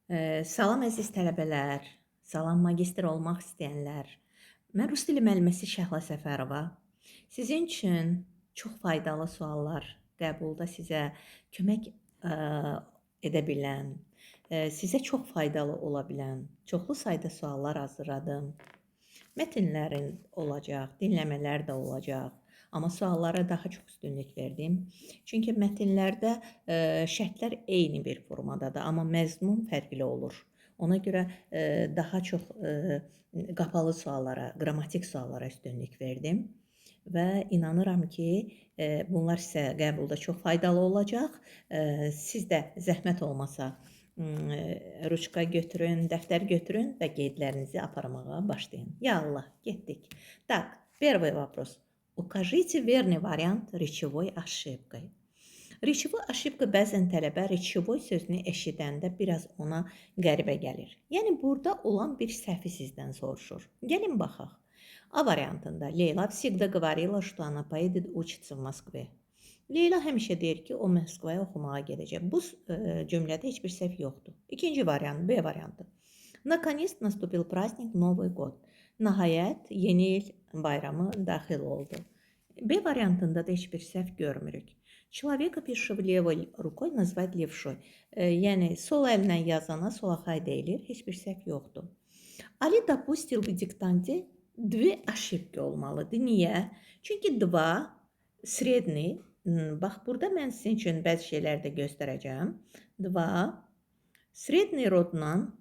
Salam əziz tələbələr, salam magistr olmaq istəyənlər. Mən rus dili müəlliməsi Şəhla Səfərova. Sizin üçün çox faydalı suallar qəbulda sizə kömək edə bilən, sizə çox faydalı ola bilən çoxlu sayda suallar hazırladım. Mətnlərin olacaq, dinləmələr də olacaq. Amma suallara daha çox üstünlük verdim. Çünki mətnlərdə şərtlər eyni bir formadadır, amma məzmun fərqli olur. Ona görə daha çox qapalı suallara, qrammatik suallara üstünlük verdim və inanıram ki, bunlar sizə qəbulda çox faydalı olacaq. Siz də zəhmət olmasa ruçka götürün, dəftər götürün və qeydlərinizi aparmağa başlayın. Ya Allah, getdik. Так, первый вопрос. Укажите верный вариант речевой ошибкой. Речевой ошибka bəzən tələbə rечевой sözünü eşidəndə biraz ona qəribə gəlir. Yəni burada olan bir səhvi sizdən soruşur. Gəlin baxaq. A variantında Leyla всегда говорила, что она поедет учиться в Москве. Leyla həmişə deyir ki, o Moskvaya oxumağa gedəcək. Bu cümlədə heç bir səhv yoxdur. İkinci variant, B variantı. Наконец наступил праздник Новый год. Nəhayət yeni il bayramı daxil oldu. B variantında da heç bir səhv görmürük. Человека пишущего левой рукой назвать левшой. Yəni sol əllə yazana solaxay deyilir. Heç bir səhv yoxdur. Ali допустил в диктанте две ошибки olmalıdır. Niyə? Çünki два средний. Bax, burada mən sizin üçün bəzi şeylər də göstərəcəm. Два средний rodla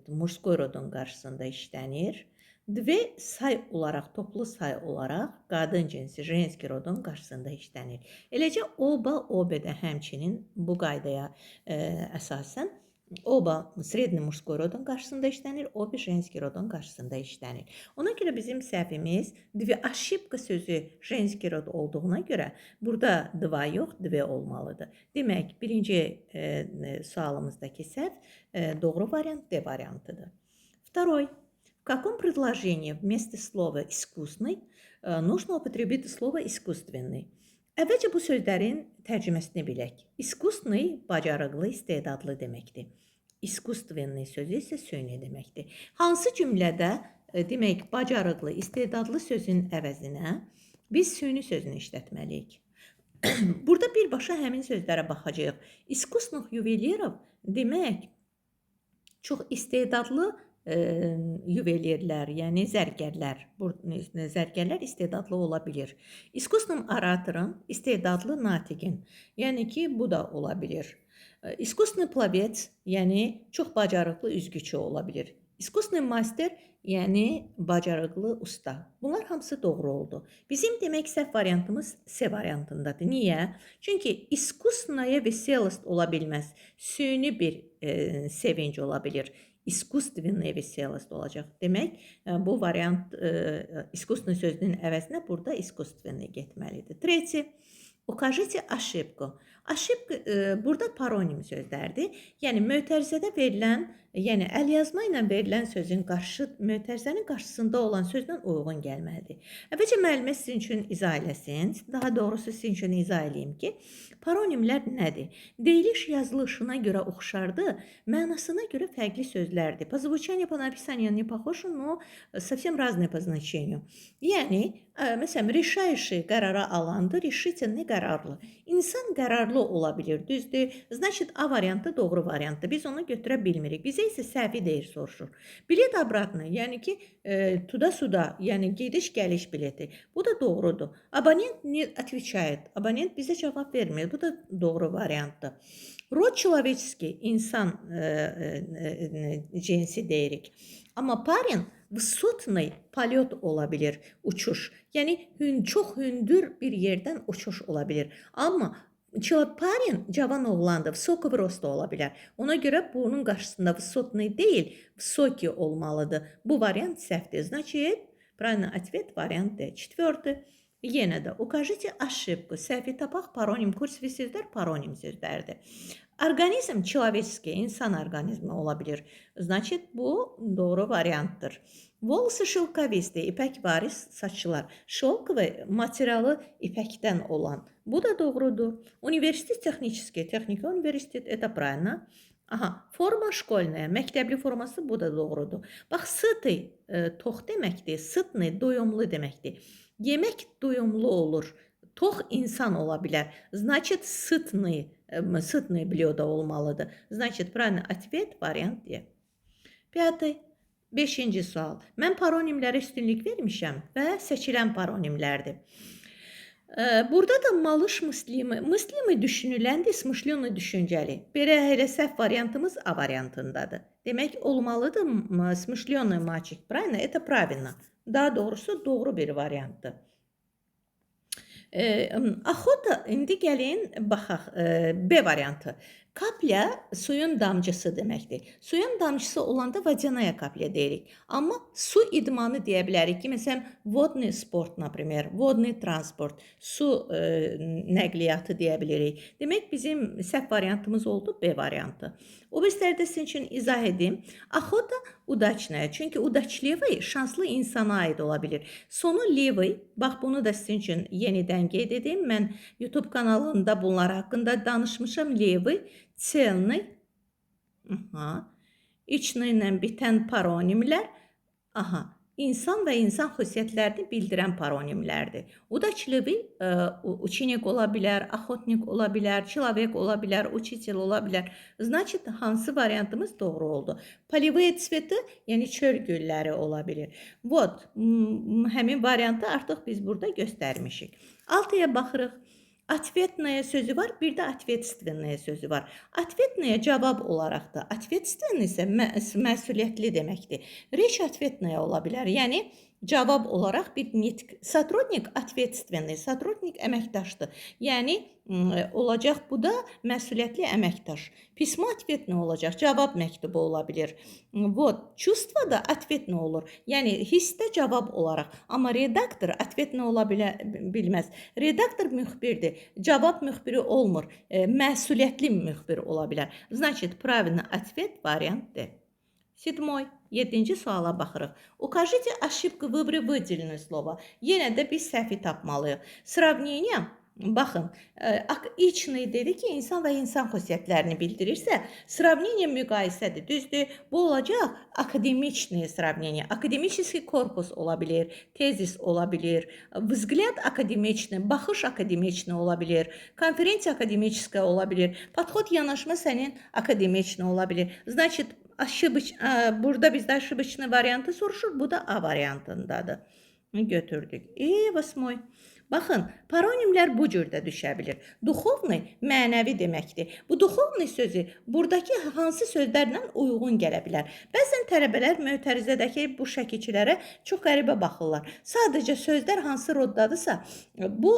mужской rodun qarşısında işlənir. Dve say olaraq, toplu say olaraq qadın cinsi, женский rodun qarşısında işlənir. Eləcə oba, obedə həmçinin bu qaydaya əsasən oba средний mужской rodun qarşısında işlənir, obe женский rodun qarşısında işlənir. Ona görə bizim səhvimiz две ошибка sözü женский rod olduğuna görə burada два yox, две olmalıdır. Demək, birinci sualımızdakı səhv doğru variant D variantıdır. Второй. В каком предложении вместо слова искусный нужно употребить слово искусственный? Əvvəlcə bu sözlərin tərcüməsini bilək. İskusный bacarıqlı, istedadlı deməkdir. İskustvenный sözü isə süni deməkdir. Hansı cümlədə demək bacarıqlı, istedadlı sözün əvəzinə biz süni sözünü işlətməliyik? Burada birbaşa həmin sözlərə baxacağıq. İskusных ювелиров demək çox istedadlı ювелирlər, yəni zərgərlər. Zərgərlər istedadlı ola bilir. İskusным оратором istedadlı natiqin. Yəni ki, bu da ola bilir. İskusный пловец, yəni çox bacarıqlı üzgüçü ola bilir. İskusный master, yəni bacarıqlı usta. Bunlar hamısı doğru oldu. Bizim demək səhv variantımız C variantındadır. Niyə? Çünki искусная веселость ola bilməz. Süni bir sevinç ola bilir. İskustvenная веселость olacaq. Demək, bu variant искусственный sözünün əvəzinə burada искусственный getməlidir. Tretий. Укажите ошибку. Ошибka burada paronim sözlərdir. Yəni mötərizədə verilən, yəni əlyazma ilə verilən sözün mötərizənin qarşısında olan sözlə uyğun gəlməlidir. Əvvəlcə müəllimə sizin üçün izah eləsin. Daha doğrusu sizin üçün izah eləyim ki, paronimlər nədir? Deyiliş yazılışına görə oxşardır, mənasına görə fərqli sözlərdir. По звучанию, по написанию не похожи, но совсем разные по значению. Yəni, məsələn, решающий qərara alandır, решительный qərarlı. İnsan qərarlı ola bilir, düzdür? Значит, A variantı doğru variantdır. Biz onu götürə bilmirik. Bizə isə səhvi deyir soruşur. Bilet обратно, yəni ki, tuda-suda, yəni gediş-gəliş bileti. Bu da doğrudur. Abonent не отвечает. Abonent bizə cavab vermir. Bu da doğru variantdır. Rod человеческий, insan cinsi deyirik. Amma parin vысотный полет ola bilir, uçuş. Yəni çox hündür bir yerdən uçuş ola bilir. Amma parin cavan oğlandır, высокого роста ola bilər. Ona görə bunun qarşısında высотный deyil, высокий olmalıdır. Bu variant səhvdir. Значит, правильный ответ вариант D. Четвертый. Yenə də укажите ошибку. Səhvi tapaq paronim, kursivi sözlər paronim sözlərdir. Orqanizm человеческий, insan orqanizmi ola bilir. Значит, bu doğru variantdır. Волосы шелковистые, ipək varis saçlar. Şelkovый materialı ipəkdən olan. Bu da doğrudur. Universitet texnический, texniki universitet, это правильно. Aha, forma şkolnaya, məktəbli forması bu da doğrudur. Bax, sıtый tox deməkdir, sıtный doyumlu deməkdir. Yemək doyumlu olur. Tox insan ola bilər. Значит, сытный блюдо olmalıdır. Значит, правильный ответ вариант D. Piyatı. Beşinci sual. Mən paronimlərə üstünlük vermişəm və seçilən paronimlərdir. Burada da malış mıslimi. Mıslimi düşünüləndə smышленый düşüncəli. Belə səhv variantımız A variantındadır. Demək olmalıdır смышленый мальчик. Правильно? Это правильно. Daha doğrusu doğru bir variantdır. Axota, indi gəlin baxaq B variantı. Kapля suyun damcısı deməkdir. Suyun damcısı olanda водяная kapля deyirik. Amma su idmanı deyə bilərik ki, məsələn, водный sport, например, водный transport, su nəqliyyatı deyə bilirik. Demək, bizim səhv variantımız oldu B variantı. O biristlərdə sizin üçün izah edeyim. Axota удачная. Çünki удачливый şanslı insana aid ola bilir. Sonu levый. Bax, bunu da sizin üçün yenidən qeyd edeyim. Mən YouTube kanalında bunlar haqqında danışmışam. Levый, целный, içli ilə bitən paronimlər, insan və insan xüsusiyyətlərini bildirən paronimlərdir. Удачливый, ученик ola bilər, охотник ola bilər, человек ola bilər, учитель ola bilər. Значит, hansı variantımız doğru oldu? Полевые цветы, yəni çöl gülləri ola bilir. Вот, həmin variantı artıq biz burada göstərmişik. Altıya baxırıq. Ответная sözü var, bir də ответственная sözü var. Ответная cavab olaraq da, ответственный isə məsuliyyətli deməkdir. Речь ответная ola bilər, yəni cavab olaraq bir nitq. Сотрудник ответственный, сотрудник əməkdaşdır. Yəni olacaq bu da məsuliyyətli əməkdaş. Письмо ответное olacaq, cavab məktubu ola bilər. Вот, чувство da ответное olur. Yəni hissdə cavab olaraq. Amma redaktor ответное ola bilməz. Redaktor müxbirdir. Cavab müxbiri olmur. Məsuliyyətli müxbir ola bilər. Значит, правильный ответ вариант D. Седьмой. 7-ci suala baxırıq. Укажите ошибку, выбери выделенное слово. Yenə də biz səhvi tapmalıyıq. Сравнение, baxın, içli dedi ki, insan və insan xüsusiyyətlərini bildirirsə, сравнение müqayisədir. Düzdür, bu olacaq akademiçli сравнение. Akademический korpus ola bilir, tezis ola bilir, взгляд akademiçli, baxış akademiçli ola bilir, konferensiya akademiçiskaya ola bilir, подход yanaşma sənin akademiçli ola bilir. Значит, burada bizdə ошибочный variantı soruşur, bu da A variantındadır. Götürdük. Восьмой. Baxın, paronimlər bu cürdə düşə bilir. Duxovni mənəvi deməkdir. Bu duxovni sözü buradakı hansı sözlərlə uyğun gələ bilər? Bəzən tələbələr mötərizədəki bu şəkilçilərə çox qəribə baxırlar. Sadəcə sözlər hansı roddadırsa, bu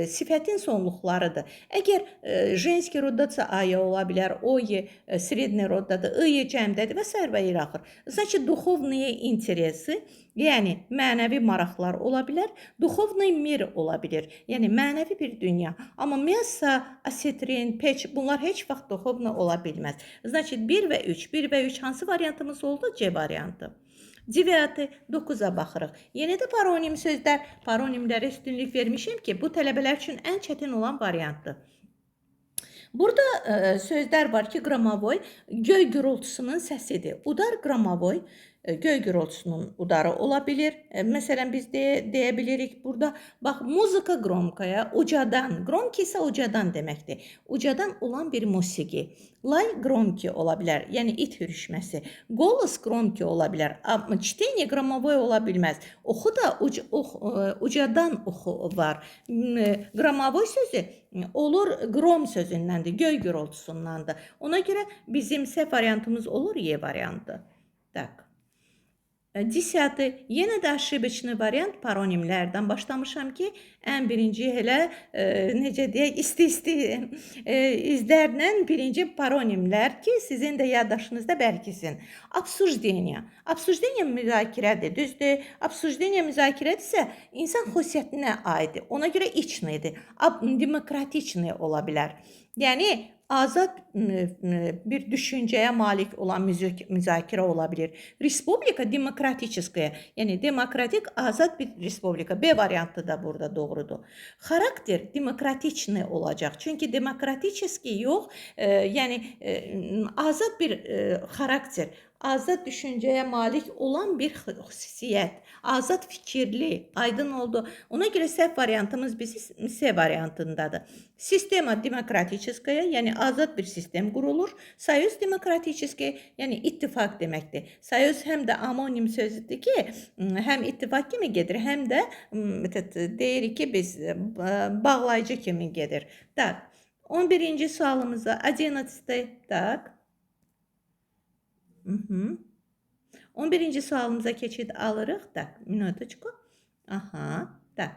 sifətin sonluqlarıdır. Əgər женский roddadırsa aya ola bilər, oye средний roddadır, ıye cəmdədir və s. və ilaxır. Значит, духовные интересы, yəni mənəvi maraqlar ola bilər, duxovный mir ola bilir. Yəni mənəvi bir dünya. Amma мясо, asetrin, peç bunlar heç vaxt duxovna ola bilməz. Значит, 1 və 3. 1 və 3 hansı variantımız oldu? C variantı. 9-a baxırıq. Yenə də paronim sözlər, paronimlərə üstünlük vermişim ki, bu tələbələr üçün ən çətin olan variantdır. Burada sözlər var ki, qramovoy göy gürültüsünün səsidir. Udar qramovoy göy gürültüsünün udarı ola bilir. Məsələn, biz deyə bilirik burada, bax, muzika gromkaya, ucadan, gromki isə ucadan deməkdir. Ucadan olan bir musiqi. Lay gromki ola bilər, yəni it hürüşməsi. Голос gromki ola bilər. Çtение qramovoy ola bilməz. Oxu da ucadan oxu var. Qramovoy sözü olur grom sözündəndir, göy gürültüsündandır. Ona görə bizim səhv variantımız olur Y variantı. Tak. 10. Yenə də ошибочный variant paronimlərdən başlamışam ki, ən birinci elə necə deyək, isti izlərlə birinci paronimlər ki, sizin də yaddaşınızda bərkisin. Обсуждение. Обсуждение müzakirədir, düzdür? Обсуждение müzakirədirsə, insan xüsusiyyətinə aiddir. Ona görə içlidir. Demokratikli ola bilər. Yani azad bir düşünceye malik olan müzakirə ola bilir. Respublika demokratiçiskaya, yani demokratik azad bir respublika. B variantı da burada doğrudur. Xarakter demokratiçni olacaq. Çünki demokratiçiski yox, yani azad bir xarakter, azad düşüncəyə malik olan bir xüsusiyyət, azad fikirli, aydın oldu. Ona görə səhv variantımız bizi C variantındadır. Sistema demokratiçiskaya, yani azad bir sistem qurulur. Soyuz demokratiçiskaya, yani ittifak deməkdir. Soyuz həm də amonim sözdür ki, həm ittifak kimi gedir, həm də deyirik ki, biz bağlayıcı kimi gedir. Tak. 11. sualımıza 11. tak. 11. sualımıza keçid alırıq. Так, минуточку. Ага, так.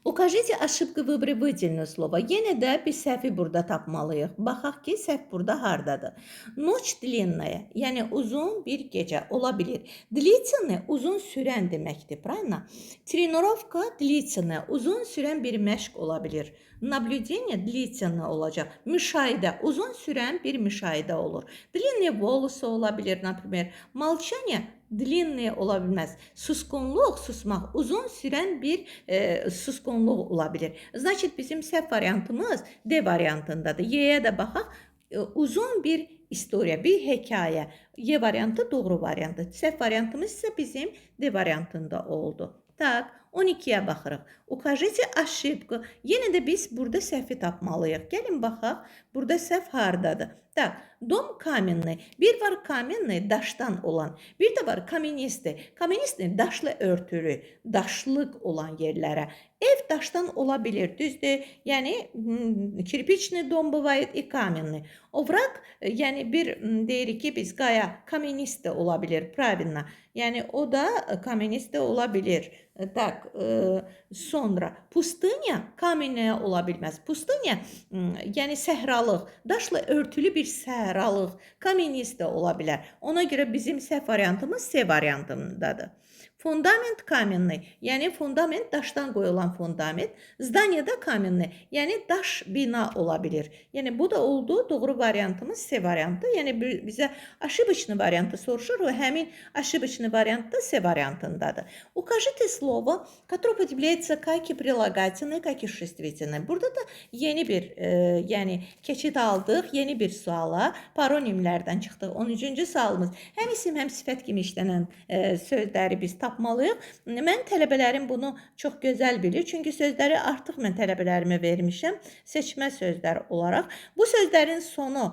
Укажите ошибку в выборе выделенного slova. Yenə də bir səhvi burada tapmalıyıq. Baxaq ki, səhv burada hardadır. Noç длинная, yəni uzun bir gecə ola bilir. Длительный uzun sürən deməkdir, правильно? Тренировка длительная, uzun sürən bir məşq ola bilir. Наблюдение длительное olacaq. Müşahidə, uzun sürən bir müşahidə olur. Длинные волосы ola bilir, например. Молчание длинные ola bilməz. Suskunluq, susmaq, uzun sürən bir suskunluq ola bilir. Значит, bizim səhv variantımız D variantındadır. Y-yə də baxaq. Uzun bir istoriya, bir hekayə. Y variantı doğru variantı. Səhv variantımız isə bizim D variantında oldu. Tak, 12-yə baxırıq. Укажите ошибку. Yenə də biz burada səhvi tapmalıyıq. Gəlin baxaq, burada səhv hardadır? Так, dom каменный. Bir var каменный, daşdan olan. Bir də var каменистый. Каменистый daşla örtülü, daşlıq olan yerlərə. Ev daşdan ola bilir, düzdür? Yəni kirpiçli dom bывает и каменный. Ovrak, yəni bir deyirik ki, biz qaya, каменистый ola bilir, правильно. Yəni o da каменистый ola bilir. Так, sonra pustynya каменная ola bilməz. Pustynya, yəni səhralıq, daşla örtülü bir səhralıq, каменистый ola bilər. Ona görə bizim səhv variantımız C variantındadır. Fundament каменный, yəni fundament daşdan qoyulan fundament. Zdание da каменный, yəni daş bina ola bilir. Yəni bu da oldu doğru variantımız C variantı. Yəni bizə ошибочный variantı soruşur və həmin ошибочный variant da C variantındadır. Укажите слово, которое употребляется как и прилагательное, как и существительное. Burada da yeni bir, yəni keçid aldıq, yeni bir suala, paronimlərdən çıxdıq. 13-cü sualımız. Həm isim, həm sifət kimi işlənən sözləri biz tapmalıyıq. Mən tələbələrim bunu çox gözəl bilir. Çünki sözləri artıq mən tələbələrimə vermişəm seçmə sözlər olaraq. Bu sözlərin sonu,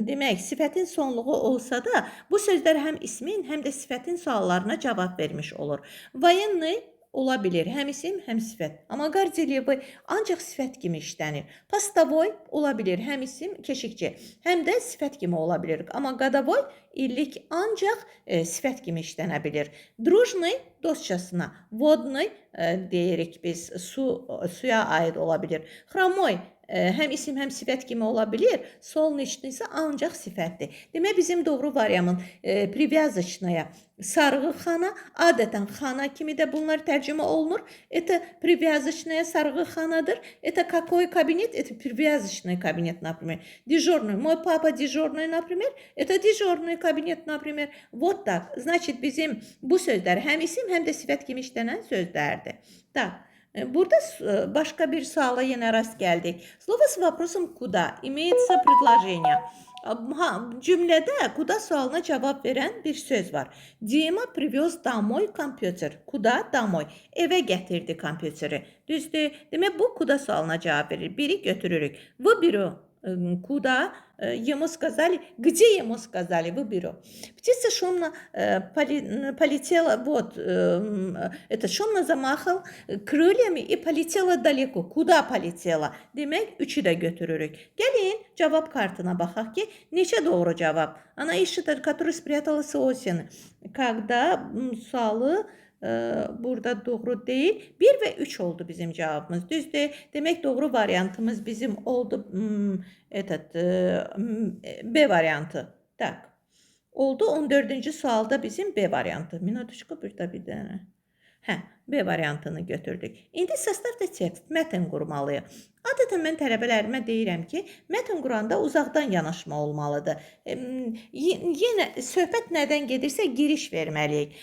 demək, sifətin sonluğu olsa da, bu sözlər həm ismin, həm də sifətin suallarına cavab vermiş olur. Военный ola bilir, həm isim, həm sifət. Amma горделивый ancaq sifət kimi işlənir. Постовой ola bilir, həm isim, keşikçi, həm də sifət kimi ola bilir. Amma годовой illik ancaq sifət kimi işlənə bilir. Дружный dostcasına, водный deyirik biz, suya aid ola bilir. Хромой həm isim, həm sifət kimi ola bilir. Солнечный isə ancaq sifətdir. Demək, bizim doğru variantımız привязочная, sarğı xana, adətən xana kimi də bunlar tərcümə olunur. Это привязочная sarğı xanadır. Это какой кабинет? Это привязочный кабинет, например. Дежурный. Мой папа дежурный, например. Это дежурный кабинет, например. Вот так. Значит, bizim bu sözlər həm isim, həm də sifət kimi işlənən sözlərdir. Так. Burada başqa bir suala yenə rast gəldik. Слово с вопросом куда имеется предложение. Cümlədə kuda sualına cavab verən bir söz var. Дима привез домой компьютер. Kuda домой. Evə gətirdi kompüteri. Düzdür? Demək, bu kuda sualına cavab verir. Biri götürürük. Выберу куда ему сказали, где ему сказали, выберу. Птица шумно полетела, вот, это шумно замахал крыльями и полетела далеко. Куда полетела? Demək, üçü də götürürük. Gəlin, cavab kartına baxaq ki, neçə doğru cavab? Она ищет, который спряталась осень. Когда sualı burada doğru değil. 1 və 3 oldu bizim cavabımız. Düzdür? Demək, doğru variantımız bizim oldu B variantı. Tak. Oldu 14-cü sualda bizim B variantı. Minutuşku burada bir dənə. Hə, B variantını götürdük. İndi sostav da tekst, mətn qurmalıyıq. Adətən mən tələbələrimə deyirəm ki, mətn quranda uzaqdan yanaşma olmalıdır. Yenə söhbət nədən gedirsə giriş verməliyik.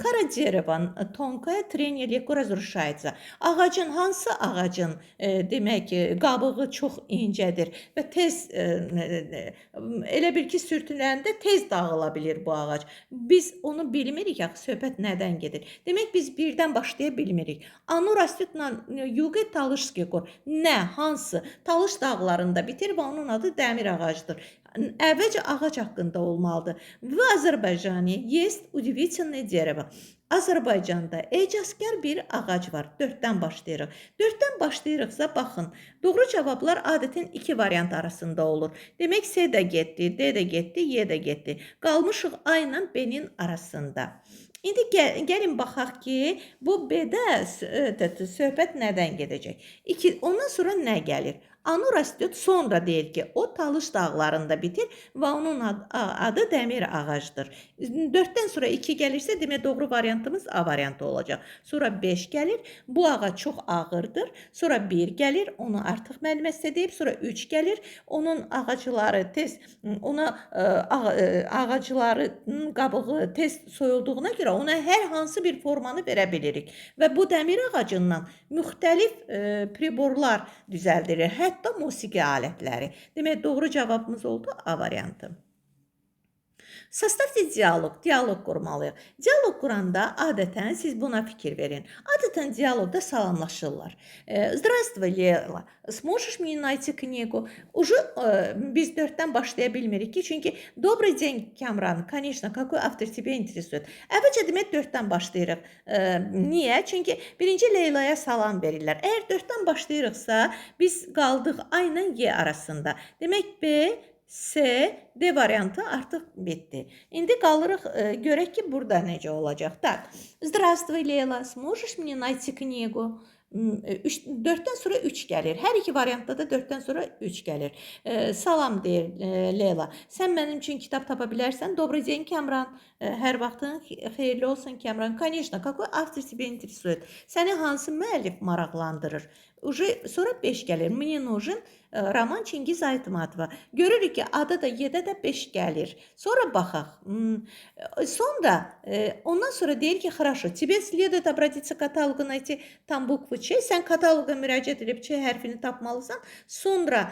Kara дерево тонкое, трение легко разрушается. Ağacın hansı ağacın demək qabığı çox incədir və tez elə bil ki sürtünəndə tez dağıla bilir bu ağac. Biz onu bilmirik axı söhbət nədən gedir. Demək biz birdən başlaya bilmirik. Оно растет на юге Talışski gor. Nə, hansı? Talış dağlarında bitir və onun adı dəmir ağacıdır. Əvvəlcə ağac haqqında olmalıdır. В Azərbaycani есть удивительное дерево. Azərbaycanda ecazkar bir ağac var. 4-dən başlayırıq. 4-dən başlayırıqsa baxın. Doğru cavablar adətən iki variant arasında olur. Demək S də getdi, D də getdi, Y də getdi. Qalmışıq A ilə B-nin arasında. İndi gəlin baxaq ki, bu B-də söhbət nədən gedəcək? Ondan sonra nə gəlir? Оно растет, sonra deyir ki, o Talış dağlarında bitir və onun adı dəmir ağacdır. 4-dən sonra 2 gəlirsə, demək doğru variantımız A variantı olacaq. Sonra 5 gəlir, bu ağac çox ağırdır. Sonra 1 gəlir, onu artıq müəlliməsə deyib, sonra 3 gəlir, onun ağacları tez, ağacların qabığı tez soyulduğuna görə ona hər hansı bir formanı verə bilirik. Və bu dəmir ağacından müxtəlif priborlar düzəldilir. Hətta musiqi alətləri. Demək, doğru cavabımız oldu A variantı. Составьте диалог. Dialoq qurmalıyıq. Dialoq quranda adətən siz buna fikir verin. Adətən dialoqda salamlaşırlar. Здравствуй, Лейла. Сможешь мне найти книгу? Уже biz 4-dən başlaya bilmirik ki, çünki Добрый день, Kamran. Конечно, какой автор тебя интересует? Əvvəlcə demək 4-dən başlayırıq. Niyə? Çünki birinci Leylaya salam verirlər. Əgər 4-dən başlayırıqsa, biz qaldıq A ilə Y arasında. Demək B, C, D variantı artıq bitdi. İndi qalırıq, görək ki, burada necə olacaq. Tak, Здравствуй, Лейла, сможешь мне найти книгу? 4-dən sonra 3 gəlir. Hər iki variantda da 4-dən sonra 3 gəlir. Salam deyir Leyla. Sən mənim üçün kitab tapa bilərsən? Добрый день, Kamran. Hər vaxtın xeyirli olsun, Kamran. Конечно, какой автор тебя интересует? Səni hansı müəllif maraqlandırır? Sonra 5 gəlir. Мне нужен roman Çingiz Aytmatova. Görürük ki, A-da da Y-də də 5 gəlir. Sonra baxaq. Sonra ondan sonra deyir ki, хорошо, тебе следует обратиться к каталогу, найти там bukvu Ç. Sən kataloqa müraciət edib Ç hərfini tapmalısan. Sonra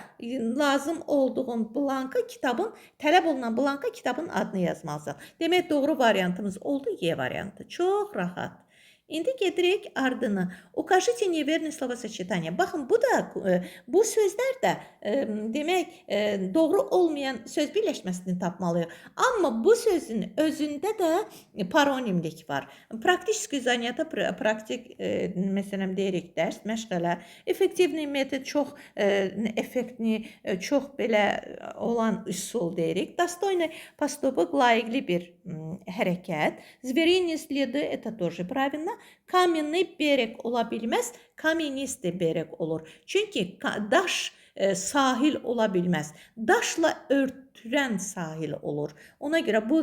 lazım olduğun blanka kitabın, tələb olunan blanka kitabın adını yazmalısan. Demək, doğru variantımız oldu Y variantı. Çox rahat. İndi gedirik ardını. Укажите неверное словосочетание. Baxın, bu sözlər də demək doğru olmayan söz birləşməsini tapmalıyıq. Amma bu sözün özündə də paronimlik var. Praktik zaniyata, praktik məsələn deyirik dərs, məşğələ, effektivni metod, çox effektli, çox belə olan üsul deyirik. Достойный поступок, layiqli bir hərəkət. Звериные следы, это тоже правильно. Каменный берег ola bilməz, каменистый берег olur. Çünki daş sahil ola bilməz. Daşla örtülən sahil olur. Ona görə bu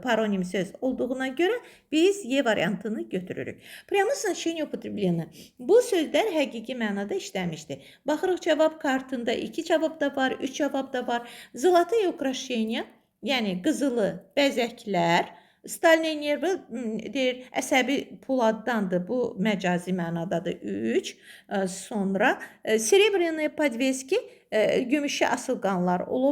paronim söz olduğuna görə biz Y variantını götürürük. Прямое значение употребления. Bu sözlər həqiqi mənada işləmişdir. Baxırıq cavab kartında 2 cavab da var, 3 cavab da var. Zолотые украшения, yəni qızılı bəzəklər. Staliné nervi deyir, əsəbi poladdandır. Bu məcazi mənadadır. 3. Sonra серебряные подвески, gümüşə asılqanlar ola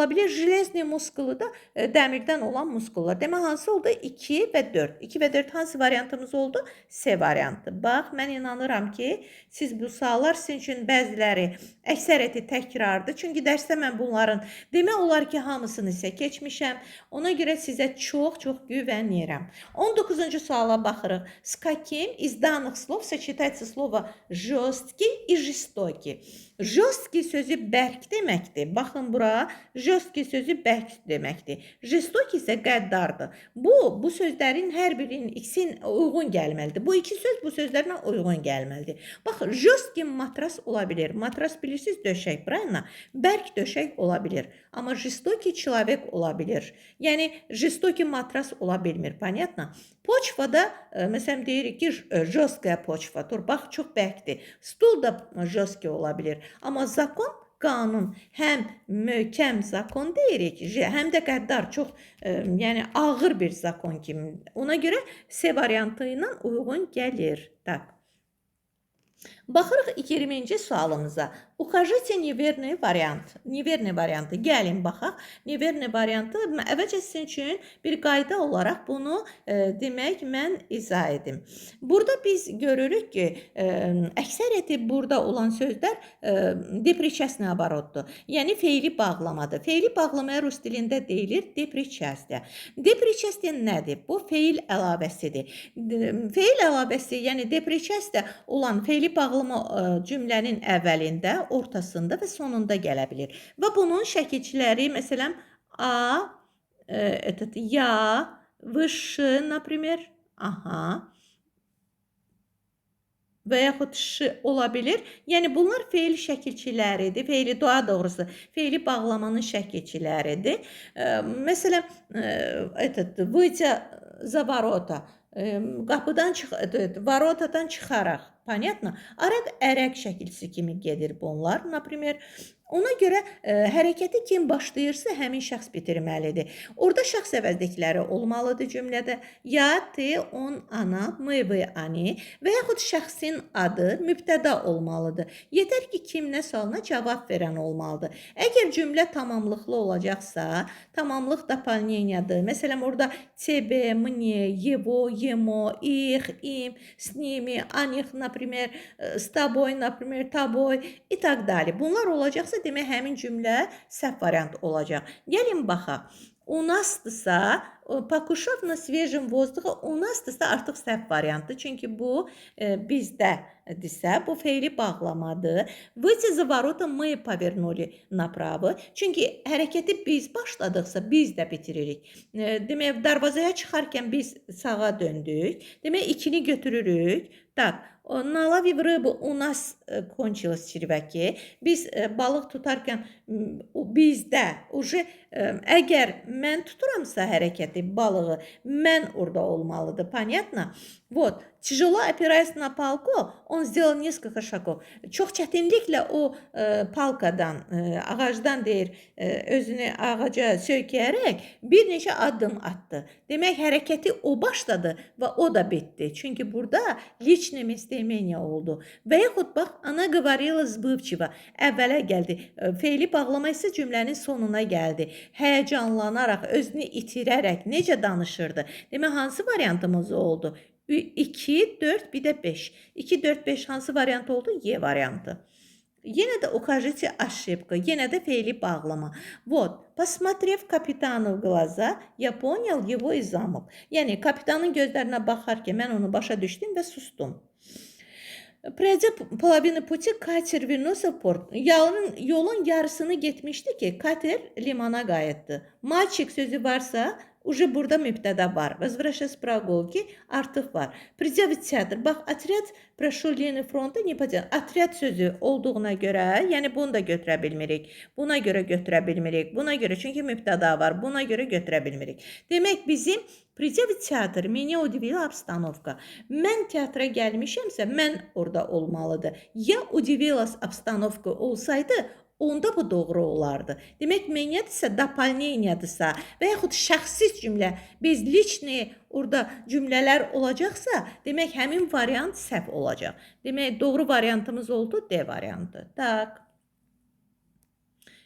bilər. Железные muskulu da dəmirdən olan muskullar. Demək, hansı oldu? 2 və 4. 2 və 4 hansı variantımız oldu? C variantı. Bax, mən inanıram ki, siz bu suallar sizin üçün bəziləri əksəriyyəti təkrardır. Çünki dərsdə mən bunların demək olar ki, hamısını sizə keçmişəm. Ona görə sizə çox güvənirəm. 19-cu suala baxırıq. С каким из данных слов сочетается слово жесткий и жестокий? Жесткий söz sözü bərk deməkdir. Baxın bura, jostki sözü bərk deməkdir. Jestoki isə qəddardır. Bu sözlərin hər birinin ikisinin uyğun gəlməlidir. Bu iki söz bu sözlərlə uyğun gəlməlidir. Baxın, jostki matras ola bilər. Matras bilirsiniz, döşək, правильно? Bərk döşək ola bilər. Amma jestoki человек ola bilər. Yəni, jestoki matras ola bilmir. Понятно? Почвada, məsələn, deyirik ki, жесткая почва. Torpaq çox bərkdir. Stul da jostki ola bilər. Amma zakon, qanun, həm möhkəm zakon deyirik, həm də qəddar, çox yəni ağır bir zakon kimi. Ona görə S variantı ilə uyğun gəlir. Tak. Baxırıq 20-ci sualımıza. Укажите неверный variant. Neverный variantı. Gəlin baxaq. Neverный variantı əvvəlcə sizin üçün bir qayda olaraq bunu demək mən izah edim. Burada biz görürük ki, əksəriyyəti burada olan sözlər deprичастный оборотdur. Yəni feili bağlamadır. Feili bağlamaya rus dilində deyilir deprичастие. Deprичастие nədir? Bu feil əlavəsidir. Feil əlavəsi, yəni deprичастие olan feili bağlama cümlənin əvvəlində, ortasında və sonunda gələ bilir. Və bunun şəkilçiləri, məsələn, A, ya, выше, например, aha, və yaxud ş ola bilir. Yəni, bunlar feil şəkilçiləridir. Feili, daha doğrusu, feili bağlamanın şəkilçiləridir. Məsələn, выйти за ворота, qapıdan varotadan çıxaraq. Понятно? Araq ərək şəkilçisi kimi gedir bunlar. Например, ona görə hərəkəti kim başlayırsa, həmin şəxs bitirməlidir. Orada şəxs əvəzdikləri olmalıdır cümlədə. Ya, te, on, ana, мы, вы, они və yaxud şəxsin adı mübtəda olmalıdır. Yetər ki, kim nə sualına cavab verən olmalıdır. Əgər cümlə tamamlıqlı olacaqsa, tamamlıq дополнениyadır. Məsələn, orada тебе, мне, его, ему, их, им, с ними, о них, например, с тобой, например, тобой и так далее. Bunlar olacaqsa, demək həmin cümlə səhv variant olacaq. Gəlin baxaq. У нас-dırsa, покушав на свежем воздухе, у нас-dırsa artıq səhv variantdır. Çünki bu bizdə-dirsə, bu feili bağlamadır. Выйти за ворота мы повернули направо. Çünki hərəkəti biz başladıqsa, biz də bitiririk. Demək, darvazaya çıxarkən biz sağa döndük. Demək, ikini götürürük. Tak. Наловив рыбу, у нас кончилось червяки. Biz balıq tutarkən bizdə əgər mən tuturamsa hərəkəti, balığı, mən orada olmalıdır. Понятно? Вот. Тяжело опираясь на палку, он сделал несколько шагов. Çox çətinliklə o palkadan, ağacdan deyir, özünü ağaca söykəyərək bir neçə addım atdı. Demək, hərəkəti o başladı və o da bitdi. Çünki burada личное местоимение oldu. Və yaxud bax, она говорила сбывчиво. Əvvələ gəldi. Feili bağlama isə cümlənin sonuna gəldi. Həyəcanlanaraq, özünü itirərək necə danışırdı? Demək, hansı variantımız oldu? 2, 4, bir də 5. 2, 4, 5 hansı variant oldu? Y variantı. Yenə də укажите ошибку. Yenə də feili bağlama. Вот. Посмотрев капитану в глаза, я понял его и замолк. Yəni, kapitanın gözlərinə baxarkən mən onu başa düşdüm və sustum. Пройдя половину пути, катер вернулся в порт. Yolun yarısını getmişdi ki, kater limana qayıtdı. Мальчик sözü varsa, уже burada mübtəda var. Возвращаясь с прогулки, artıq var. Придя в театр, bax, отряд прошел линию фронта, не потерял. Отряд sözü olduğuna görə, yəni bunu da götürə bilmirik. Buna görə götürə bilmirik. Buna görə, çünki mübtəda var. Buna görə götürə bilmirik. Demək, bizim придя в театр, меня удивила обстановка. Mən teatra gəlmişəmsə, mən orada olmalıdır. Ya удивилась обстановка olsaydı, onda bu doğru olardı. Demək, menyadirsə, doполнениyadirsə və yaxud şəxsiz cümlə, biz lichni orada cümlələr olacaqsa, demək, həmin variant səhv olacaq. Demək, doğru variantımız oldu D variantı. Tak.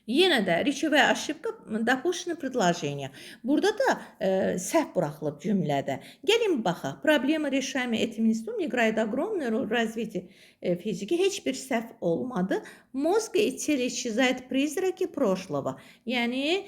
Yenə də речевая ошибка допущены предложения. Burada da səhv buraxılıb cümlədə. Gəlin baxaq. Problema решаемая этим институтом играет огромную роль в развитии физики. Heç bir səhv olmadı. Mozq içi исчезают призраки прошлого. Yəni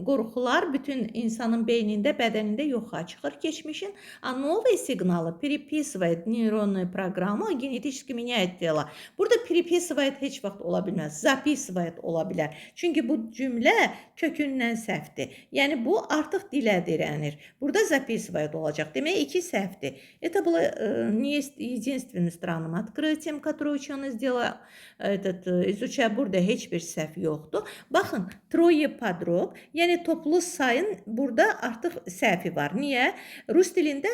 qorxular bütün insanın beynində, bədənində yoxa çıxır keçmişin. А новые сигналы переписывает нейронную программу, генетически меняет тело. Burada переписывает heç vaxt ola bilməz. Записывает ola bilər. Çünki bu cümlə kökündən səhvdir. Yəni bu artıq dilə dirənir. Burada записывает olacaq. Demək iki səhvdir. Это было не единственным странным открытием, которое ученый сделал. Изучая burada heç bir səhv yoxdur. Baxın, трое подруг, yəni toplu sayın burada artıq səhvi var. Niyə? Rus dilində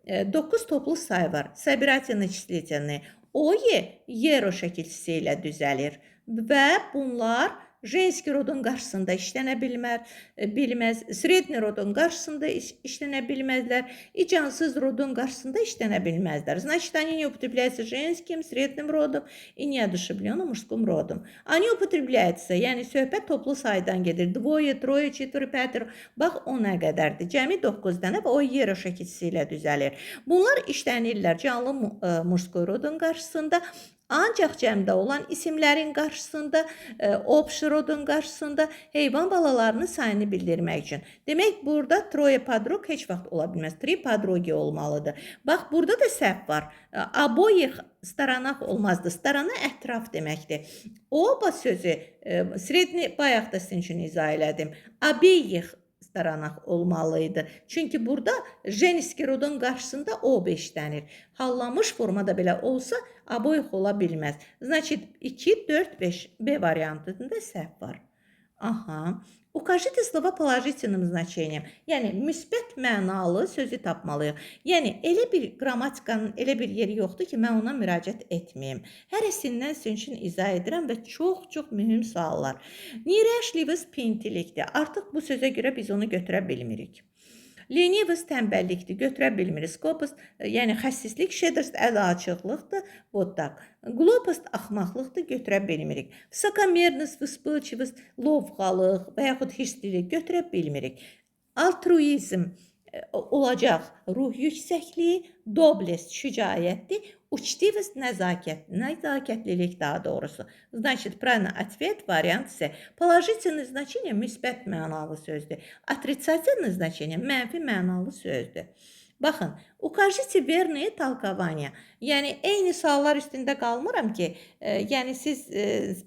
9 toplu sayı var. Собирательные числительные. Oye, yero şəkilçisi ilə düzəlir. Və bunlar женский rodun qarşısında işlənə bilməz, средний rodun qarşısında işlənə bilməzlər, иcansız rodun qarşısında işlənə bilməzlər. Значит, они не употребляются женским, средним родом и неодушевленным мужским родом. Они употребляются, yəni söhbət toplu saydan gedir. Dvoye, troye, четверо, пятеро. Bax, o nə qədərdir? Cəmi 9 dənə və o yero şəkilçisi ilə düzəlir. Bunlar işlənirlər canlı mужской rodun qarşısında. Ancaq cəmdə olan isimlərin qarşısında, общий rodun qarşısında heyvan balalarının sayını bildirmək üçün. Demək, burada troye подруг heç vaxt ola bilməz. Три подруги olmalıdır. Bax, burada da səhv var. Обоих сторонах olmazdı. Sторона ətraf deməkdir. Oba sözü, средний bayaq da sizin üçün izah elədim. Обеих сторонах olmalıydı. Çünki burada женский rodun qarşısında oba işlənir. Hallanmış formada belə olsa, обоих ola bilməz. Значит, 2, 4, 5 B variantında səhv var. Aha. Укажите слова положительным значением. Yəni, müsbət mənalı sözü tapmalıyıq. Yəni, elə bir qrammatikanın elə bir yeri yoxdur ki, mən ona müraciət etməyim. Hərəsindən sizin üçün izah edirəm və çox mühüm suallar. Nirəşlivəz pintilikdir. Artıq bu sözə görə biz onu götürə bilmirik. Lenivəz tənbəllikdir, götürə bilmirik. Skopus, yəni xəssislik, şedrst ələ açıqlıqdır, botak. Glopust axmaqlıqdır, götürə bilmirik. Vысокомерность, вспыльчивость, lovğalıq və yaxud hirslilik götürə bilmirik. Altruizm olacaq ruh yüksəkliyi, doblest şücaətdir, учтивость nəzakətlilik daha doğrusu. Значит, правильный ответ, вариант C. Положительное значение müsbət mənalı sözdür. Отрицательное значение mənfi mənalı sözdür. Baxın, укажите verные толкования. Yəni, eyni suallar üstündə qalmıram ki, yəni siz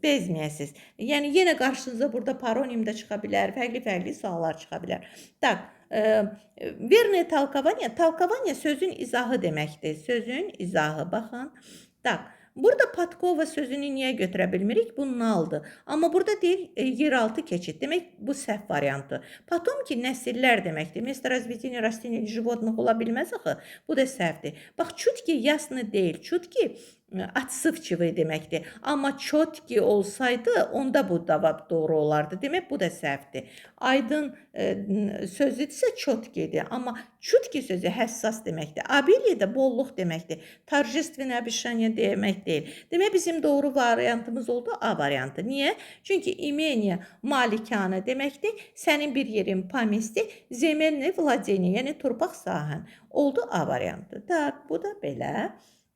bezməyəsiniz. Yəni, yenə qarşınıza burada paronim də çıxa bilər, fərqli suallar çıxa bilər. Tak, verные толкования, толкование sözün izahı deməkdir. Sözün izahı, baxın. Tak, burada Patkova sözünü niyə götürə bilmirik? Bu naldır. Amma burada deyil, yeraltı keçid. Demək, bu səhv variantı. Potomki nəsillər deməkdir. Место разведения растений или животных ola bilməz axı. Bu da səhvdir. Bax, çutki yasını deyil. Çutki отзывчивый deməkdir. Amma çotki olsaydı, onda bu cavab doğru olardı. Demək, bu da səhvdir. Aydın sözü isə çotkidir. Amma çutki sözü həssas deməkdir. Обилие də bolluq deməkdir. Торжественное обещание demək deyil. Demək, bizim doğru variantımız oldu A variantı. Niyə? Çünki imение malikanə deməkdir. Sənin bir yerin pomesti, земельное владение, yəni torpaq sahən. Oldu A variantı. Tak, bu da belə.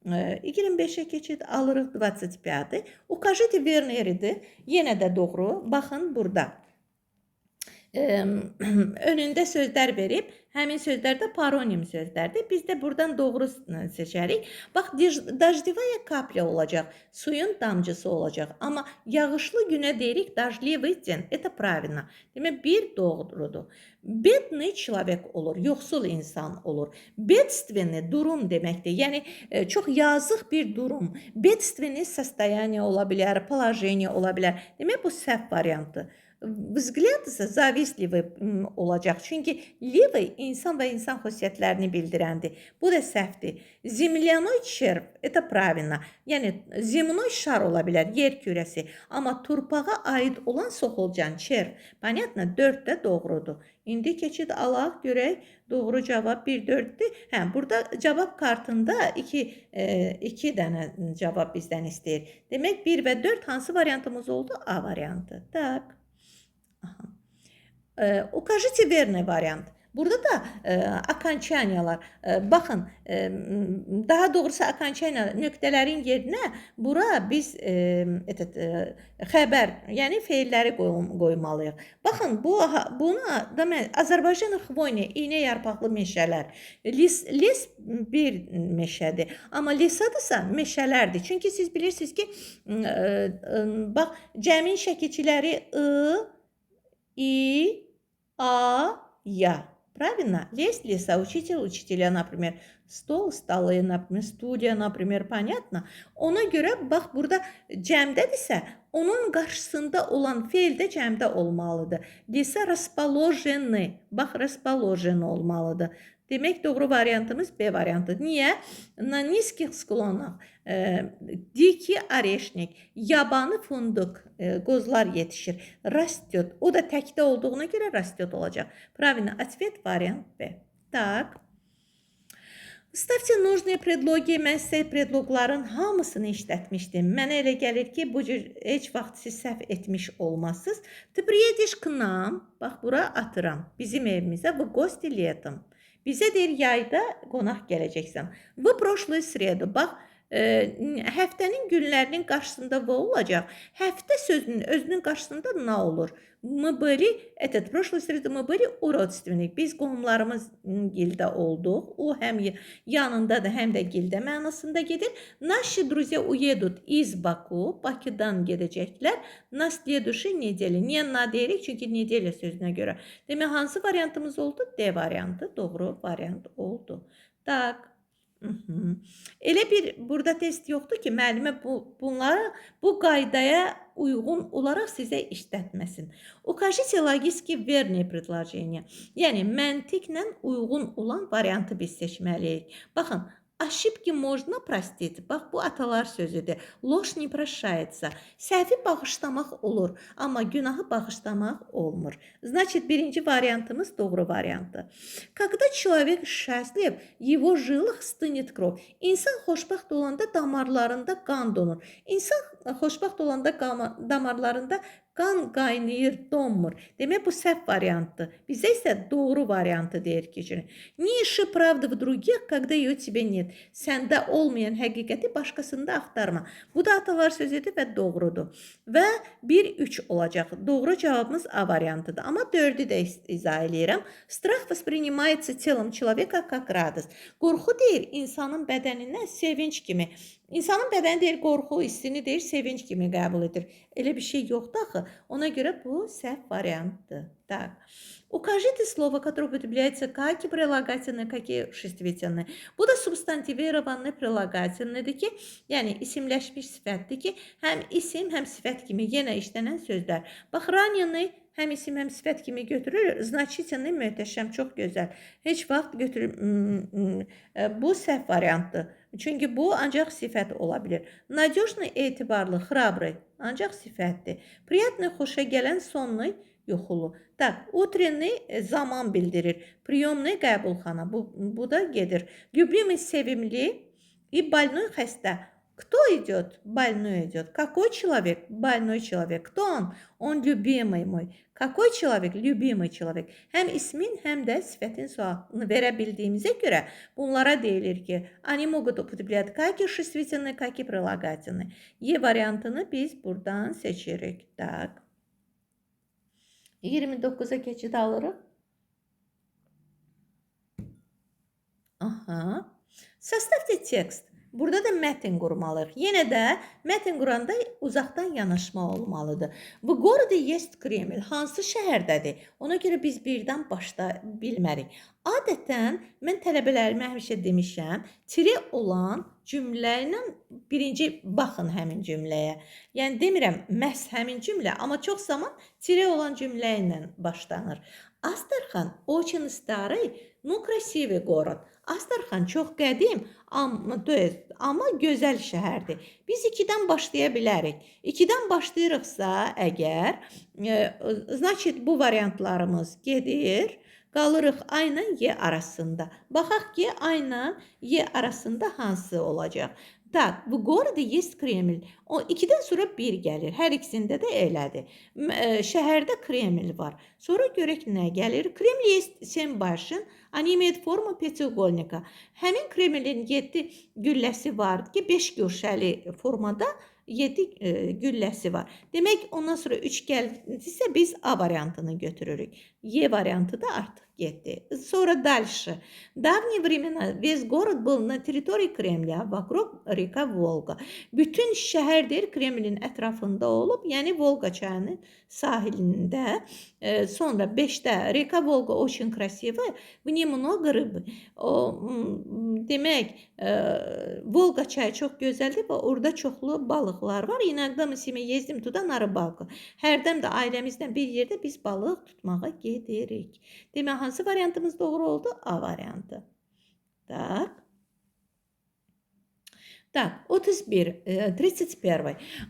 25'e keçid alırıq 25. Укажите verные rədi. Yenə də doğru. Baxın burada. Önündə sözlər verib, həmin sözlər də paronim sözlərdir. Biz də buradan doğru seçərik. Bax, дождевая капля olacaq. Suyun damcısı olacaq. Amma yağışlı günə deyirik дождливый день. Это правильно. Demək, bir doğrudur. Бедный человек olur, yoxsul insan olur. Бедственный durum deməkdir. Yəni, çox yazıq bir durum. Бедственный состояние ola bilər, положение ola bilər. Demək, bu səhv variantı. Взгляд isə завистливый olacaq. Çünki ливый insan və insan xüsusiyyətlərini bildirəndir. Bu da səhvdir. Земляной червь, это правильно. Yəni, земной şar ola bilər, yer kürəsi. Amma torpağa aid olan soxulcan, червь. Понятно? 4 də doğrudur. İndi keçid alaq, görək. Doğru cavab 1-4'dir. Hə, burada cavab kartında 2 dənə cavab bizdən istəyir. Demək, 1 və 4 hansı variantımız oldu? A variantı. Tak. Ukажите verni variant. Burada da akançaniyalar. Baxın, daha doğrusu akançaniya nöqtələrin yerinə bura biz xəbər, yəni feilləri qoymalıyıq. Baxın, buna da mən Azərbaycan xvoyne, iynə yarpaqlı meşələr. Les bir meşədir. Amma lesadırsa meşələrdir. Çünki siz bilirsiniz ki, bax, cəmin şəkilçiləri I, A, Я. Правильно? Лес, леса, учитель, учителя, например. Stol, stolы, например, studiya, например, понятно? Ona görə, bax, burada cəmdədirsə, onun qarşısında olan feil də cəmdə olmalıdır. Lesa расположены. Bax, расположены olmalıdır. Demək, doğru variantımız B variantı. Niyə? На низких склонах diki орешник, yabanı fındıq, qozlar yetişir. Rastет. O da təkdə olduğuna görə rastет olacaq. Правильно. Ответ вариант B. Так. Ставьте нужные предлоги. Mən sizə predlogların hamısını işlətmişdim. Mənə elə gəlir ki, bu cür heç vaxt siz səhv etmiş olmazsınız. Ты приедешь к нам. Bax, bura atıram. Bizim evimizə. В gости летом. Bizə deyir, yayda qonaq gələcəksən. В прошлую среду. Bax, həftənin günlərinin qarşısında V olacaq. Həftə sözünün özünün qarşısında nə olur? Мы были, прошлую среду мы были у родственник. Biz qohumlarımız gildə olduq. O həm yanındadır, həm də gildə mənasında gedir. Наши друзья уедут из Baku. Bakıdan gedəcəklər. На следующей неделе. Niyə na deyirik? Çünki nedelə sözünə görə. Demək, hansı variantımız oldu? D variantı. Doğru variant oldu. Tak. Elə bir burada test yoxdur ki, müəllimə bunları bu qaydaya uyğun olaraq sizə işlətməsin. Укажите логически верные предложения. Yəni, məntiqlə uyğun olan variantı biz seçməliyik. Baxın, ошибки можно простить. Bax, bu atalar sözüdür. Ложь не прощается. Səhvi bağışlamaq olur, amma günahı bağışlamaq olmur. Значит, birinci variantımız doğru variantı. Когда человек счастлив, его жилах стынет кровь. İnsan xoşbəxt olanda damarlarında qan donur. İnsan xoşbəxt olanda damarlarında qan qaynayır, donmur. Demək, bu səhv variantdır. Bizə isə doğru variantı deyir ki, не ищи правды в других, когда ее тебе нет. Səndə olmayan həqiqəti başqasında axtarma. Bu da atalar sözüdür və doğrudur. Və 1-3 olacaq. Doğru cavabımız A variantıdır. Amma 4-ü də izah edirəm. Strah воспринимается телом человека как радость. Qorxu deyir insanın bədəninə sevinç kimi. İnsanın bədəni deyir, qorxu hissini deyir, sevinç kimi qəbul edir. Elə bir şey yoxdur axı. Ona görə bu səhv variantdır. Так. Укажите слово, которое употребляется как и прилагательное, как и существительное. Bu da substantivированный прилагательныйdir ki, yəni isimləşmiş sifətdir ki, həm isim, həm sifət kimi yenə işlənən sözlər. Bax, раненый həm isim, həm sifət kimi götürülür. Значительный, möhtəşəm, çox gözəl. Heç vaxt götürür. Bu səhv variantdır. Çünki bu ancaq sifət ola bilir. Надежный, etibarlı, храбрый ancaq sifətdir. Приятный, xoşa gələn, sonlu, yoxulu. Tak, utrенный zaman bildirir. Приемный, qəbulxana. Bu da gedir. Любимый, sevimli, и больной, xəstə. Кто идет? Больной идет. Какой человек? Больной человек. Кто он? Он любимый мой. Какой человек? Любимый человек. Həm ismin, həm də sifətin sualını verə bildiyimizə görə bunlara deyilir ki, они могут употреблять как и существительные, как и прилагательные. E variantını biz buradan seçirik. Tak. 29'a keçid alırıq. Aha. Составьте текст. Burada da mətn qurmalıyıq. Yenə də mətn quranda uzaqdan yanaşma olmalıdır. Bu gороде есть Kreml. Hansı şəhərdədir? Ona görə biz birdən başda bilmərik. Adətən mən tələbələrimə həmişə demişəm, tire olan cümlə ilə birinci baxın həmin cümləyə. Yəni demirəm məhz həmin cümlə, amma çox zaman tire olan cümlə ilə başlanır. Астрахань очень старый, но красивый город. Астрахань çox qədim, amma gözəl şəhərdir. Biz 2-dən başlaya bilərik. 2-dən başlayırıqsa əgər, значит bu variantlarımız gedir. Qalırıq A ilə Y arasında. Baxaq ki, A ilə Y arasında hansı olacaq? Так, в городе есть Kreml. O 2-dən sonra 1 gəlir. Hər ikisində də elədir. Şəhərdə Kreml var. Sonra görək nə gəlir? Kreml есть 7 башен. Они имеют форму пятиугольника. Həmin Kremlin 7 gülləsi var ki, 5 guşəli formada 7 gülləsi var. Demək, ondan sonra 3 gəldisə biz A variantını götürürük. E variantı da artıq getdi. Sonra дальше. Давние времена весь город был на территории Кремля, вокруг река Волга. Bütün şəhər deyir Kremlin ətrafında olub, yəni Volga çayının sahilində. Sonra 5-də reka Volga очень красивая, в ней много рыбы. Demək, Volga çayı çox gözəldir və orada çoxlu balıqlar var. İnогда мы с ними ездим туда на рыбалку. Hərdən də ailəmizlə bir yerdə biz balıq tutmağa gedirik. Demək, hansı variantımız doğru oldu? A variantı. Так. Так, 31.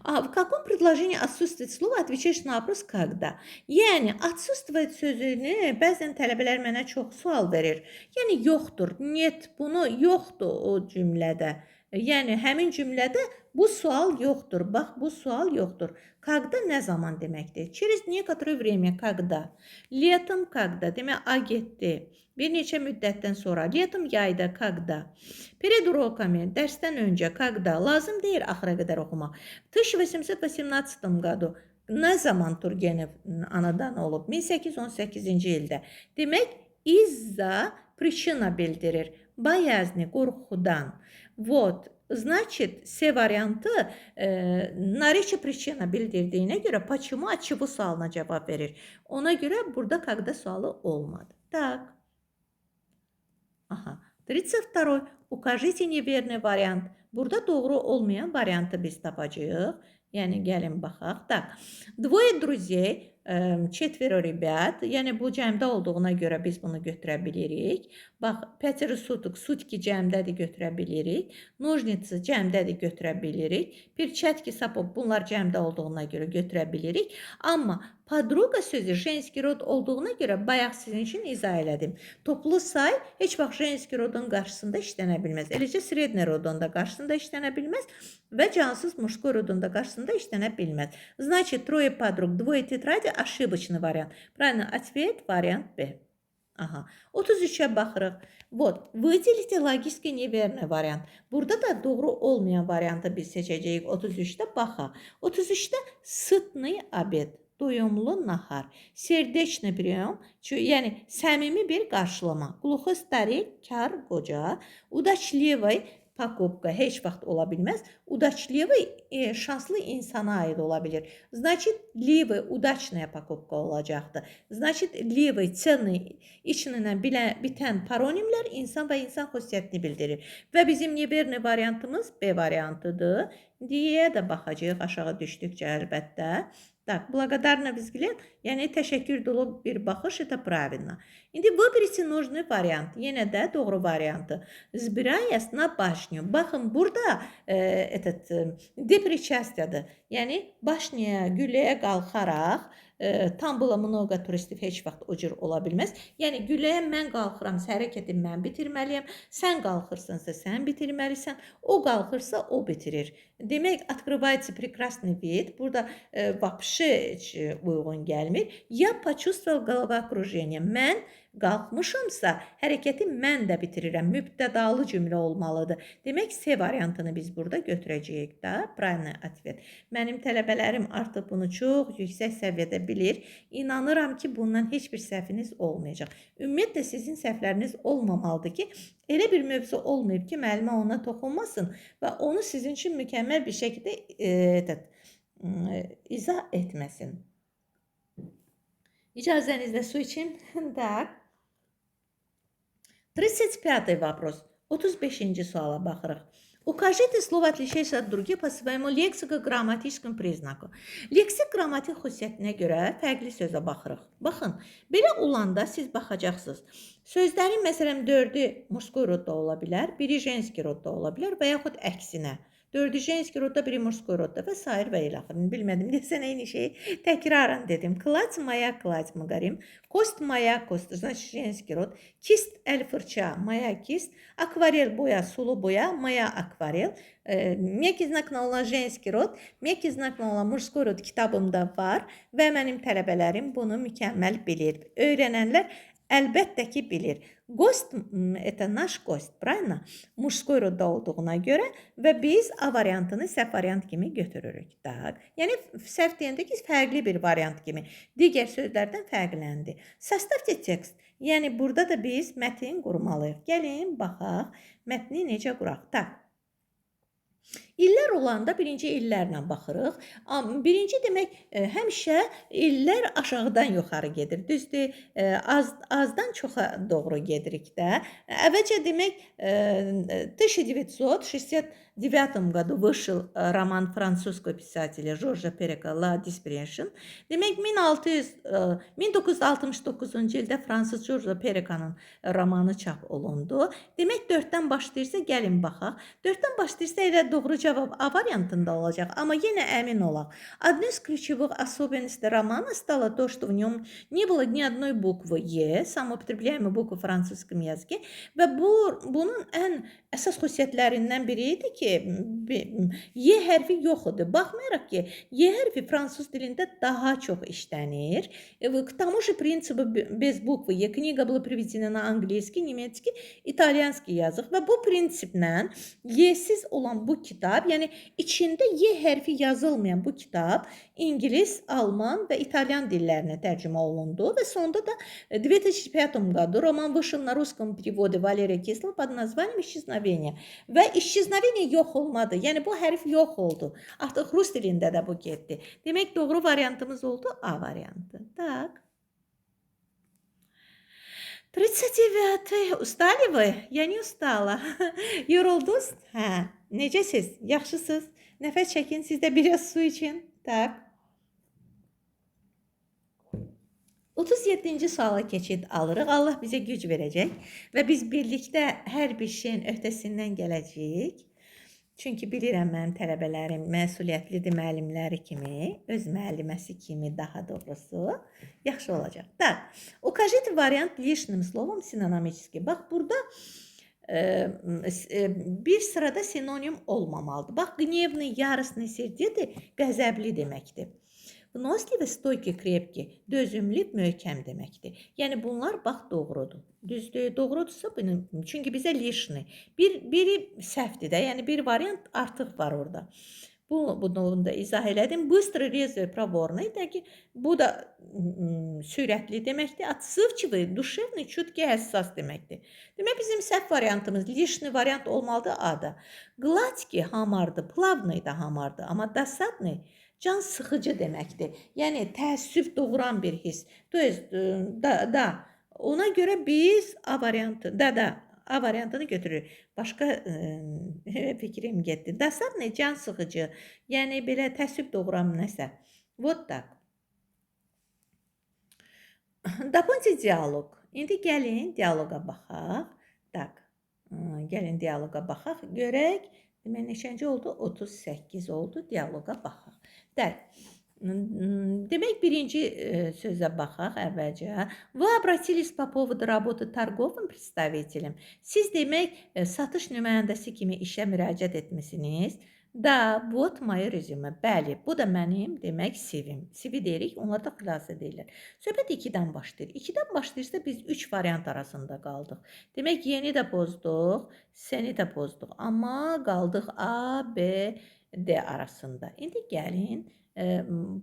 В каком предложении отсутствует слово, отвечаешь на вопрос когда? Yəni, отсутствует sözünü bəzən tələbələr mənə çox sual verir. Yəni, yoxdur, net, bunu yoxdur o cümlədə. Yəni, həmin cümlədə bu sual yoxdur. Bax, bu sual yoxdur. Когда nə zaman deməkdir? Через некоторое время, когда? Летом, когда? Demək, A getdi. Bir neçə müddətdən sonra. Летом, yayda, когда? Перед уроками, dərsdən öncə, когда? Lazım deyil axıra qədər oxumaq. В 1818 году nə zaman Turgenev anadan olub? 1818-ci ildə. Demək, из-за причина bildirir. Боязни, qorxudan. Вот. Значит, C variantı narıçı причина bildirdiyinə görə почему, от чего sualına cavab verir. Ona görə burada когда sualı olmadı. Так. Aha. 32. Укажите неверный вариант. Burada doğru olmayan variantı biz tapacağıq. Yəni, gəlin baxaq. Так. Двое друзей, четверо ребят. Yəni, bu cəmdə olduğuna görə biz bunu götürə bilirik. Bax, Пятеро суток, sutki cəmdədir, götürə bilirik. Ножницы cəmdədir, götürə bilirik. Перчатки, сапог, bunlar cəmdə olduğuna görə götürə bilirik. Amma подруга sözü женский rod olduğuna görə bayaq sizin üçün izah elədim. Toplu say heç vaxt женский rodun qarşısında işlənə bilməz. Eləcə средний rodun da qarşısında işlənə bilməz və cansız мужской rodun da qarşısında işlənə bilməz. Значит, трое подруг, двое тетради, ошибочный вариант. Правильно, ответ вариант Б. Aha. 33'e baxırıq. Вот. Выделите логически неверный вариант. Burada da doğru olmayan variantı biz seçəcəyik. 33'də baxaq. 33'də сытный обед. Doyumlu nahar. Сердечный прием. Yəni, səmimi bir qarşılama. Глухой старик, kar, qoca. Удачливый покупка heç vaxt ola bilməz. Удачливый şanslı insana aid ola bilir. Значит, ливый удачная покупка olacaqdır. Значит, ливый ценный içinə bitən paronimlər insan və insan xüsusiyyətini bildirir. Və bizim neverni variantımız B variantıdır. Diyə də baxacağıq aşağı düşdükcə əlbəttə. Так, благодарна взгляд, yəni təşəkkür dolu bir baxış, это правильно. İndi выберите нужный вариант. Yenə də doğru variantı. Збираясь на башню. Baxın, burada D причастияdır. Yəni, башняya, gülləyə qalxaraq, tam было много turistiv heç vaxt o cür ola bilməz. Yəni, gülləyə mən qalxıram, hərəkəti mən bitirməliyəm. Sən qalxırsınsa sən bitirməlisən. O qalxırsa o bitirir. Demək, открывается прекрасный вид. Burada вообще uyğun gəlmir. Я почувствовал головокружение. Mən qalxmışamsa, hərəkəti mən də bitirirəm. Mübtədalı cümlə olmalıdır. Demək, C variantını biz burada götürəcəyik də. Правильный ответ. Mənim tələbələrim artıq bunu çox yüksək səviyyədə bilir. İnanıram ki, bundan heç bir səhviniz olmayacaq. Ümumiyyətlə, sizin səhvləriniz olmamalıdır ki, elə bir mövzu olmayıb ki, müəllimə ona toxunmasın və onu sizin üçün mükəmməl bir şəkildə izah etməsin. İcazənizlə su için. Так. 35 вопрос. 35-ci suala baxırıq. Укажите слово, отличающееся от других по своему лексико-грамматическому признаку. Leksik-qrammatik xüsusiyyətinə görə fərqli sözə baxırıq. Baxın, belə olanda siz baxacaqsınız. Sözlərin məsələn 4-ü muşkoy rodda ola bilər, biri jenski rodda ola bilər və yaxud əksinə. Dördü женский rodda, biri murskoy rodda və sair və ilə axırını bilmədim. Desənə eyni şeyi təkrarən dedim. Klać, моя класть, мы говорим. Кость, моя кость, значит, женский род. Kist, əl fırça, моя kist. Akvarel boya, sulu boya, моя akvarel. Mekki znakla olan женский род, mekki znakla olan murskoy rod kitabımda var və mənim tələbələrim bunu mükəmməl bilir. Öyrənənlər əlbəttə ki bilir. Гость это наш гость, правильно? Murskoy rodda olduğuna görə və biz A variantını səhv variant kimi götürürük. Tak. Yəni səhv deyəndə ki, fərqli bir variant kimi. Digər sözlərdən fərqləndi. Составьте tekst. Yəni burada da biz mətn qurmalıyıq. Gəlin baxaq mətni necə quraq. Tak. İllər olanda birinci illərlə baxırıq. Birinci demək həmişə illər aşağıdan yuxarı gedir. Düzdür? Azdan çoxa doğru gedirik də. Əvvəlcə demək 1969 году вышел роман французского писателя Жоржа Перека La Dispersion. Demək 1969-cu ildə fransız Jorja Perekanın romanı çap olundu. Demək 4-dən başlayırsa gəlin baxaq. 4-dən başlayırsa elə doğru cavab A variantında olacaq. Amma yenə əmin olaq. Одной из ключевых особенностей романа стало то, что в нем не было ни одной буквы Е, самая употребляемая буква в французском языке. Və bunun ən əsas xüsusiyyətlərindən biri idi ki, Y hərfi yox idi. Baxmayaraq ki, Y hərfi fransız dilində daha çox işlənir. К тому же принципу без буквы Е книга была приведена на английский, немецкий, italyanski yazıq və bu prinsiplə Y-siz olan bu kitab, yəni içində Y hərfi yazılmayan bu kitab İngilis, Alman və İtalyan dillərinə tərcümə olundu və sonda da в 2005 году роман вышел на русском переводе Валерия Кислова под названием «Исчезновение». Və исчезновение yox olmadı. Yəni bu hərf yox oldu. Artıq rus dilində də bu getdi. Demək doğru variantımız oldu A variantı. Tak. 39. Устали вы? Я не устала. Yoruldunuz? Hə. Necəsiz? Yaxşısınız? Nəfəs çəkin. Siz də biraz su için. Tak. 37-ci suala keçid alırıq. Allah bizə güc verəcək və biz birlikdə hər bir şeyin öhdəsindən gələcəyik. Çünki bilirəm mənim tələbələrim məsuliyyətlidir müəllimləri kimi, öz müəlliməsi kimi daha doğrusu yaxşı olacaq. Так, укажите вариант лишним словом синонимически. Bax burada bir sırada sinonim olmamalıdır. Bax, гневный, яростный, сердитый qəzəbli deməkdir. Vnosli, stoyki, krepki, dözümlü, möhkəm deməkdir. Yəni bunlar bax doğrudur. Düzdür, doğrudursa bunun. Çünki bizə lişni. Biri səhvdir də. Yəni bir variant artıq var orada. Bunu da izah elədim. Bыстро, резво, проворно. Ki bu da sürətli deməkdir. Отзывчивый, душевный, чуткий, həssas deməkdir. Demək bizim səhv variantımız lişni variant olmalıdır A-da. Gladki hamardı, plavnı da hamardı. Amma досадный can sıxıcı deməkdir. Yəni təəssüf doğuran bir his. Da. Ona görə biz A variantı, A variantını götürürük. Başqa fikrim getdi. Досадный can sıxıcı. Yəni belə təəssüf doğuran nəsə. Вот так. Doполните диалог. İndi gəlin dialoqa baxaq. Tak. Gəlin dialoqa baxaq. Görək. Demək neçənci oldu? 38 oldu. Dialoqa baxaq. Demək birinci sözə baxaq əvvəlcə. Вы обратились по поводу работы торговым представителем. Siz demək satış nümayəndəsi kimi işə müraciət etmisiniz. Da, вот мое резюме. Bəli, bu da mənim demək CV-im. CV deyirik, onlar da xülasə deyirlər. Söhbət 2-dən başlayır. 2-dən başlayırsa biz 3 variant arasında qaldıq. Demək yeni də pozduq, seni də pozduq. Amma qaldıq A, B, D arasında. İndi gəlin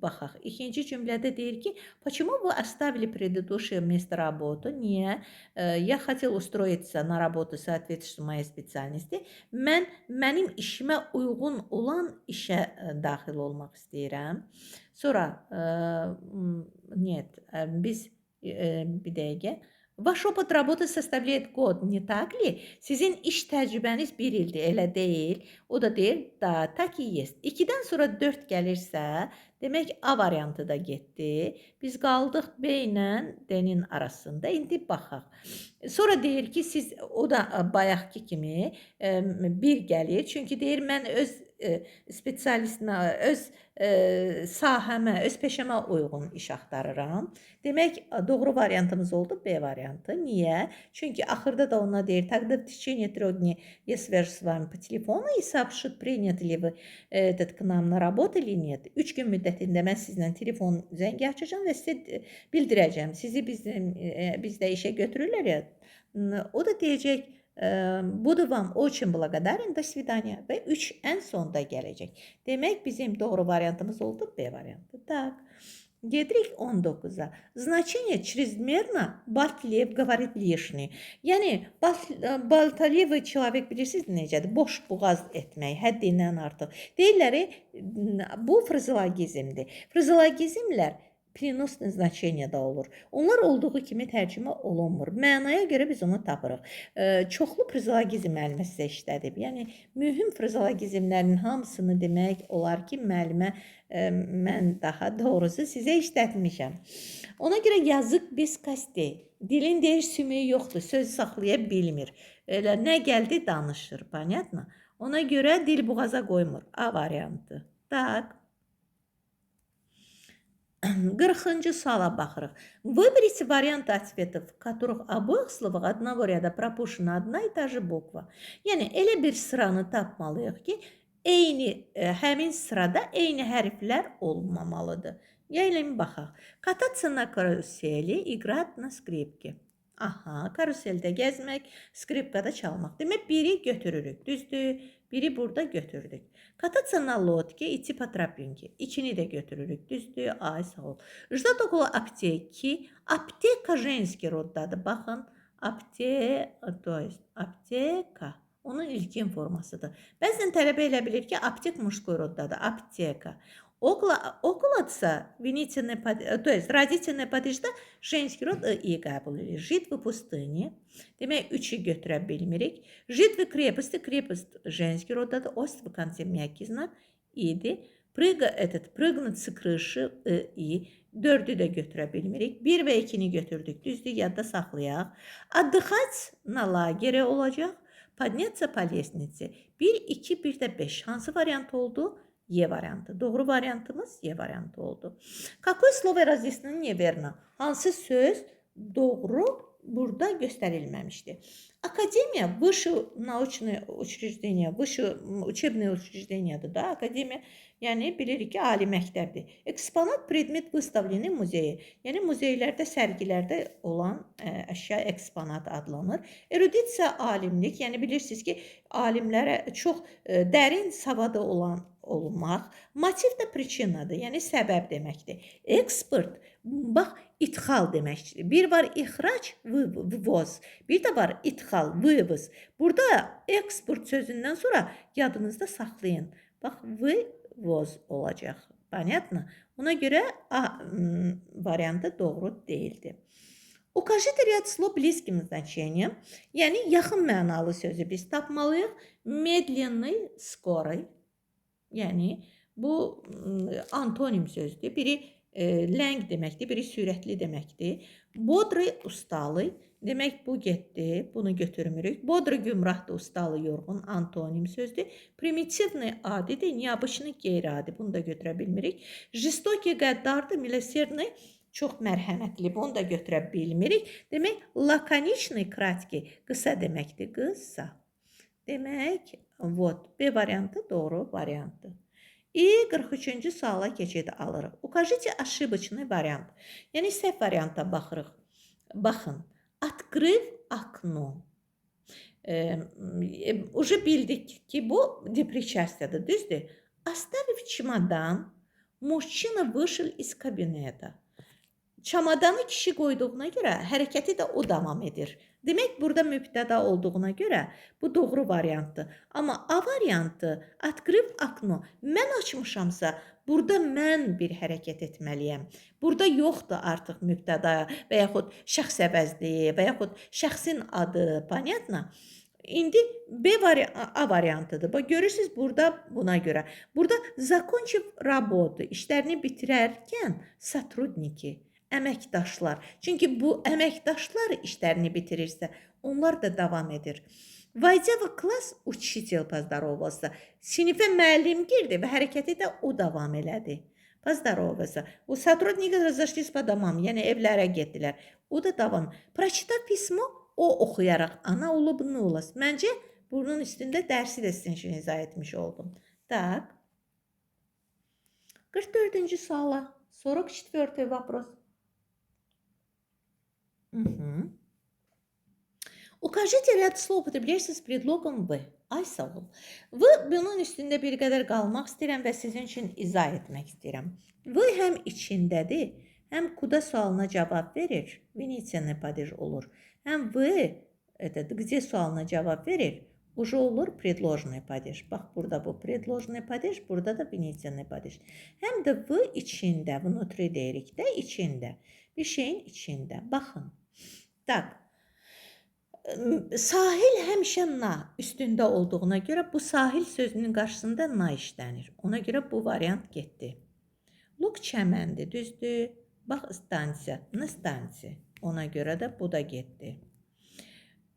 baxaq. İkinci cümlədə deyir ki, почему вы оставили предыдущее место работы? Niyə? Я хотел устроиться на работу соответствующей моей специальности. Mənim işimə uyğun olan işə daxil olmaq istəyirəm. Sonra нет, biz bir dəqiqə. Ваш опыт работы составляет год, не так ли? Sizin iş təcrübəniz 1 ildir, elə deyil. O da deyir, da, tak есть. 2-dən sonra 4 gəlirsə, demək A variantı da getdi. Biz qaldıq B ilə D-nin arasında. İndi baxaq. Sonra deyir ki, siz o da bayaqki kimi 1 gəlir. Çünki deyir, mən öz spesialistinə, öz sahəmə, öz peşəmə uyğun iş axtarıram. Demək, doğru variantımız oldu B variantı. Niyə? Çünki axırda da ona deyir, тогда в течение 3 дней я свяжусь с вами по телефону и сообщу, приняты ли вы к нам на работу или нет. 3 gün müddətində mən sizlə telefon zəngi açacağam və sizə bildirəcəm. Sizi bizdə işə götürürlər ya. O da deyəcək, budu vam очень благодарен, до свидания və 3 ən sonda gələcək. Demək, bizim doğru variantımız oldu B variantı. Tak. Gedirik 19-a. Значение чрезмерно болтлив говорит лишний. Yəni, болтливый человек bilirsiniz necədir? Boş boğaz etmək, həddindən artıq. Deyirlər, bu frazologizmdir. Frazologizmlər переносное значение da olur. Onlar olduğu kimi tərcümə olunmur. Mənaya görə biz onu tapırıq. Çoxlu frazologizm müəllimə sizə işlədib. Yəni, mühüm frazologizmlərin hamısını demək olar ki, müəllimə mən daha doğrusu sizə işlətmişəm. Ona görə yazıq biz kasti. Dilin deyir sümüyü yoxdur, söz saxlaya bilmir. Elə nə gəldi danışır, понятно? Ona görə dil boğaza qoymur. A variantı. Tak. 40-cı suala baxırıq. Выберите варианты ответов, в которых в обоих словах одного ряда пропущена одна и та же буква. Yəni, elə bir sıranı tapmalıyıq ki, həmin sırada eyni hərflər olmamalıdır. Gəlin baxaq. Кататься на карусели, играть на скрипке. Aha, karuseldə gəzmək, skripkada çalmaq. Demək, biri götürürük, düzdür? Biri burada götürdük. Кататься на лодке, идти по тропинке. İkini də götürürük, düzdür? Ay, sağ ol. Ждать около аптеки. Аптека женский roddadır. Baxın, то есть аптека. Onun ilkin formasıdır. Bəzən tələbə elə bilir ki, aptek mужской roddadır. Аптека. Околоца, то есть родительный падежdə женский rod i qəbul edir. Жить в пустыне. Demək, 3-ü götürə bilmirik. Жить в крепости, крепость женский roddadır. Ost в конце мягкий знак idi. Прыгнуть с крыши i. 4-ü də götürə bilmirik. 1 və 2-ni götürdük. Düzdür, yadda saxlayaq. Отдыхать на лагере olacaq. Подняться по лестнице. 1, 2, 1 də 5. Hansı variant oldu? E variantı. Doğru variantımız E variantı oldu. Какое слово разъяснено неверно? Hansı söz doğru burada göstərilməmişdir? Akademiya, высшее научное учреждение, высшее учебное учреждениеdir da. Akademiya, yəni bilirik ki, ali məktəbdir. Eksponat predmet выставленный muzeyə. Yəni muzeylərdə, sərgilərdə olan əşya eksponat adlanır. Erudisiya alimlik, yəni bilirsiniz ki, alimlərə çox dərin savadı olmaq. Motiv də prичинаdır, yəni səbəb deməkdir. Eksport, bax, ithal deməkdir. Bir var ixrac, vıvoz. Bir də var ithal, vıvoz. Burada eksport sözündən sonra yadınızda saxlayın. Bax, vıvoz olacaq. Понятно? Ona görə A variantı doğru deyildi. Укажите ряд слов близким значением. Yəni, yaxın mənalı sözü biz tapmalıyıq. Medlenный, скорый. Yəni, bu antonim sözdür. Biri ləng deməkdir, biri sürətli deməkdir. Bodrый, усталый. Demək, bu getdi, bunu götürmürük. Bodrый, gümrahdır, усталый, yorğun, antonim sözdür. Primitivный, adidir, необычный, qeyri-adi. Bunu da götürə bilmirik. Жестокий, qəddardır, milosердный, çox mərhəmətli. Bunu da götürə bilmirik. Demək, lakonichный, краткий, qısa deməkdir, qısa. Demək, B variantı doğru variantdır. И 43-cü suala keçid alırıq. Укажите ошибочный вариант. Yəni, səhv varianta baxırıq. Baxın. Открыв окно. Уже bildik ki, bu депричастияdır, düzdür? Оставив чемодан, мужчина вышел из кабинета. Çamadanı kişi qoyduğuna görə hərəkəti də o davam edir. Demək, burada mübtəda olduğuna görə bu doğru variantdır. Amma A variantı, открыв окно, mən açmışamsa, burada mən bir hərəkət etməliyəm. Burada yoxdur artıq mübtəda və yaxud şəxs əvəzliyi və yaxud şəxsin adı, понятно? İndi A variantıdır. Bax, görürsünüz burada buna görə. Burada закончив работу, işlərini bitirərkən сотрудники, əməkdaşlar. Çünki bu əməkdaşlar işlərini bitirirsə, onlar da davam edir. Vayca və klass учитель поздоровался. Sinifə müəllim girdi və hərəkəti də o davam elədi. Поздоровался. У сотрудники разошлись по домам, yəni evlərə getdilər. O da davam. Прочитав письмо, o oxuyaraq ana улыбнулась. Məncə bunun üstündə dərsi də sizin üçün izah etmiş oldum. Так. 44-cü suala. 44-й вопрос. Угу. Укажите ряд слов, употребляющихся с предлогом «вы». Ay sağ ol. V bunun üstündə bir qədər qalmaq istəyirəm və sizin üçün izah etmək istəyirəm. V həm içindədir, həm kuda sualına cavab verir. Винительный падеж olur. Həm V где sualına cavab verir, уже olur предложный падеж. Bax burada bu предложный падеж, burada da винительный падеж. Həm də V içində, внутри deyirik də, içində. Bir şeyin içində. Baxın. Tak. Sahil həmişə na üstündə olduğuna görə bu sahil sözünün qarşısında na işlənir. Ona görə bu variant getdi. Luk çəməndir, düzdür? Bax stansiya, na stansiya. Ona görə də bu da getdi.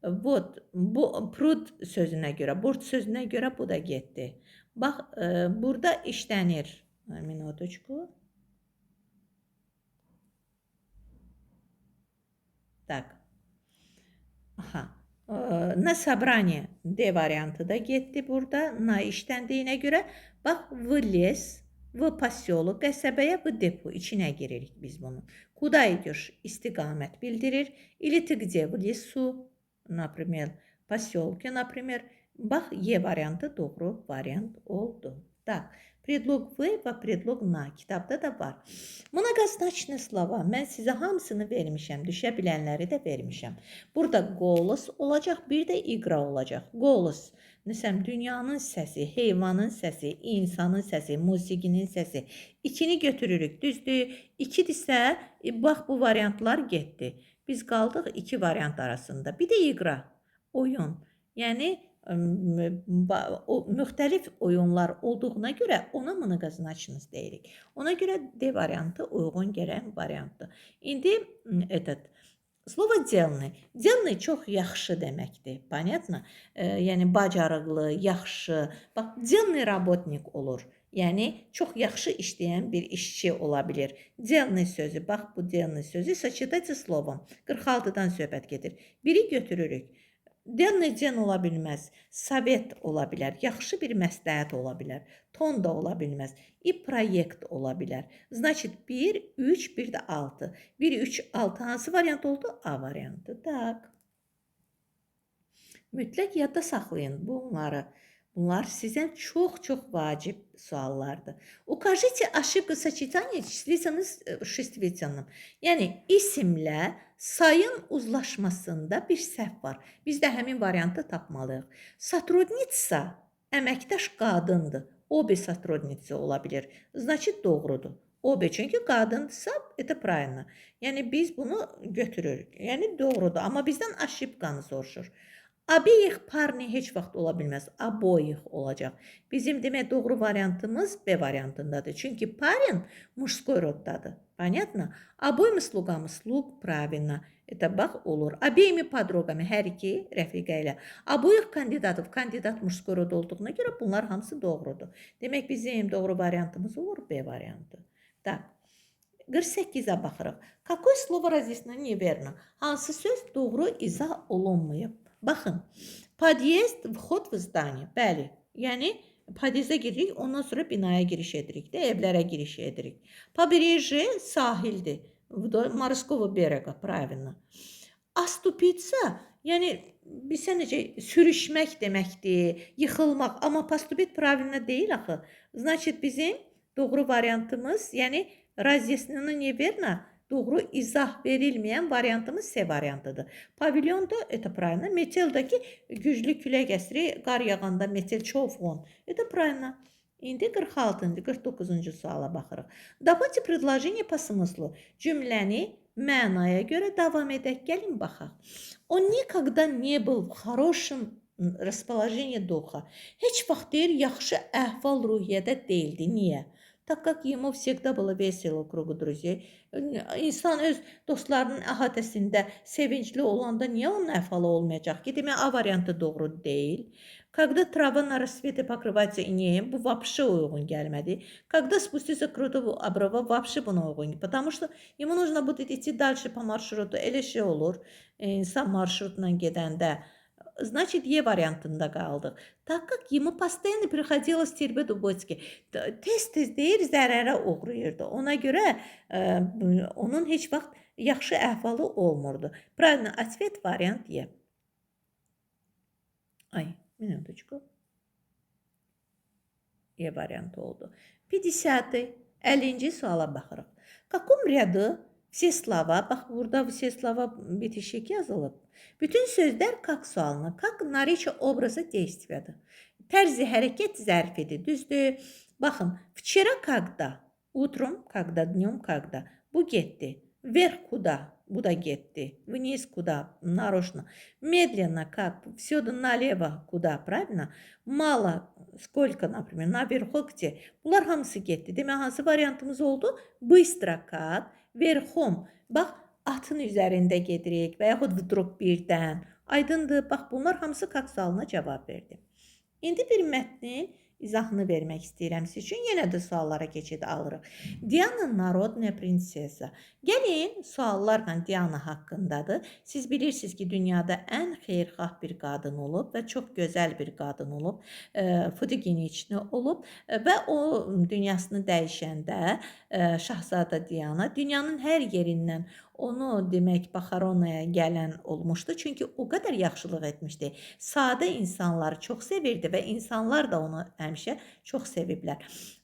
Vot, bu prud sözünə görə, burt sözünə görə bu da getdi. Bax, burada işlənir. Minutочку. Tak. Aha. Na собрание D variantı da getdi burada. Na işləndiyinə görə bax v les, v поселок, qəsəbəyə v depo içinə giririk biz bunu. Куда идешь? İstiqamət bildirir. Или ты где? В лесу, например, поселке, например. Bax Y variantı doğru variant oldu. Так. Predlog v və predlog na kitabda da var. Многозначные slova. Mən sizə hamısını vermişəm. Düşə bilənləri də vermişəm. Burada голос olacaq, bir də iqra olacaq. Голос. Məsələn, dünyanın səsi, heyvanın səsi, insanın səsi, musiqinin səsi. İkini götürürük, düzdür? İkidirsə, bax bu variantlar getdi. Biz qaldıq iki variant arasında. Bir də iqra, oyun. Yəni o müxtəlif oyunlar olduğuna görə ona mnogoznaçnost deyirik. Ona görə D variantı uyğun gələn variantdır. İndi слово делный. Делный çox yaxşı deməkdir. Понятно? Yəni bacarıqlı, yaxşı. Bax, делный работник olur. Yəni çox yaxşı işləyən bir işçi ola bilər. Делный sözü, bax bu делный sözü сочетайте словом. 46-dan söhbət gedir. Biri götürürük. Делный день ola bilməz, sovet ola bilər, yaxşı bir məsləhət ola bilər, ton da ola bilməz, proyekt ola bilər. Значит, 1, 3, bir də 6. 1, 3, 6 hansı variant oldu? A variantı. Tak. Mütləq yadda saxlayın bunları. Bunlar sizə çox vacib suallardır. Укажите ошибку сочетания числительных с шествительным. Yəni isimlə sayın uzlaşmasında bir səhv var. Biz də həmin variantı tapmalıyıq. Сотрудница əməkdaş qadındır. Obе сотрудницы ola bilər. Значит doğrudur. Obе çünki qadındırsa, это правильно. Yəni biz bunu götürürük. Yəni doğrudur. Amma bizdən ошибканы soruşur. Обеих parni heç vaxt ola bilməz. Обоих olacaq. Bizim demək doğru variantımız B variantındadır. Çünki parин мужской родdadır. Понятно? Обоими слугами слуг правильно. Это bax olur. Обеими подругами hər iki rəfiqə ilə. Обоих кандидатов kandidat мужской rod olduğuna görə bunlar hamısı doğrudur. Demək bizim doğru variantımız olur B variantı. Так. 48-ə baxırıq. Какое слово разъяснено неверно? Hansı söz doğru izah olunmayıb? Baxın, подъезд, вход в здание. Bəli, yəni podyezdə giririk, ondan sonra binaya giriş edirik də, evlərə giriş edirik. Побережье sahildir. Морского берега, правильно. Оступиться, yəni bilsə necə sürüşmək deməkdir, yıxılmaq. Amma поступить правильно deyil axı. Значит, bizim doğru variantımız, yəni разъяснено неверно, doğru izah verilməyən variantımız C variantıdır. Pavilyonda, это правильно, meteldəki güclü külək əsri, qar yağanda metel çovğun. Это правильно. İndi 46-cı, 49-cu suala baxırıq. Давайте предложение по смыслу. Cümləni mənaya görə davam edək. Gəlin baxaq. Он никогда не был в хорошем расположении духа. Heç vaxt deyir, yaxşı əhval-ruhiyyədə deyildi. Niyə? Так как ему всегда было весело в кругу друзей. İnsan öz dostlarının əhatəsində sevincli olanda niyə onun əhvalı olmayacaq ki? Demək, A variantı doğru deyil. Когда трава на рассвете покрывается инеем, bu вообще uyğun gəlmədi. Когда спуститься крутого обрыва, вообще buna uyğun. Потому что ему нужно будет идти дальше по маршруту. Elə şey olur. İnsan marşrutla gedəndə. Значит, Е variantında qaldıq. Так как ему постоянно приходилось терпеть убытки. Tez-tez deyir, zərərə uğrayırdı. Ona görə onun heç vaxt yaxşı əhvalı olmurdu. Правильный ответ вариант Е. Ay, minutочку. E variantı oldu. 50. suala baxırıq. В каком ряду все слова, bax burada все слова bitişik yazılıb. Bütün sözlər как sualına, как наречие образа действияdır. Tərzi hərəkət zərfidir, düzdür? Baxın, вчера когда, утром когда, днем когда. Bu getdi. Вверх куда? Bu da getdi. Вниз куда? Нарочно. Медленно как? Всюду налево куда? Правильно? Мало сколько, например, наверху где? Bunlar hamısı getdi. Demək, hansı variantımız oldu? Bыстро как? Верхом. Bax, atın üzərində gedirik və yaxud vdrug birdən. Aydındır. Bax, bunlar hamısı как sualına cavab verdi. İndi bir mətnin izahını vermək istəyirəm siz üçün. Yenə də suallara keçid alırıq. Diana Narodная prinsesa. Gəlin, suallarla Diana haqqındadır. Siz bilirsiniz ki, dünyada ən xeyirxah bir qadın olub və çox gözəl bir qadın olub. Fotogeniçni olub və o dünyasını dəyişəndə Şahzadə Diana dünyanın hər yerindən onu demək Baxaronaya gələn olmuşdu. Çünki o qədər yaxşılıq etmişdi. Sadə insanları çox sevirdi və insanlar da onu həmişə çox seviblər.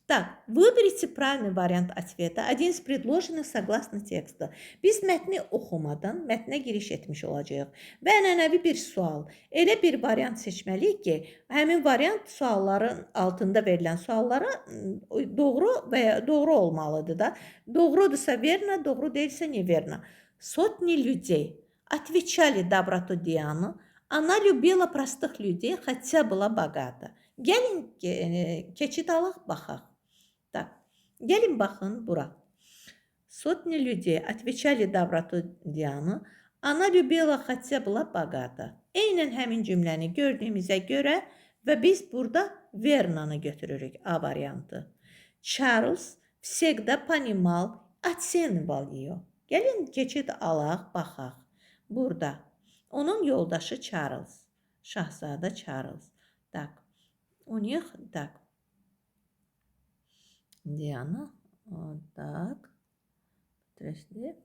Так, выберите правильный вариант ответа. Один из предложенных согласно тексту. Biz mətni oxumadan mətnə giriş etmiş olacağıq. Və ənənəvi bir sual. Elə bir variant seçməliyik ki, həmin variant sualların altında verilən suallara doğru və ya doğru olmalıdır da. Doğrudursa верно, doğru değilsə неверно. Сотни людей отвечали доброту Дианы. Она любила простых людей, хотя была богата. Gəlin keçid alaq, baxaq. Так, gəlin baxın bura. Сотни людей отвечали доброту Дианы. Она любила, хотя была bogata. Eynən həmin cümləni gördüyümüzə görə və biz burada верно-nı götürürük, A variantı. Charles всегда понимал, оценивал ее. Gəlin keçid alaq, baxaq. Burada. Onun yoldaşı Charles. Şahzadə Charles. Так. У них так. Диана. Вот так. Тресli.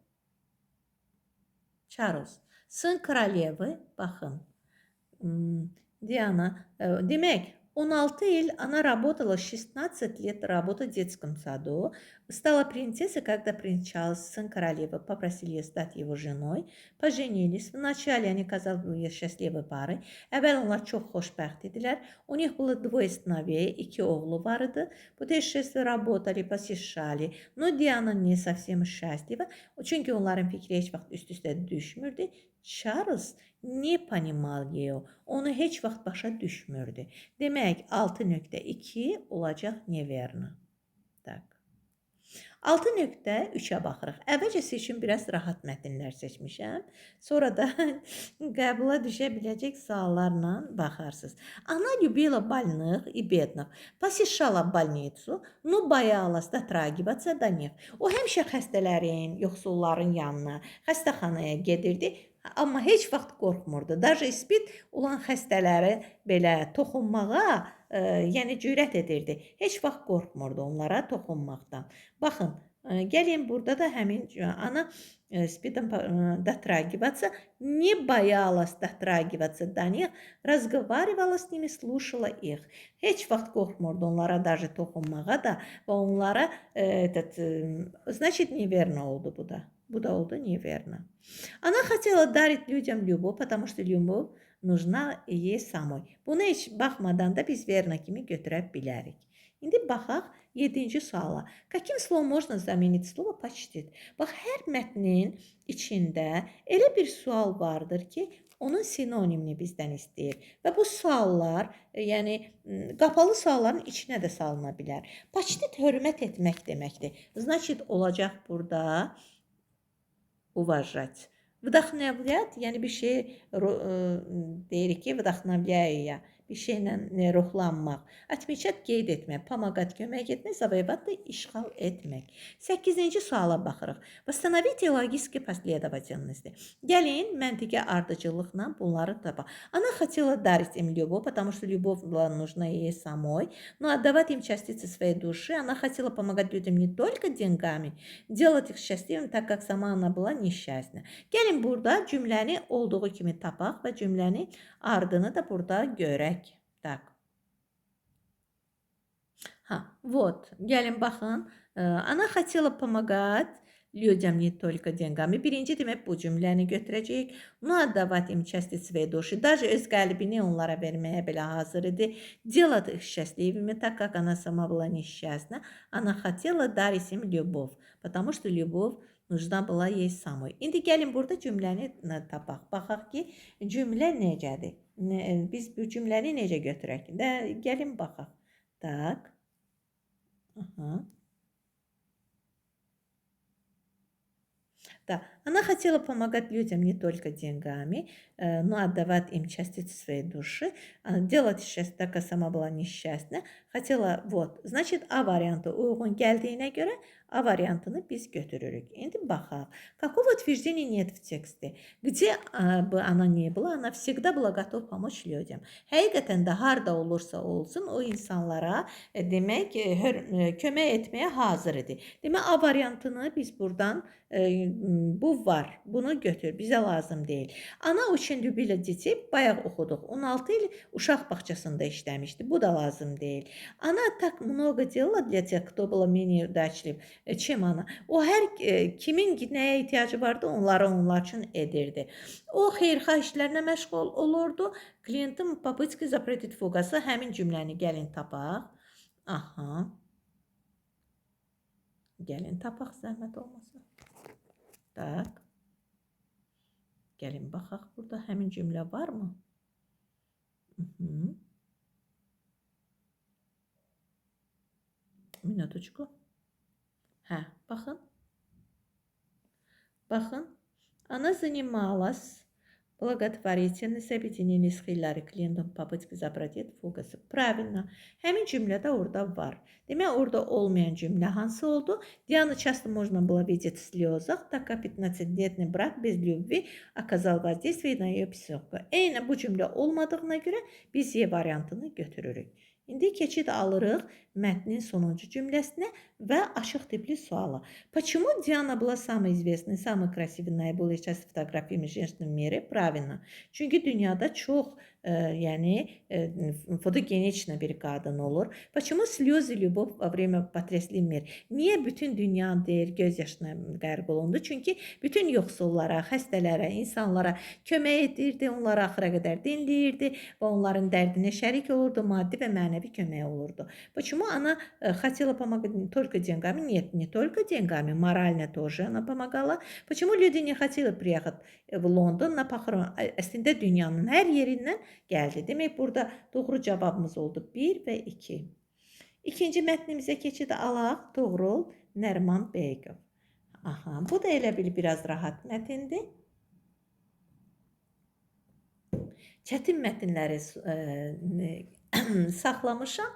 Charles. Сын королевы. Baxın. Диана. Demək, 16 il она работала, 16 лет работала в детском саду. Стала принцессой, когда принц Чарльз, сын королевы, попросили ее стать его женой. Поженились. Вначале они казались счастливой парой. Əvvəl onlar çox xoşbəxt idilər. У них было двое сыновей, 2 oğlu var idi. Путешествия работали, посещали. Но Диана не совсем счастлива. Çünki onların fikri heç vaxt üst-üstə düşmürdü. Charles не понимал ее. Onu heç vaxt başa düşmürdü. Demək, 6.2 olacaq neverna. Tak. 6.3-ə baxırıq. Əvvəlcə siz üçün biraz rahat mətnlər seçmişəm. Sonra da qəbula düşə biləcək suallarla baxarsınız. Она любила больных и бедных. Посещала больницу, но боялась дотрагиваться до них. O həmişə xəstələrin, yoxsulların yanına, xəstəxanaya gedirdi. Amma heç vaxt qorxmurdu. Даже İspid olan xəstələri belə toxunmağa, yəni cürət edirdi. Heç vaxt qorxmurdu onlara toxunmaqdan. Baxın, gəlin burada da həmin ana İspidом дотрагиваться, не боялась дотрагиваться до них, разговаривала с ними, слушала их. Heç vaxt qorxmurdu onlara даже toxunmağa da və onlara значит неверно oldu bu da. Bu da oldu неверно. Она хотела дарить людям любовь, потому что любовь нужна ей самой. Buna heç baxmadan da biz verna kimi götürə bilərik. İndi baxaq 7-ci suala. Каким словом можно заменить слово почтит? Bax, hər mətnin içində elə bir sual vardır ki, onun sinonimini bizdən istəyir. Və bu suallar, yəni qapalı sualların içinə də salına bilər. Почтит hörmət etmək deməkdir. Значит, olacaq burada уважать. Вдохновлять, yəni bir şey deyirik ki, вдохновляя, bir şeylə ruhlanmaq. Отмечать qeyd etmək, помогать kömək etmək, завоевать da işğal etmək. 8-ci suala baxırıq. Восстановите логическую последовательность. Gəlin məntiqi ardıcıllıqla bunları tapaq. Она хотела дарить им любовь, потому что любовь была нужна ей самой, но отдавать им частицы своей души. Она хотела помогать людям не только деньгами, делать их счастливыми, так как сама она была несчастна. Gəlin burada cümləni olduğu kimi tapaq və cümlənin ardını da burada görək. Так. Вот. Gəlin baxın. Она хотела помогать людям не только деньгами. Birinci demək bu cümləni götürəcəyik. Но отдавать им части своей души. Даже öz qəlbini onlara verməyə belə hazır idi. Делать их счастливыми, так как она сама была несчастна. Она хотела дарить им любовь, потому что любовь нужна была ей самой. İndi gəlin burada cümləni tapaq. Baxaq ki, cümlə necədir? Biz bu cümləni necə götürək? Gəlin baxaq. Так. Ага. Да, она хотела помогать людям не только деньгами, но отдавать им частицы своей души, делать счастье, так как сама была несчастна. Хотела, вот, значит, A variantı uyğun gəldiyinə görə A variantını biz götürürük. İndi baxaq. Какого утверждения нет в тексте? Где бы она ни была, она всегда была готова помочь людям. Həqiqətən də harda olursa olsun, o insanlara demək, kömək etməyə hazır idi. Demək, A variantını biz buradan bu var, bunu götür, bizə lazım deyil. Ana очень любила детей, bayaq oxuduq. 16 il uşaq bağçasında işləmişdi, bu da lazım deyil. Она так много делала для тех, кто был менее удачлив, чем она. O hər kimin nəyə ehtiyacı vardı, onlar üçün edirdi. O xeyirxah işlərlə məşğul olurdu. Klientin попытки запретить фугасы, həmin cümləni gəlin tapaq. Aha. Gəlin tapaq, zəhmət olmasa. Tak. Gəlin baxaq, burada həmin cümlə varmı? Minutочку. Hə, baxın. Baxın. Она занималась благотворительностью, объединение с Хиллари Клинтон, попытки запретить фугасы. Правильно. Həmin cümlə də orada var. Demək, orada olmayan cümlə hansı oldu? Диану часто можно было видеть в слезах, так как 15-летний брак без любви оказал воздействие на ее психику. Eyni bu cümlə olmadığına görə biz Y variantını götürürük. İndi keçid alırıq mətnin sonuncu cümləsinə və açıq tipli suala. Почему Диана была самой известной, самой красивой, наиболее часто фотографируемой женщиной в мире? Правильно. Çünki dünyada çox fotogeniçna bir qadın olur. Почему слезы любовь во время потрясли мир? Niyə bütün dünya deyir göz yaşına qərq olundu? Çünki bütün yoxsullara, xəstələrə, insanlara kömək edirdi, onları axıra qədər dinləyirdi və onların dərdinə şərik olurdu, maddi və mənəvi kömək olurdu. Почему она хотела помогать не только деньгами? Нет, не только деньгами, морально тоже она помогала. Почему люди не хотели приехать в London на похорон? Əslində dünyanın hər yerindən gəldi. Demək, burada doğru cavabımız oldu 1 və 2. İkinci mətnimizə keçid alaq. Toğrul Nəriman Beykov. Aha, bu da elə bil biraz rahat mətindir. Çətin mətnləri saxlamışam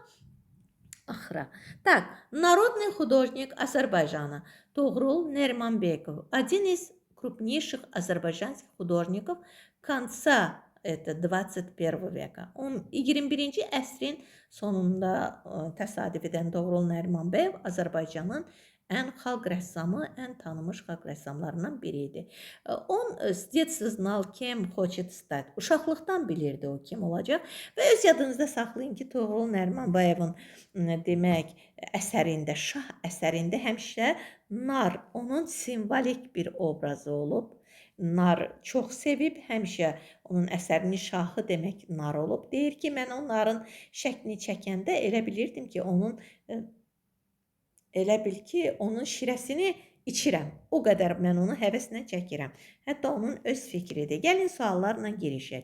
axıra. Так, народный художник Азербайджана Toğrul Nərimanbekov. Один из крупнейших азербайджанских художников конца 21 veka. 21-ci əsrin sonunda təsadüf edən Toğrul Nərimanbekov Azərbaycanın ən xalq rəssamı, ən tanınmış xalq rəssamlarından biri idi. On с детства знал, кем хочет стать. Uşaqlıqdan bilirdi o kim olacaq və öz yadınızda saxlayın ki, Toğrul Nərimanbeyovun demək əsərində, şah əsərində həmişə nar onun simvolik bir obrazı olub. nar çox sevib, həmişə onun əsərinin şahı demək nar olub. Deyir ki, mən onların şəklini çəkəndə elə bilirdim ki, elə bil ki, onun şirəsini içirəm. O qədər mən onu həvəslə çəkirəm. Hətta onun öz fikridir. Gəlin suallarla girişək.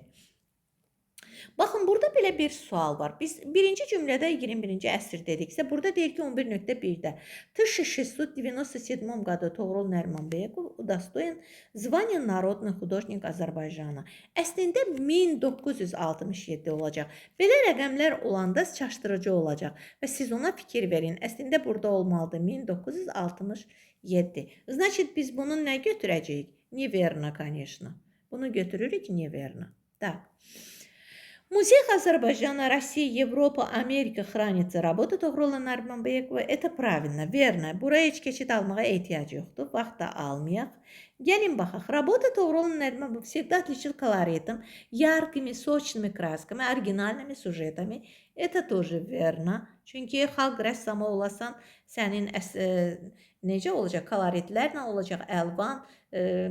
Baxın, burada belə bir sual var. Biz birinci cümlədə 21-ci əsr dediksə, burada deyir ki, 11.1-də 1697 году Toğrul Nərimanbəyov udastoyen звания Народный художник Azərbaycana. Əslində 1967 olacaq. Belə rəqəmlər olanda çaşdırıcı olacaq və siz ona fikir verin. Əslində burada olmalıdır 1967. Значит, biz bunu nə götürəcəyik? Неверно, конечно. Bunu götürürük неверно. Так. В музеях Азербайджана, России, Европы, Amerika хранится работа Toğrul Nərimanbəyova. Это правильно, верно. Buraya heç keçid almağa ehtiyac yoxdur. Vaxt da almayaq. Gəlin baxaq. Работа Toğrul Nərimanbəyova всегда отличил колоритом, яркими, сочными красками, оригинальными сюжетами. Это тоже верно. Çünki xalq rəssamı olasan, sənin necə olacaq? Koloritlərlə olacaq, əlvan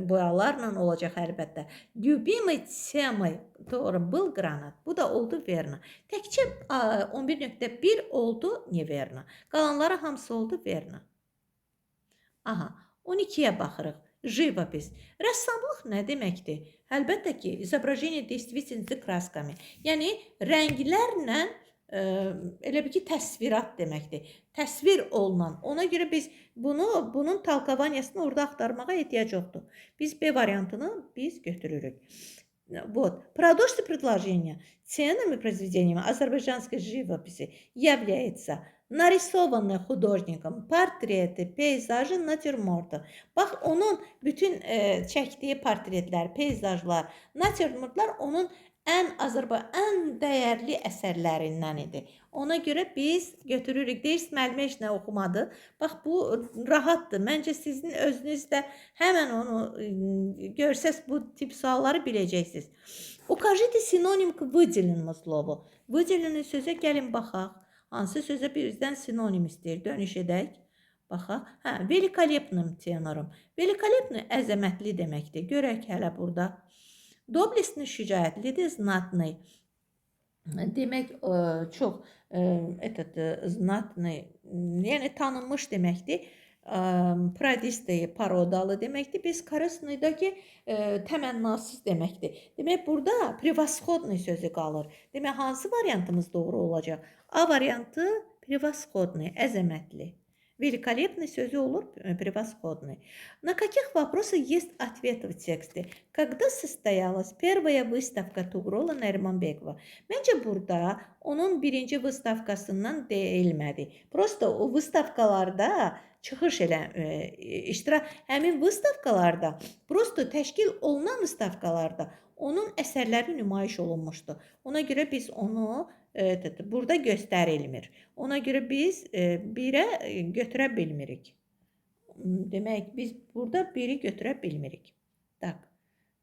boyalarla olacaq əlbəttə. Любимой темой был granat. Bu da oldu verna. Təkcə 11.1 oldu neverna. Qalanları hamısı oldu verna. Aha, 12-yə baxırıq. Живопись. Rəssamlıq nə deməkdir? Əlbəttə ki, изображение действительности красками. Yəni rənglərlə elə bir ki, təsvirat deməkdir. Təsvir olunan. Ona görə biz bunun talkavaniyasını orada axtarmağa ehtiyac yoxdur. Biz B variantını biz götürürük. Вот. Продолжите предложение. Ценными произведениями азербайджанской живописи является нарисованные художником портреты, peyzajı, natürmortu. Bax, onun bütün çəkdiyi portretlər, peyzajlar, natürmortlar onun ən dəyərli əsərlərindən idi. Ona görə biz götürürük. Deyir, müəllimə heç nə oxumadı. Bax, bu rahatdır. Məncə sizin özünüz də həmən onu görsəz bu tip sualları biləcəksiniz. Укажите синоним к выделенному слову. Выделенный sözə gəlin baxaq. Hansı sözə bizdən sinonim istəyir? Dönüş edək. Baxaq. Великолепным tenorum. Великолепный əzəmətli deməkdir. Görək hələ burada. Doblesni şücaətlidir, znatный. Demək, çox znatный, yəni tanınmış deməkdir. Pradistəyi parodalı deməkdir. Biz korыстныйdakı təmənnasız deməkdir. Demək, burada prevasходный sözü qalır. Demək, hansı variantımız doğru olacaq? A variantı prevasходный, əzəmətli. Великолепный sözü olur превосходный. На каких вопросах есть ответы в тексте? Когда состоялась первая выставка Toğrul Nərimanbəyova? Məncə burada onun birinci выставkasından deyilmədi. Prosta o выstavkalarda çıxış həmin выstavkalarda, prosta təşkil olunan выstavkalarda onun əsərləri nümayiş olunmuşdu. Ona görə biz onu burada göstərilmir. Ona görə biz birə götürə bilmirik. Demək, biz burada biri götürə bilmirik. Так,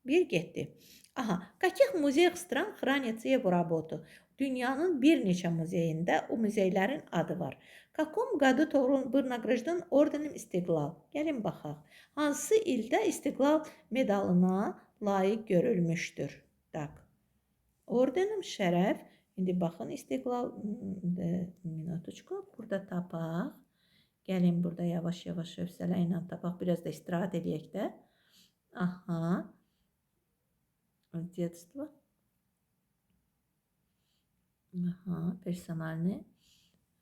bir getdi. Aha, каких музеях стран хранится его работу? Dünyanın bir neçə muzeyində o muzeylərin adı var. В каком году Toğrul был награжден орденом İstiqlal? Gəlin baxaq. Hansı ildə İstiqlal medalına layiq görülmüşdür? Tak. Ordenim şərəf. İndi baxın, İstiqlal minutочку burada tapaq. Gəlin burada yavaş-yavaş hövsələ ilə tapaq. Biraz da istirahət edək də. Aha. Детство. Aha, персональный.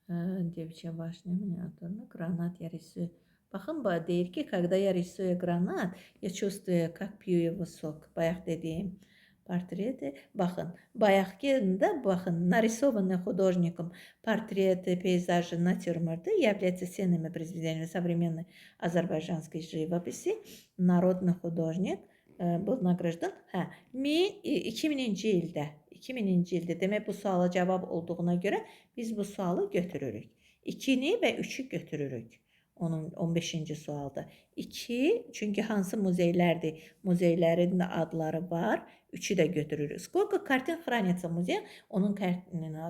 Девичья башня миниатюрный. Гранат я рисую. Baxın, deyir ki, когда я рисую гранат, я чувствую, как пью его сок. Bayaq dediyim portreti. Baxın, bayaqkında, baxın, нарисованный художником портреты, пейзажи, натюрморты являются ценными произведениями современной азербайджанской живописи. Народный художник был награждан 2000-ci ildə. 2000-ci ildə. Demək, bu suala cavab olduğuna görə biz bu sualı götürürük. 2-ni və 3-ü götürürük. Onun 15-ci sualda. 2, çünki hansı muzeylərdir? Muzeylərin də adları var. 3-ü də götürürük. Skолько kartin хранится muzey? Onun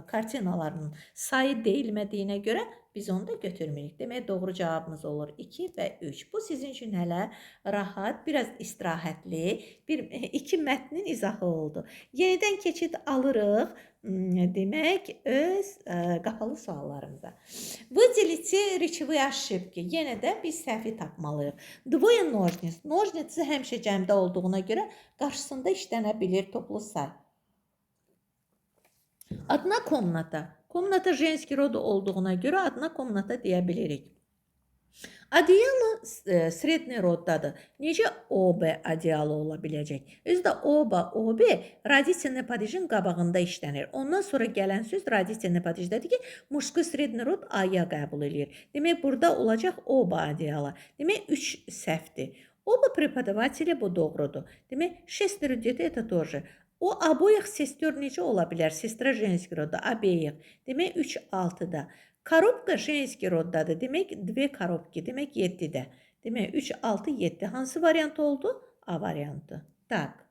kartinalarının sayı deyilmədiyinə görə biz onu da götürmürük. Demək doğru cavabımız olur 2 və 3. Bu sizin üçün hələ rahat, biraz istirahətli bir iki mətnin izahı oldu. Yenidən keçid alırıq. Demək öz qapalı suallarımıza. Выделите речевые ошибки. Yenə də biz səhvi tapmalıyıq. Двое ножниц. Ножницы həmişə cəmdə olduğuna görə qarşısında işlənə bilir toplu say. Одна комната. Комната женский роdu olduğuna görə одна комната deyə bilirik. Одеяло средний roddadır. Necə oba одеяло ola biləcək? Özü də oba, obi родительный падежin qabağında işlənir. Ondan sonra gələn söz родительный падеждədir ki, muşqu средний rod aya qəbul edir. Demək, burada olacaq oba одеяло. Demək, 3 səhvdir. Oba преподаватели bu doğrudur. Demək, шестеро детей это тоже. O обоих сестер necə ola bilər? Sestra женский rodda, обеих. Demək, 3 6-da. Коробка женский roddadır. Demək, 2 коробки. Demək, 7-də. Demək, 3 6 7. Hansı variant oldu? A variantı. Так.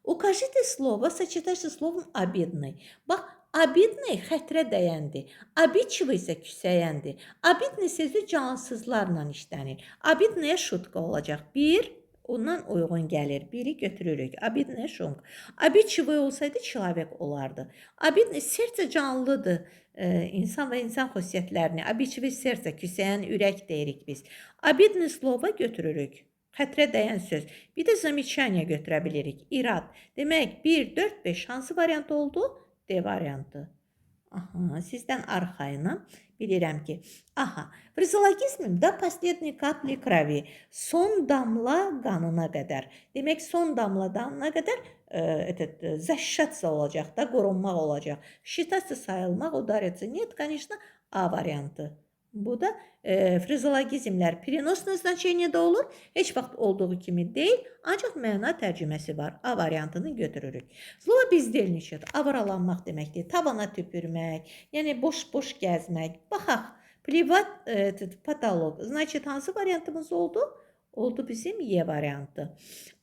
Укажите слово, сочетайте со словом обидный. Bax, обидный xətrə dəyəndir. Обидчивый isə küsəyəndir. Обидный sözü cansızlarla işlənir. Обидная şutka olacaq. 1, ondan uyğun gəlir. 1-i götürürük. Обидная şunk. Обидчивый olsaydı человек olardı. Обидный sertcə canlıdır. İnsan və insan xüsusiyyətlərini. Обидчивый sertcə küsəyən ürək deyirik biz. Обидный slova götürürük. Xətrə dəyən söz. Bir də zamечание götürə bilirik. İrad. Demək, 1, 4, 5 hansı variant oldu? D variantı. Aha, sizdən arxayına bilirəm ki. Aha, фразеологизм до последней капли крови. Son damla qanına qədər. Demək, son damla qanına qədər защищаться olacaq da, qorunmaq olacaq. Считаться sayılmaq, удариться. Нет, конечно, A variantı. Bu da frazologizmlər переносное значение də olur. Heç vaxt olduğu kimi deyil, ancaq məna tərcüməsi var. A variantını götürürük. Слово бездельничать, avaralanmaq deməkdir. Tavana tüpürmək, yəni boş-boş gəzmək. Baxaq, плевать patolog. Значит, hansı variantımız oldu? Oldu bizim Y variantı.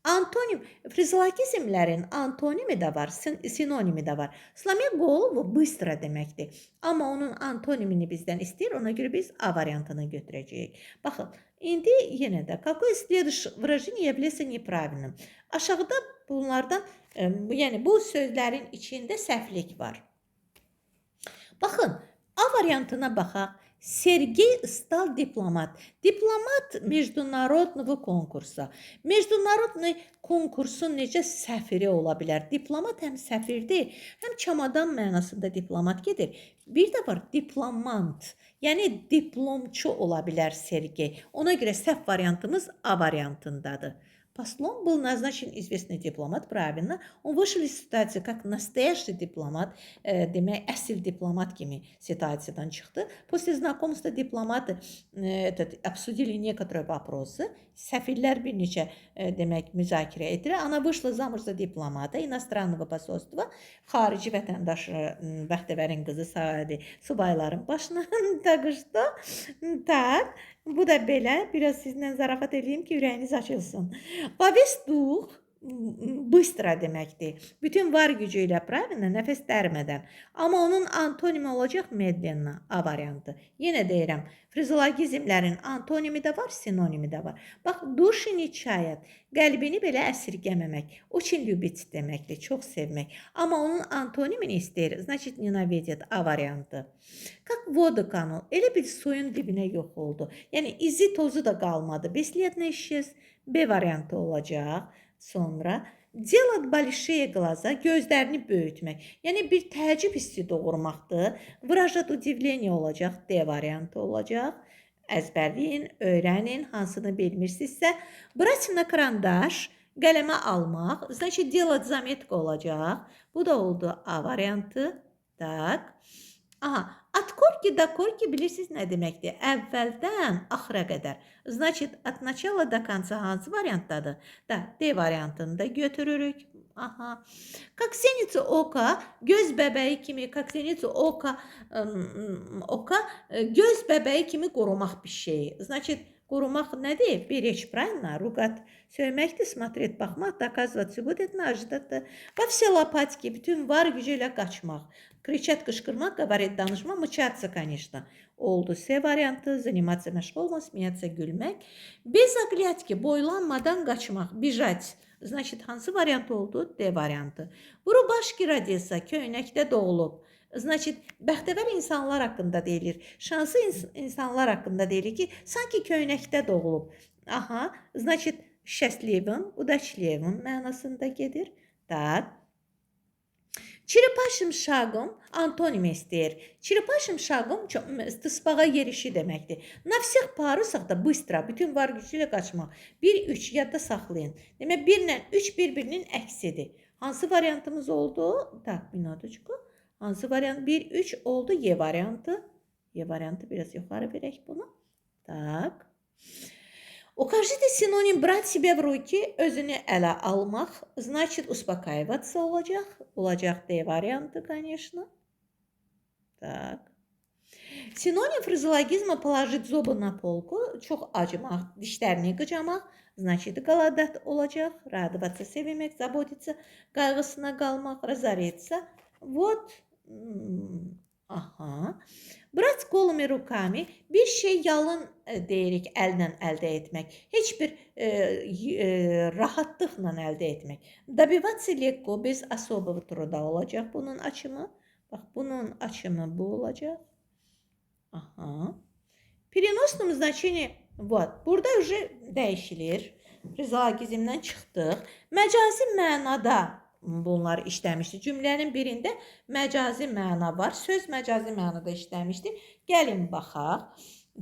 Antonim, frazologizmlərin antonimi də var, sinonimi də var. Сломя голову bыстро deməkdir. Amma onun antonimini bizdən istəyir, ona görə biz A variantını götürəcəyik. Baxın, indi yenə də какое следующее выражение является неправильным. Aşağıda bunlardan, yəni bu sözlərin içində səhvlik var. Baxın, A variantına baxaq. Сергей стал дипломат. Дипломат международного конкурса. Международный konkursun necə səfiri ola bilər? Diplomat həm səfirdir, həm çamadan mənasında diplomat gedir. Bir də var diplomant, yəni diplomçu ola bilər Sergey. Ona görə səhv variantımız A variantındadır. Послом был назначен известный дипломат, правильно. Он вышел из ситуации как настоящий дипломат, demək, əsl diplomat kimi situasiyadan çıxdı. После знакомства дипломаты обсудили некоторые вопросы. Səfirlər bir neçə demək, müzakirə etdilər. Она вышла замуж за дипломата иностранного посольства. Xarici vətəndaşı bəxtəvərin qızı Saadi subayların başına taqışdı. Tak. Bu da belə. Biraz sizlə zarafat edeyim ki, ürəyiniz açılsın. Повестух bыстро deməkdir. Bütün var gücü ilə, правильно, nəfəs dərmədən. Amma onun antonimi olacaq medlенно, A variantı. Yenə deyirəm, frazologizmlərin antonimi də var, sinonimi də var. Bax, duši nechayat, qəlbini belə əsirgəməmək. Очень любить deməkdir, çox sevmək. Amma onun antonimini istəyir, значит, ненавидит, A variantı. Как воду канул, elə bir suyun dibinə yox oldu. Yəni, izi tozu da qalmadı. Бесследно исчез, B variantı olacaq. Sonra делать большие глаза, gözlərini böyütmək. Yəni bir təəccüb hissi doğurmaqdır. Выражать удивление olacaq, D variantı olacaq. Əzbərləyin, öyrənin, hansını bilmirsinizsə. Брать на карандаш, qələmə almaq. Значит, делать заметка olacaq. Bu da oldu A variantı. Tak. Aha, от корки до корки bilirsiniz nə deməkdir? Əvvəldən axıra qədər. Значит, от начала до конца hansı variantdadır? Da, D variantını da götürürük. Aha. Как зеница ока, göz bəbəyi kimi, как зеница ока, göz bəbəyi kimi qorumaq bir şeyi. Значит, Qorumaq nədir? Беречь, правильно? Ругать söyleməkdir, смотреть, baxmaq, доказывать, sübut etmə, ожидать. Во все лопатки, bütün var gücüyle qaçmaq. Кричать, qışqırmaq, говорить, danışma, мчаться, конечно. Oldu S variantı, заниматься, məşğul olmaq, смеяться, gülmək. Без оглядки, boylanmadan qaçmaq, bежать. Значит, hansı variant oldu? D variantı. Burubashki родился, köynəkdə doğulub. Значит, bəxtəvər insanlar haqqında deyilir. Şanslı insanlar haqqında deyilir ki, sanki köynəkdə doğulub. Aha, значит, счастливым, удачливым mənasında gedir. Так. Çirpaşım şagım antonim istəyir. Çirpaşım şagım tısbağa yerişi deməkdir. Na всех parısaq da bыстро, bütün var gücüyle qaçmaq. 1-3 yadda saxlayın. Demək 1 ilə 3 bir-birinin əksidir. Hansı variantımız oldu? Tak, minutочку. Hansı variant? 1-3 oldu Y variantı. Y variantı biraz yuxarı verək bunu. Tak. Укажите синоним брать себя в руки, özünü ələ almaq, значит, успокаиваться olacaq. Olacaq D variantı, конечно. Так. Синоним фразеологизма положить зубы на полку, çox acımaq, dişlərini qıcamaq, значит, голодать olacaq. Радоваться, sevinmək, заботиться, qayğısına qalmaq, разориться. Вот. Aha. Brać голыми руками, bir şey yalın deyirik, əllə əldə etmək. Heç bir rahatlıqla əldə etmək. Добиваться легко, без особого труда olacaq bunun açımı. Bax, bunun açımı bu olacaq. Aha. Переносном значении, вот, burada уже dəyişilir. Frazologizmdən çıxdıq. Məcazi mənada bunlar işləmişdi. Cümlənin birində məcazi məna var. Söz məcazi mənada işləmişdi. Gəlin baxaq.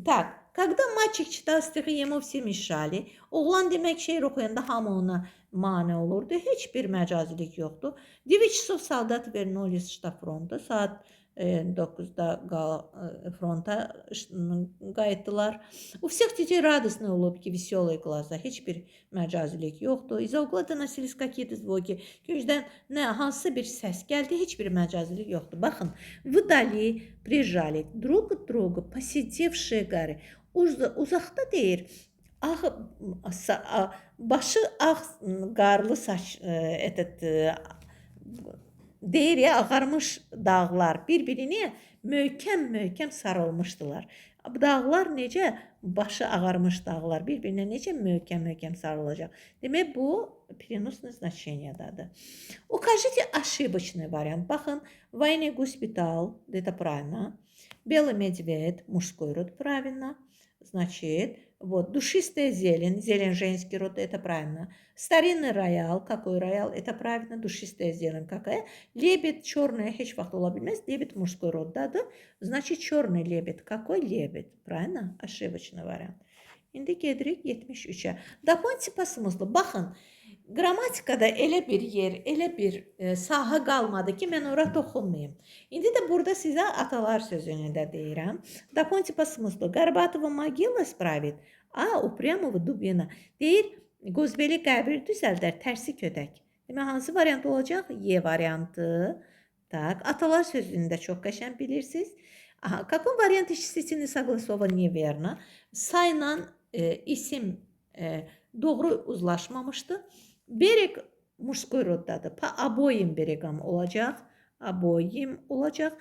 Tak, когда мальчик читал стихи, ему все mешали. Oğlan demək şeir oxuyanda hamı ona mane olurdu. Heç bir məcazilik yoxdur. 9 часов солдаты вернулись с фронта. Saat 9'da fronta qayıtdılar. У всех детей радостные улыбки, веселые глаза. Heç bir məcazilik yoxdur. Из-за угла доносились какие-то звуки. Gözdən hansısa bir səs gəldi. Heç bir məcazilik yoxdur. Baxın. Вдали прижали друг к другу посидевшие горы. Uzaqda deyir. Başı ağ qarlı saç deyir ya, ağarmış dağlar bir-birini möhkəm sarılmışdılar. Bu dağlar necə? Başı ağarmış dağlar bir-birinə necə möhkəm sarılacaq? Demək, bu переносное значениеdadır. Укажите ошибочный вариант. Baxın, военный госпиталь, это правильно. Белый медведь, мужской род, правильно. Значит, вот, душистая зелень, зелень женский род, это правильно. Старинный роял, какой роял, это правильно. Dушистая зелень какая? Лебедь черная, heç vaxt ola bilməz. Лебедь мужской родdadır. Значит, черный лебедь. Какой лебедь? Правильно? Ошибочный вариант. İndi gedirik 73'e. Doponti pasımızlı. Baxın, qrammatikada elə bir yer, elə bir sahə qalmadı ki, mən ora toxunmayım. İndi də burada sizə atalar sözünü də deyirəm. Doponti pasımızlı. Горбатова могила исправит, а упрямого дубина. Deyir, Qozbeli qəbir düzəldər, tərsi kötək. Demək, hansı variant olacaq? Y variantı. Так, atalar sözünü də çox qəşəng bilirsiniz. Aha, каком варианте числительный согласован неверно? Sayla isim doğru uzlaşmamışdı. Берег мужской roddadır. Обоим берегам olacaq. Обоим olacaq.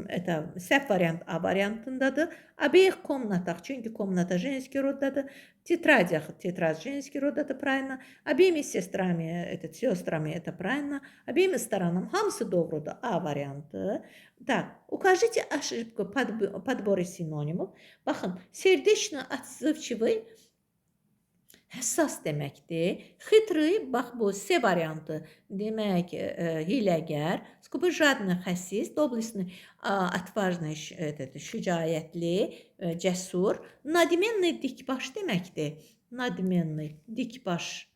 Это səhv variant A variantındadır. Обеих комнатах, çünkü комната женский roddadır. Тетрадях, тетрадь женский roddadır, правильно. Обеими сестрами, сестрами, это правильно. Обеими сторонам, hamısı doğrudur. A variantı. Так, укажите ошибку в подборе синонимов. Baxın, сердечно отзывчивый həssas deməkdir. Xitrı, bax bu C variantı demək hiləgər. Skubujadlı xəsis, doblesni atvažный, şücaətli, cəsur. Nadmenli dikbaş deməkdir. Nadmenli dikbaş.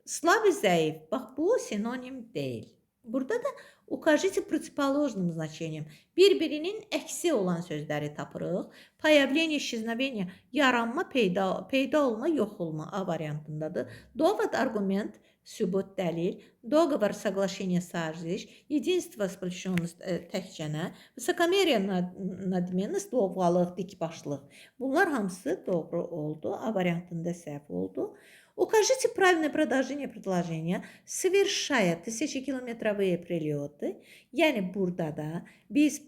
Slabый, zəif. Bax bu sinonim deyil. Burada da укажите противоположным значением. Bir-birinin əksi olan sözləri tapırıq. Появление, исчезновение, yaranma, peyda olma, yox olma A variantındadır. Довод, argument, sübut, dəlil, договор, соглашение, сажиш, единство, сплоченность, təkcənə, высокомерие, надменность, lovğalıq, dikbaşlıq. Bunlar hamısı doğru oldu. A variantında səhv oldu. Укажите правильное продолжение предложения, совершая тысячекилометровые перелеты. Yəni burada da biz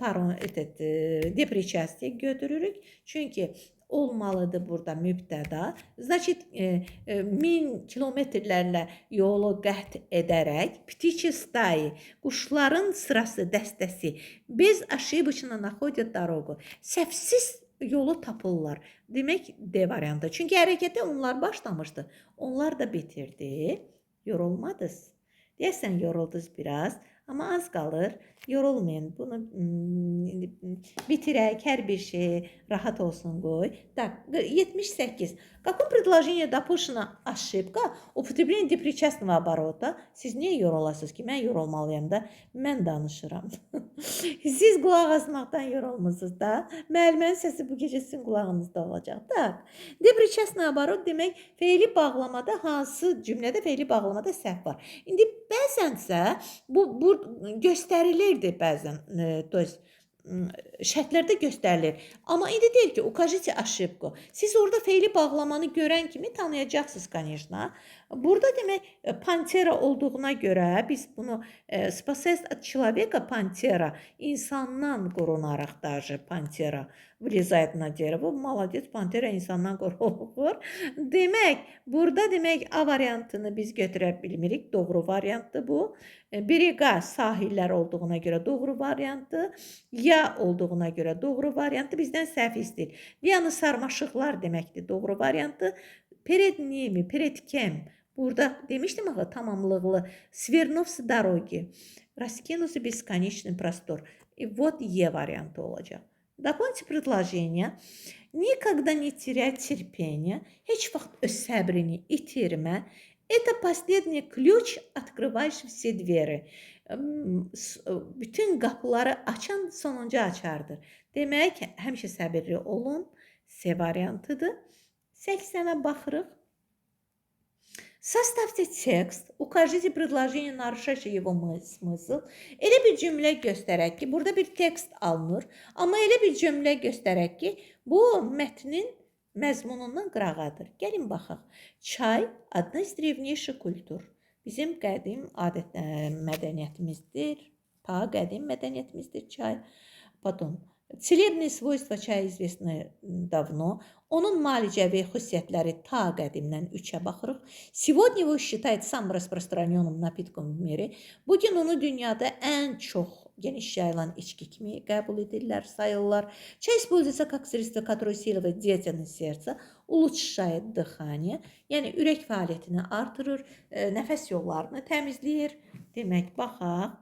депричастие götürürük. Çünki olmalıdır burada mübtəda. Значит, 1000 kilometrlərlə yolu qət edərək, птичьи стаи, quşların sırası, dəstəsi, без ошибочно находят дорогу. Səhvsiz yolu tapırlar. Demək D variantı. Çünki hərəkətə onlar başlamışdı. Onlar da bitirdi. Yorulmadınız. Deyəsən yoruldunuz biraz. Amma az qalır. Yorulmayın. Bunu bitirək. Hər bir şey rahat olsun qoy. Так, 78. В каком предложении допущена ошибка употребление депричастного оборота? Siz niyə yorulasınız ki? Mən yorulmalıyam da. Mən danışıram. Siz qulaq asmaqdan yorulmusunuz da. Müəllimənin səsi bu gecə sizin qulağınızda olacaq. Так. Депричастный оборот demək feili bağlamada hansı cümlədə feili bağlamada səhv var. İndi bəzənsə bu göstərilirdi bəzən. То есть şərtlərdə göstərilir. Amma indi deyir ki, укажите ошибку. Siz orada feili bağlamanı görən kimi tanıyacaqsınız, конечно. Burada demək pantera olduğuna görə biz bunu спасаясь от человека pantera, insandan qorunaraq даже pantera влезает на дерево. Молодец, pantera insandan qorunur. Demək, burada demək A variantını biz götürə bilmirik. Doğru variantdır bu. Biriqa sahillər olduğuna görə doğru variantı, ya olduğuna görə doğru variantı bizdən səhv istəyir. Viyanı sarmaşıqlar deməkdir doğru variantı. Перед ними, перед кем? Burada demişdim axı tamamlıqlı. Свернув с дороги. Раскинулся бесконечный простор. И вот Е variantı olacaq. Дополните предложение. Никогда не терять терпения. Heç vaxt öz səbrini itirmə. Это последний ключ, открывающий все двери. Bütün qapıları açan sonuncu açardır. Demək, həmişə səbirli olun. C variantıdır. 80-ə baxırıq. Составьте текст, укажите предложение, нарушающее его смысл. Elə bir cümlə göstərək ki, burada bir tekst alınır. Amma elə bir cümlə göstərək ki, bu mətnin məzmunundan qırağadır. Gəlin baxaq. Çay одна из древнейших культур. Bizim qədim mədəniyyətimizdir. Ta qədim mədəniyyətimizdir çay. Потом. Целебные свойства чая известны давно. Onun müalicəvi xüsusiyyətləri ta qədimdən 3-ə baxırıq. Сегодня его считают самым распространенным напитком в mире. Bugün onu dünyada ən çox geniş yayılan içki kimi qəbul edirlər, sayırlar. Çay используется как средство, которое усиливает деятельность сердца, улучшает дыхание. Yəni ürək fəaliyyətini artırır, nəfəs yollarını təmizləyir. Demək, baxaq.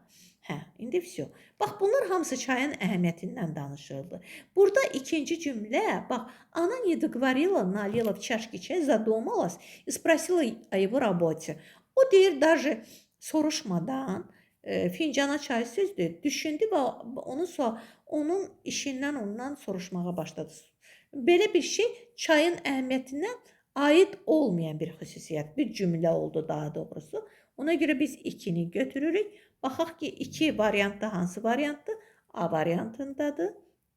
Hə, indi все. Bax, bunlar hamısı çayın əhəmiyyətindən danışıldı. Burada ikinci cümlə, bax, она не договорила, налила в чашки чай, задумалась и спросила о его работе. O deyir, даже soruşmadan fincana çay süzdü, düşündü və onun işindən ondan soruşmağa başladı. Belə bir şey çayın əhəmiyyətinə aid olmayan bir xüsusiyyət, bir cümlə oldu daha doğrusu. Ona görə biz 2-ni götürürük. Baxaq ki, 2 variantı hansı variantdır? A variantındadır.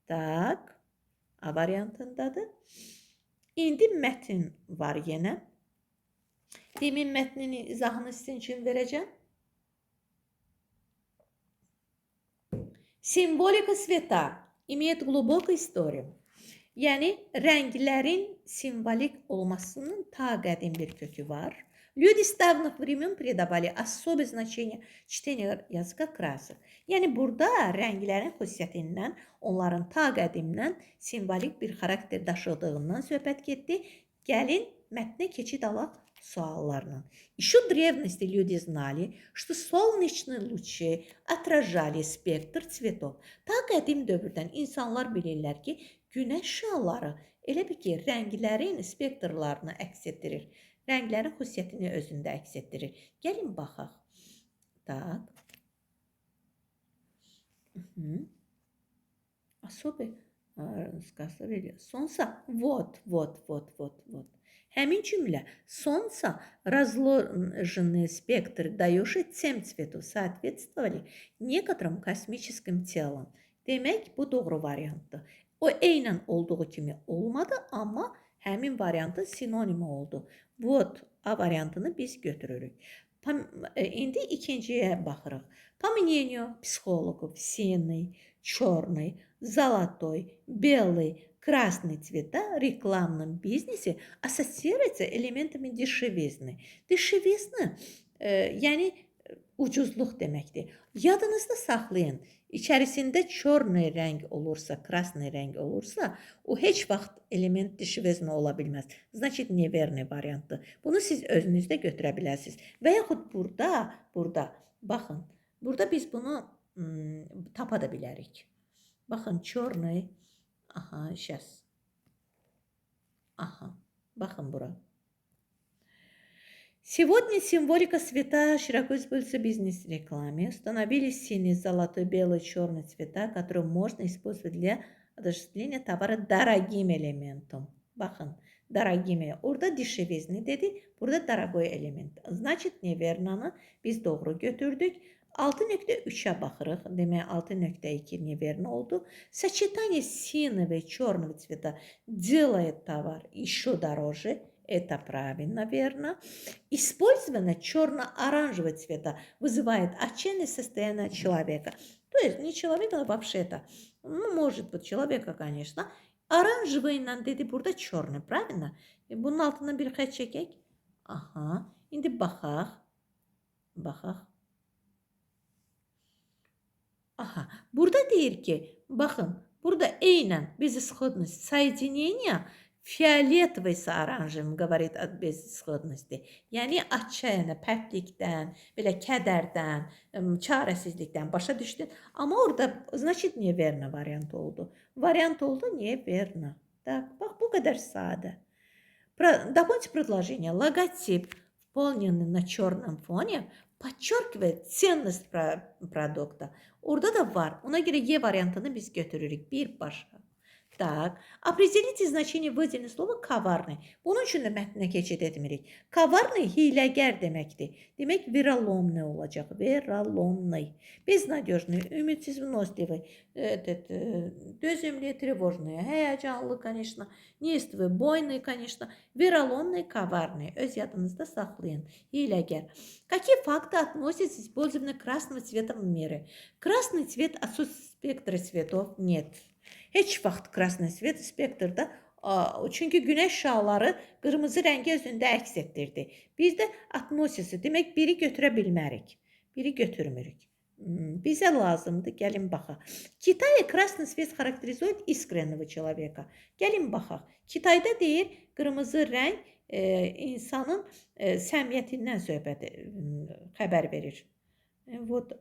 Tak. A variantındadır. İndi mətn var yenə. Demin mətnin izahını sizin üçün verəcəm. Simvolika sveta imеет глубокую историю. Yəni, rənglərin simvolik olmasının ta qədim bir kökü var. Люди с давних времен придавали особое значение чтению языка красок. Yəni, burada rənglərin xüsusiyyətindən, onların ta qədimdən simvolik bir xarakter daşıdığından söhbət getdi. Gəlin, mətnə keçid alaq suallarla. Еще в древности люди знали, что солнечные лучи отражали спектр цветов. Ta qədim dövrdən insanlar bilirlər ki, günəş şüaları elə bir ki, rənglərin spektrlarını əks etdirir. Rənglərin xüsusiyyətini özündə əks etdirir. Gəlin baxaq. Так. Особый Сказали. Сонса вот. Həmin cümlə Солнце разложенный спектр дающий тем цветов соответствовали некоторым kosmическим телам. Demək bu doğru variantdır. O eynən olduğu kimi olmadı, amma həmin variantın sinonimi oldu. Вот A variantını biz götürürük. İndi ikinciyə baxırıq. По мнению психологов, синий, черный, золотой, белый, красный цвета в рекламном бизнесе ассоциируются элементами дешевизны. Dешевизna, yəni ucuzluq deməkdir. Yadınızda saxlayın. İçərisində çornay rəng olursa, krasnay rəng olursa, o heç vaxt element dişvezna ola bilməz. Значит, neverni variantdır. Bunu siz özünüzdə götürə bilərsiniz. Və yaxud burada, baxın. Burada biz bunu tapa da bilərik. Baxın, çornay. Aha, сейчас. Aha, baxın bura. Сегодня символика цвета широко используется в бизнес-рекламе. Установились синий, золотой, белый, черный цвета, которые можно использовать для отождествления товара дорогим элементом. Bakın, дорогими. Orada dişevizli dedi, burada дорогой element. Значит, neverna biz doğru götürdük. 6.3'e baxırıq. Demək, 6.2 neverna oldu. Сочетание синего и черного цвета делает товар еще дороже. Это правильно, верно. Использование черно-оранжевого цвета вызывает отчаянное состояние человека. То есть не человека, а вообще-то. Ну, может быть, человека, конечно. Оранжевый ilə dedi, burada черный, правильно? Bunun altından bir xət çəkək. Aha. İndi baxaq. Aha. Burada deyir ki, baxın, burada eynən безысходность соединения Fiyoletovoy ise оранжевым говорит о безысходности. Yəni açayana, pərtlikdən, belə kədərdən, çarəsizlikdən başa düşdün. Amma orada значит неверно variant oldu. Variant oldu неверно. Так, bax bu qədər sadə. Дополните предложение. Логотип, выполненный на черном фоне, подчеркивает ценность продукта. Orada da var. Ona görə Y variantını biz götürürük. Birbaşa. Так, определите значение выделенного слова коварный. Bunun üçün də mətninə keçid etmirik. Коварный hiləgər deməkdir. Demək, вероломный olacaq. Вероломный. Безнадежный, ümitsiz, выносливый, dözümlü, тревожный, həyəcanlı, конечно, неистовый, бойный, конечно, вероломный, коварный. Öz yadınızda saxlayın. Hiləgər. Какие факты относятся к использованию красного цвета в мире? Красный цвет отсутствует в спектре цветов? Нет. Heç vaxt krasный svet spektrdə, çünki günəş şüaları qırmızı rəngi özündə əks etdirdi. Biz də atmosisi, demək biri götürə bilmərik, biri götürmürük. Bizə lazımdır, gəlin baxaq. Kitayda krasный свет характеризует искреннего человека. Gəlin baxaq. Kitayda deyir, qırmızı rəng insanın səmiyyətindən söhbət xəbər verir. Вот.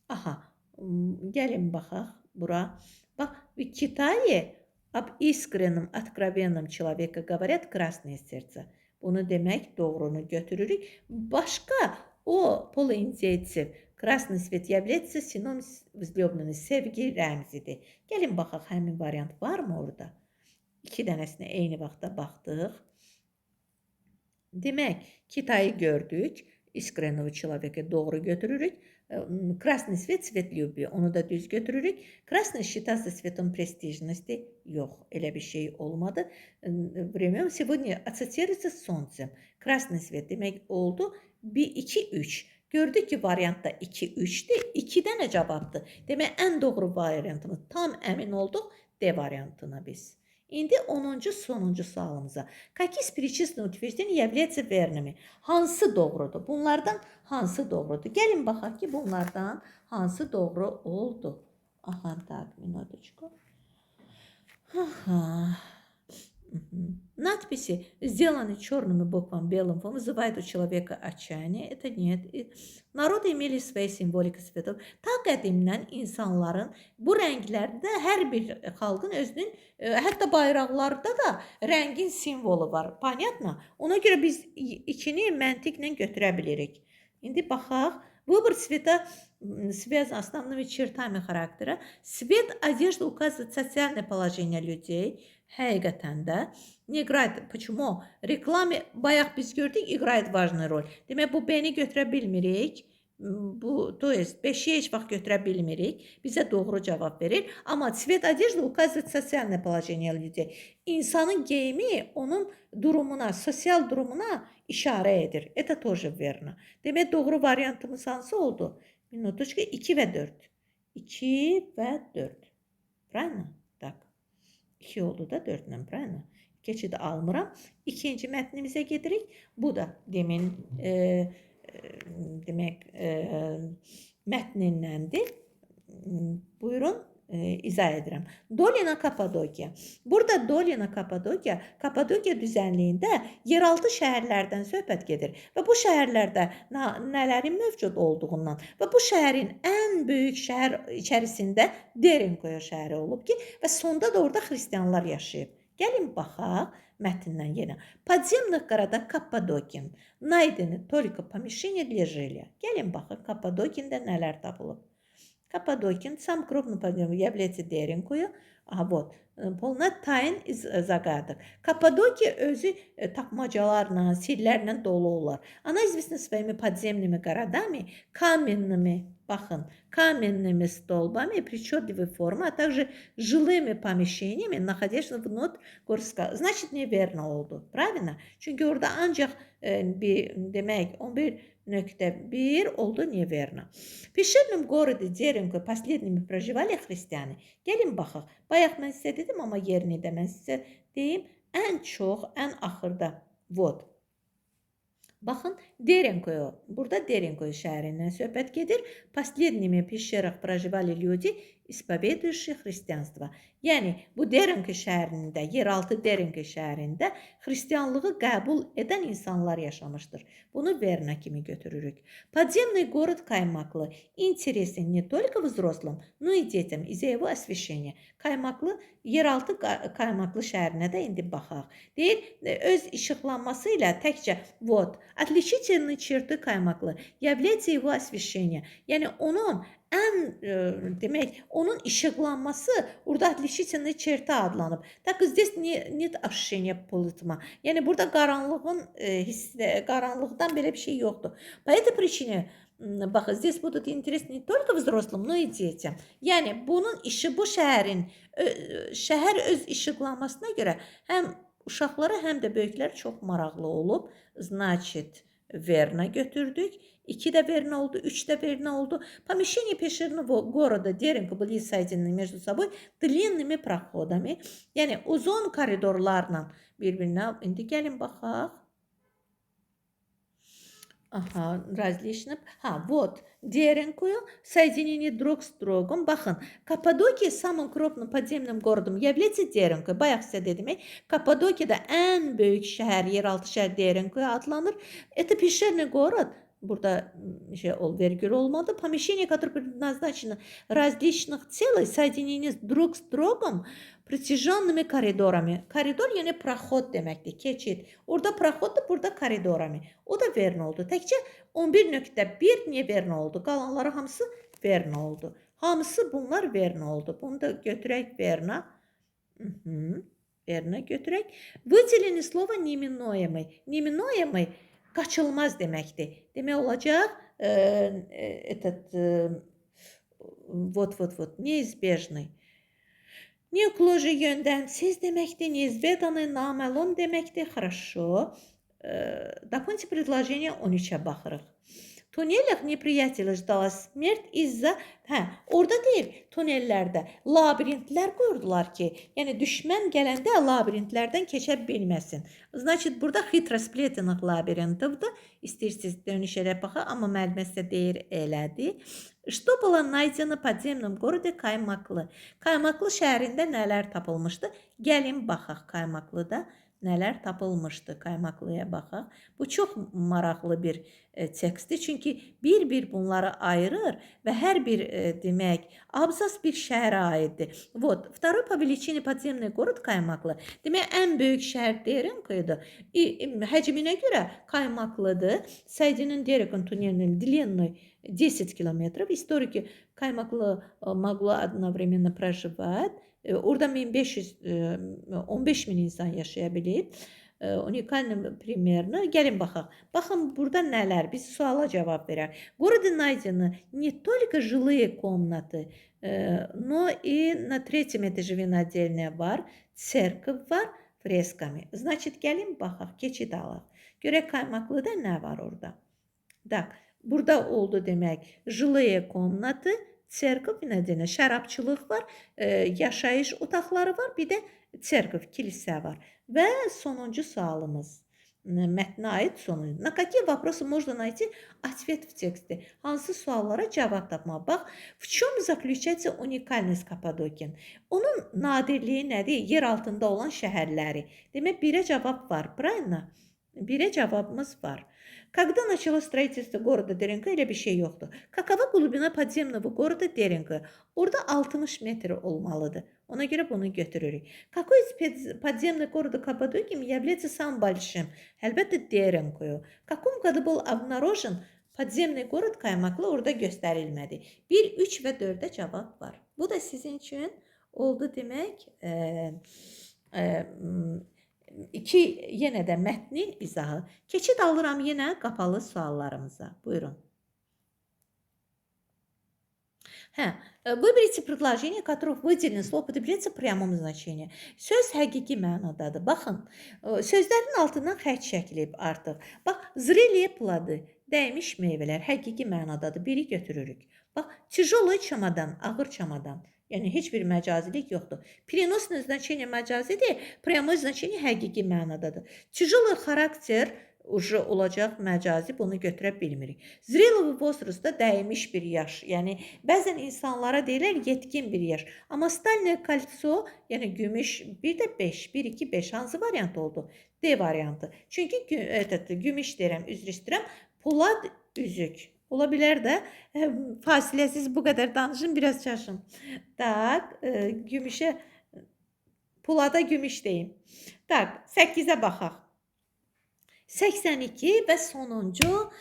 Aha, gəlin baxaq. Бра. В Китае об искреннем, откровенном человеке говорят красное сердце. Bunu demək doğrunu götürürük. Başqa o polinsiyettiv krasный свет является синоним возлюбленной, sevgi rəmzidir. Gəlin baxaq, həmin variant varmı orada? İki dənəsinə eyni vaxtda baxdıq. Demək, Kitayı gördük. Искреннего человека doğru götürürük. Красный свет, цвет любви, onu da düz götürürük. Красный считается цветом престижности. Yox, elə bir şey olmadı. Время сегодня ассоциируется с солнцем. Красный свет demək oldu. 1, 2, 3. Gördük ki, variantda 2, 3'dir. 2 dənə cavabdır. Demək, ən doğru variantımız. Tam əmin olduq D variantına biz. İndi 10-cu sonuncu sualımıza. Какие из перечисленных утверждений являются верными? Hansı doğrudur? Bunlardan hansı doğrudur? Gəlin baxaq ki, bunlardan hansı doğru oldu? Aha, так, минуточку. Ага. Надписи, сделанные черным и буквам белым, вызывают у человека отчаяние. Это нет. Народы имели свои символika цветов. Ta qədimdən insanların bu rənglərdə hər bir xalqın özünün, hətta bayraqlarda da rəngin simvolu var. Понятно? Ona görə biz ikini məntiqlə götürə bilirik. İndi baxaq. Vыбор цвета связь основными чертами характера. Цвет одежды указывает социальное положение людей. Həqiqətən də ne играет, почему? Reklame bayaq biz gördük играет важную роль. Demək bu beni götürə bilmirik. Bu, то есть beşiyə heç vaxt götürə bilmirik. Bizə doğru cavab verir. Amma цвет одежды указывает социальное положение людей. İnsanın geyimi onun durumuna, sosial durumuna işarə edir. Это тоже верно. Demək doğru variantımız hansı oldu? Minutочка 2 və 4. 2 və 4. Правильно? Так. 2 oldu da 4 ilə, правильно? Keçidi almıram. İkinci mətnimizə gedirik. Bu da demin demək mətnindəndir. Buyurun, izah edirəm. Dolina Kapadokya. Burada Dolina Kapadokya, Kapadokya düzənliyində yeraltı şəhərlərdən söhbət gedir və bu şəhərlərdə nələrin mövcud olduğundan və bu şəhərin ən böyük şəhər içərisində Derinkoy şəhəri olub ki, və sonda da orada xristianlar yaşayıb. Gəlin baxaq mətndən yenə. Подземных городах Каппадокин найдены только помещения для жилья. Gəlin baxaq Kappadokində nələr tapılıb. Каппадокин сам крупный подъем является Деренкою. Вот. Polna tayin iz загадок. Каппадокия özü tapmacalarla, sirlərlə dolu olar. Она известна своими подземными городами, каменными, baxın, каменными столбами причудливой формы, а также жилыми помещениями, находящимися внутрь Горска. Значит, неверно oldu. Правильно? Çünkü orada ancak demək 11.1 oldu неверно. В пещерном городе Деренко последними проживали христиане. Gəlin baxaq. Bayaq mən sizə dedim, amma yerini də mən sizə deyim. Ən çox, ən axırda. Вот. Baxın, Деренкоя. Burada Деренкоя şəhərindən söhbət gedir. Последними в пещерах проживали люди, исповедующие христианство. Yəni, bu Derinkoy şəhərində, yeraltı Derinkoy şəhərində xristianlığı qəbul edən insanlar yaşamışdır. Bunu verna kimi götürürük. Подземный город Kaymaklı интересен не только взрослым, но и детям из-за его освещения. Kaymaklı, yeraltı Kaymaklı şəhərinə də indi baxaq. Deyir, öz işıqlanması ilə təkcə, вот, отличительные черты Kaymaklı является его освещение. Yəni, onun demək, onun işıqlanması burada отличительные черты adlanıb. Так, здесь нет ощущения полутьма. Yəni, burada qaranlıqdan belə bir şey yoxdur. По этой причине, baxın, здесь будут интересны не только взрослым, но и детям. Yəni, bunun işi, bu şəhər öz işıqlanmasına görə həm uşaqlara, həm də böyüklər çox maraqlı olub. Значит, верно götürdük. 2 de верно oldu, 3 de верно oldu. Помещения пещерного города Деренко были соединены между собой длинными проходами. Yəni, uzun koridorlarla bir-birinə. İndi gəlin baxaq. Ага, различных. Вот, Деренкою соединение друг с другом. Baxın, Kapadokya самым крупным подземным городом является Деренкой. Bayaq sizə dedim, Kapadokya'da ən böyük şəhər, yeraltı şəhər Деренкоя adlanır. Это пещерный город. Burada вергюль olmadı. Помещения, которые предназначены различных целей, соединены друг с другом протяженными коридорами. Koridor yəni prоход deməkdir, keçid. Orada prохoddur, burada koridorami. O da verna oldu. Təkcə 11.1 niyə verna oldu? Qalanları hamısı verna oldu. Hamısı bunlar verna oldu. Bunu da götürək verna. Verna götürək. Выделение слова неименуемый. Неименуемый qaçılmaz deməkdir. Demək olacaq, вот, неизбежный. Неуклюжий yöndəmsiz deməkdir, неизведанный, naməlum deməkdir. Хорошо. Дополните предложение 13'e baxırıq. В туннелях неприятеля ждала смерть из-за... Orada deyil, tunellərdə labirintlər qoyurdular ki, yəni düşmən gələndə labirintlərdən keçə bilməsin. Значит, burada хитросплетенных лабиринтовdur. İstəyirsiniz dönüş elə baxaq, amma müəllimə sizə deyir elədi. Что было найдено в подземном городе Kaymaklı? Kaymaklı şəhərində nələr tapılmışdı? Gəlin baxaq Kaymaklıda nələr tapılmışdı. Kaymaklıya baxaq. Bu çox maraqlı bir teksti. Çünki bir-bir bunları ayırır və hər bir demək abzas bir şəhərə aiddir. Вот, второй по величине подземный город Kaymaklı. Demək ən böyük şəhər Derinkoydur. Həcminə görə Kaymaklıdır. Соединен Дерекон туннельной длиной 10 километров. Историки Kaymaklı могло одновременно проживать. Orada 15 min insan yaşaya bilib. Уникальным примерно. Gəlin baxaq. Baxın burada nələr? Biz suala cavab verək. В городе найдены не только жилые комнаты, но и на третьем этаже винодельня var, церковь var, freskami. Значит, gəlin baxaq, keçid alaq. Görək Kaymaklıda nə var orada? Так, burada oldu demək. Жилые комнаты, церковь vинодельня, şərabçılıq var, yaşayış otaqları var, bir də церковь, kilisə var. Və sonuncu sualımız. Mətnə aid sonuncu. На какие вопросы можно найти ответ в тексте? Hansı suallara cavab tapmaq? Bax, в чем заключается уникальность Kapadokya'nın? Onun nadirliyi nədir? Yer altında olan şəhərləri. Demək, birə cavab var. Правильно? Birə cavabımız var. Когда началось строительство города Деренка, elə bir şey yoxdur. Какова глубина подземного города Деренка? Orada 60 metr olmalıdır. Ona görə bunu götürürük. Какой из подземных города Каппадокии является самым большим? Əlbəttə Деренкою. В каком году был обнаружен подземный город Kaymaklı? Orada göstərilmədi. 1, 3 və 4-də cavab var. Bu da sizin üçün oldu demək. Yenə də mətnin izahı. Keçid alıram yenə qapalı suallarımıza. Buyurun. Выберите предложение, в которых выделено слово употребляется в прямом значении. Söz həqiqi mənadadır. Baxın, sözlərin altından xətt çəkilib artıq. Bax, zreliye pladı, dəymiş meyvələr həqiqi mənadadır. Biri götürürük. Bax, тяжелый çamadan, ağır çamadan. Yəni, heç bir məcazilik yoxdur. Переносное значение məcazidir, прямое значение həqiqi mənadadır. Тяжелый xarakter olacaq məcazi, bunu götürə bilmirik. Zrelый возрастda dəymiş bir yaş, yəni bəzən insanlara deyirlər yetkin bir yaş. Amma Stalinoy kolso, yəni gümüş, bir də 5, 1, 2, 5 hansı variant oldu? D variantı. Çünki gümüş deyirəm, üzr istəyirəm, polad üzük. Ola bilər də fasiləsiz bu qədər danışın, biraz çaşın. Tak, gümüşə, polada gümüş deyim. Tak, 8-ə baxaq. 82 və sonuncu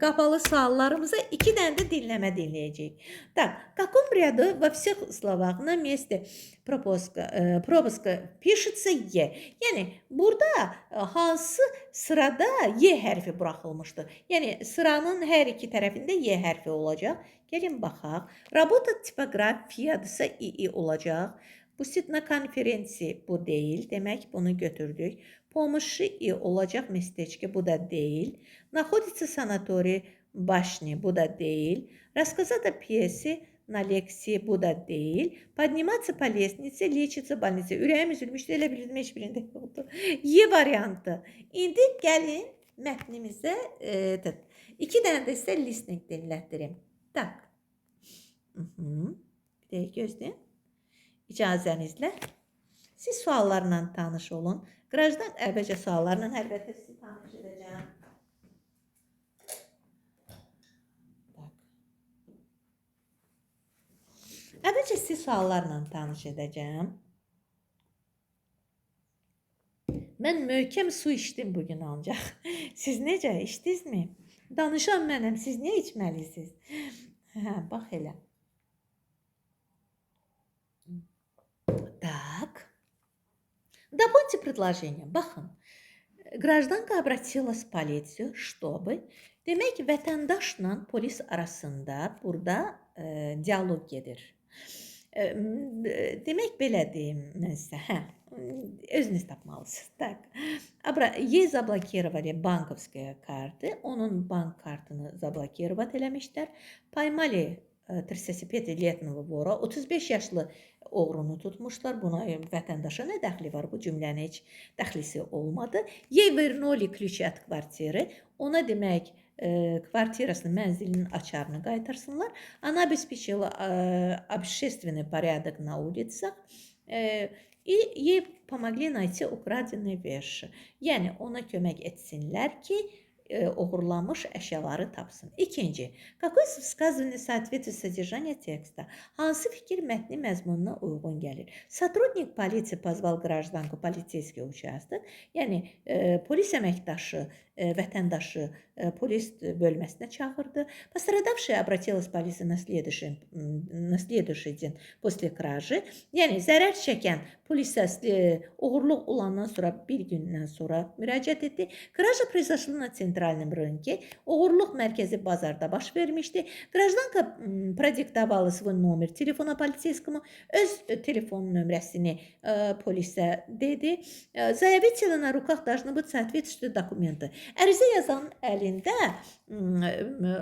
qapalı suallarımıza 2 dənə də dinləmə dinləyəcəyik. Так, в каком ряду во всех словах на месте пропуска пишется Е? Yəni, burada hansı sırada Y hərfi buraxılmışdır? Yəni, sıranın hər iki tərəfində Y hərfi olacaq. Gəlin baxaq. Работа tipografiyadırsa II olacaq. Bu sit na konferensi bu deyil. Demək, bunu götürdük. Помощи и olacaq местечко, bu da değil. Находится санаторий башни, bu da değil. Рассказать о пьесе на лекции, bu da değil. Подниматься по лестнице, лечиться в больнице. Ürəyim üzülmüşdü, elə bildim heç birində yoxdur. Y variantı. İndi gəlin mətnimizə 2 dənə də sizə listening dinlətdirim. Tak. Bir dəqiqə gözləyin. İcazənizlə. Siz suallarla tanış olun. Qrajdan əvvəlcə suallarla əlbəttə sizi tanış edəcəm. Əvvəlcə sizi suallarla tanış edəcəm. Mən möhkəm su içdim bugün ancaq. Siz necə içdinizmi? Danışan mənəm, siz nə içməlisiniz? Bax elə. Так. Дополните предложение. Baxın. Гражданка обратилась в полицию, чтобы... Demək, vətəndaşla polis arasında burada diyalog gedir. Demək, belə deyim mən sizə. Özünüz tapmalısınız. Так. Ей заблокировали банковские карты. Onun bank kartını zablokировать eləmişlər. Поймали 35-летнего вора, 35 yaşlı oğrunu tutmuşlar. Buna vətəndaşa nə dəxli var? Bu cümlənin heç dəxlisi olmadı. Ей вернули ключи от квартиры. Ona demək, kvartirasının, mənzilinin açarını qaytarsınlar. Она обеспечила общественный порядок на улицах. И ей помогли найти украденные вещи. Yəni, ona kömək etsinlər ki, oğurlanmış əşyaları tapsın. İkinci, какой высказывание соответствует содержанию текста? Hansı fikir mətni məzmununa uyğun gəlir? Сотрудник полиции позвал гражданку в полицейский участок. Yəni polis əməkdaşı vətəndaşı polis bölməsinə çağırdı. Пострадавшая обратилась в полицию на следующий день после кражи. Yəni zərər çəkən polisə oğurluq olandan sonra bir gündən sonra müraciət etdi. Кража произошла на центральном рынке. Oğurluq mərkəzi bazarda baş vermişdi. Гражданка продиктовала свой номер телефона полицейскому. Öz telefon nömrəsini polisə dedi. Заявителя на руках должны быть соответствующие документы. Ərizə yazanın əlində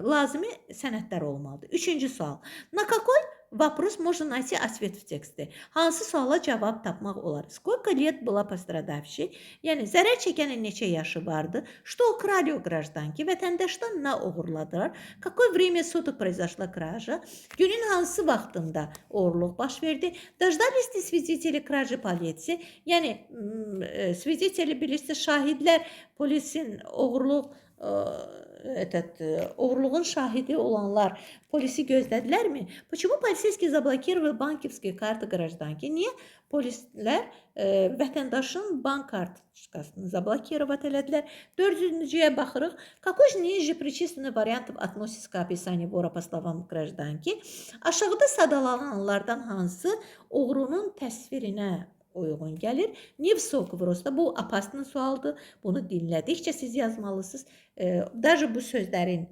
lazımi sənədlər olmalıdır. Üçüncü sual. На какой вопрос можно найти ответ в тексте? Hansı suala cavab tapmaq olar? Сколько лет была пострадавшей? Yəni zərər çəkənin neçə yaşı vardı? Что украли у гражданки? Vətəndaşdan nə oğurladılar? Какое время sуток произошла кража? Günün hansı vaxtında oğurluq baş verdi? Dождались ли свидетели кражи полиции? Yəni свидетели bilirsə şahidlər polisin oğurluğun şahidi olanlar polisi gözlədilərmi? Почему полицейский заблокировал банковские карты гражданки? Niyə polislər vətəndaşın bank kartçkasını zablokirovat elədilər? Dördüncüyə baxırıq. Какой же ниже причисленный вариантов относится к описанию вора по словам гражданки? Aşağıda sadalananlardan hansı oğrunun təsvirinə uyğun gəlir? Невысокого роста. Bu apasının sualıdır. Bunu dinlədikcə siz yazmalısınız. Даже bu sözlərin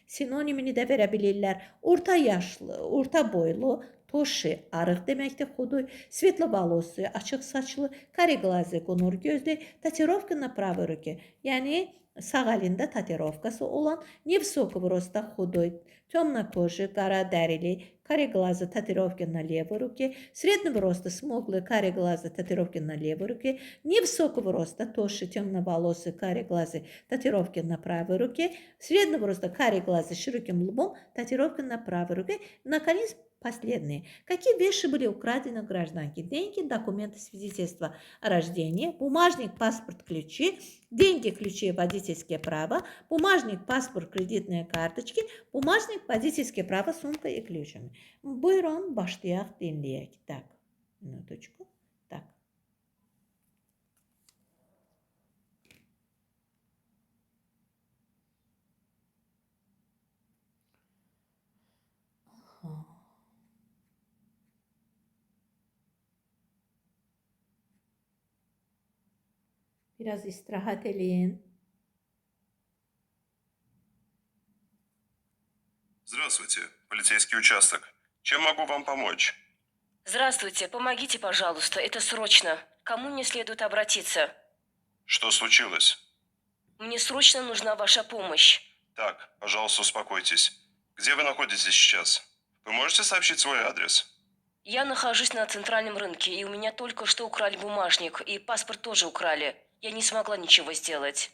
sinonimini də verə bilirlər. Orta yaşlı, orta boylu, toşi, arıq deməkdir, xuduy, svetlovolosy, açıq saçlı, kareglazı, qonur gözlü, tatuировка на правой руке. Yəni sağ əlində tatuировкası olan, невысокого роста, xuduy, темнокожий, qara dərili, kareglazı, tatuировки на левой руке, среднего роста, смуглый, kareglazı, tatuировки на левой руке, невысокого роста, тоши, темноволосый, kareglazı, tatuировки на правой руке, среднего роста, kareglazı, широким лбом, tatuировки на правой руке. Наконец, последние. Какие вещи были украдены у гражданки? Деньги, документы, свидетельства о рождении, бумажник, паспорт, ключи, деньги, ключи, водительские права, бумажник, паспорт, kreditные kарточки, bumajnik, водительские права, sumka и ключами. Buyurun, başlayaq, dinləyək. Tak, minutочку. Tak. Biraz istirahat eləyin. Здравствуйте, полицейский участок. Чем могу вам помочь? Здравствуйте, помогите, пожалуйста, это срочно. К кому мне следует обратиться? Что случилось? Мне срочно нужна ваша помощь. Так, пожалуйста, успокойтесь. Где вы находитесь сейчас? Вы можете сообщить свой адрес? Я нахожусь на центральном рынке, и у меня только что украли бумажник, и паспорт тоже украли. Я не смогла ничего сделать.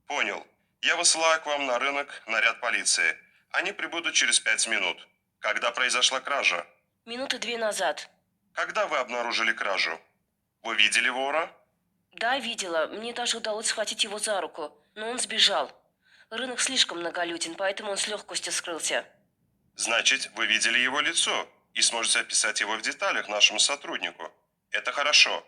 Понял. Я высылаю к вам на рынок наряд полиции. Они прибудут через 5 минут. Когда произошла кража? Минуты 2 назад. Когда вы обнаружили кражу? Вы видели вора? Да, видела. Мне даже удалось схватить его за руку, но он сбежал. Рынок слишком многолюден, поэтому он с легкостью скрылся. Значит, вы видели его лицо и сможете описать его в деталях нашему сотруднику. Это хорошо.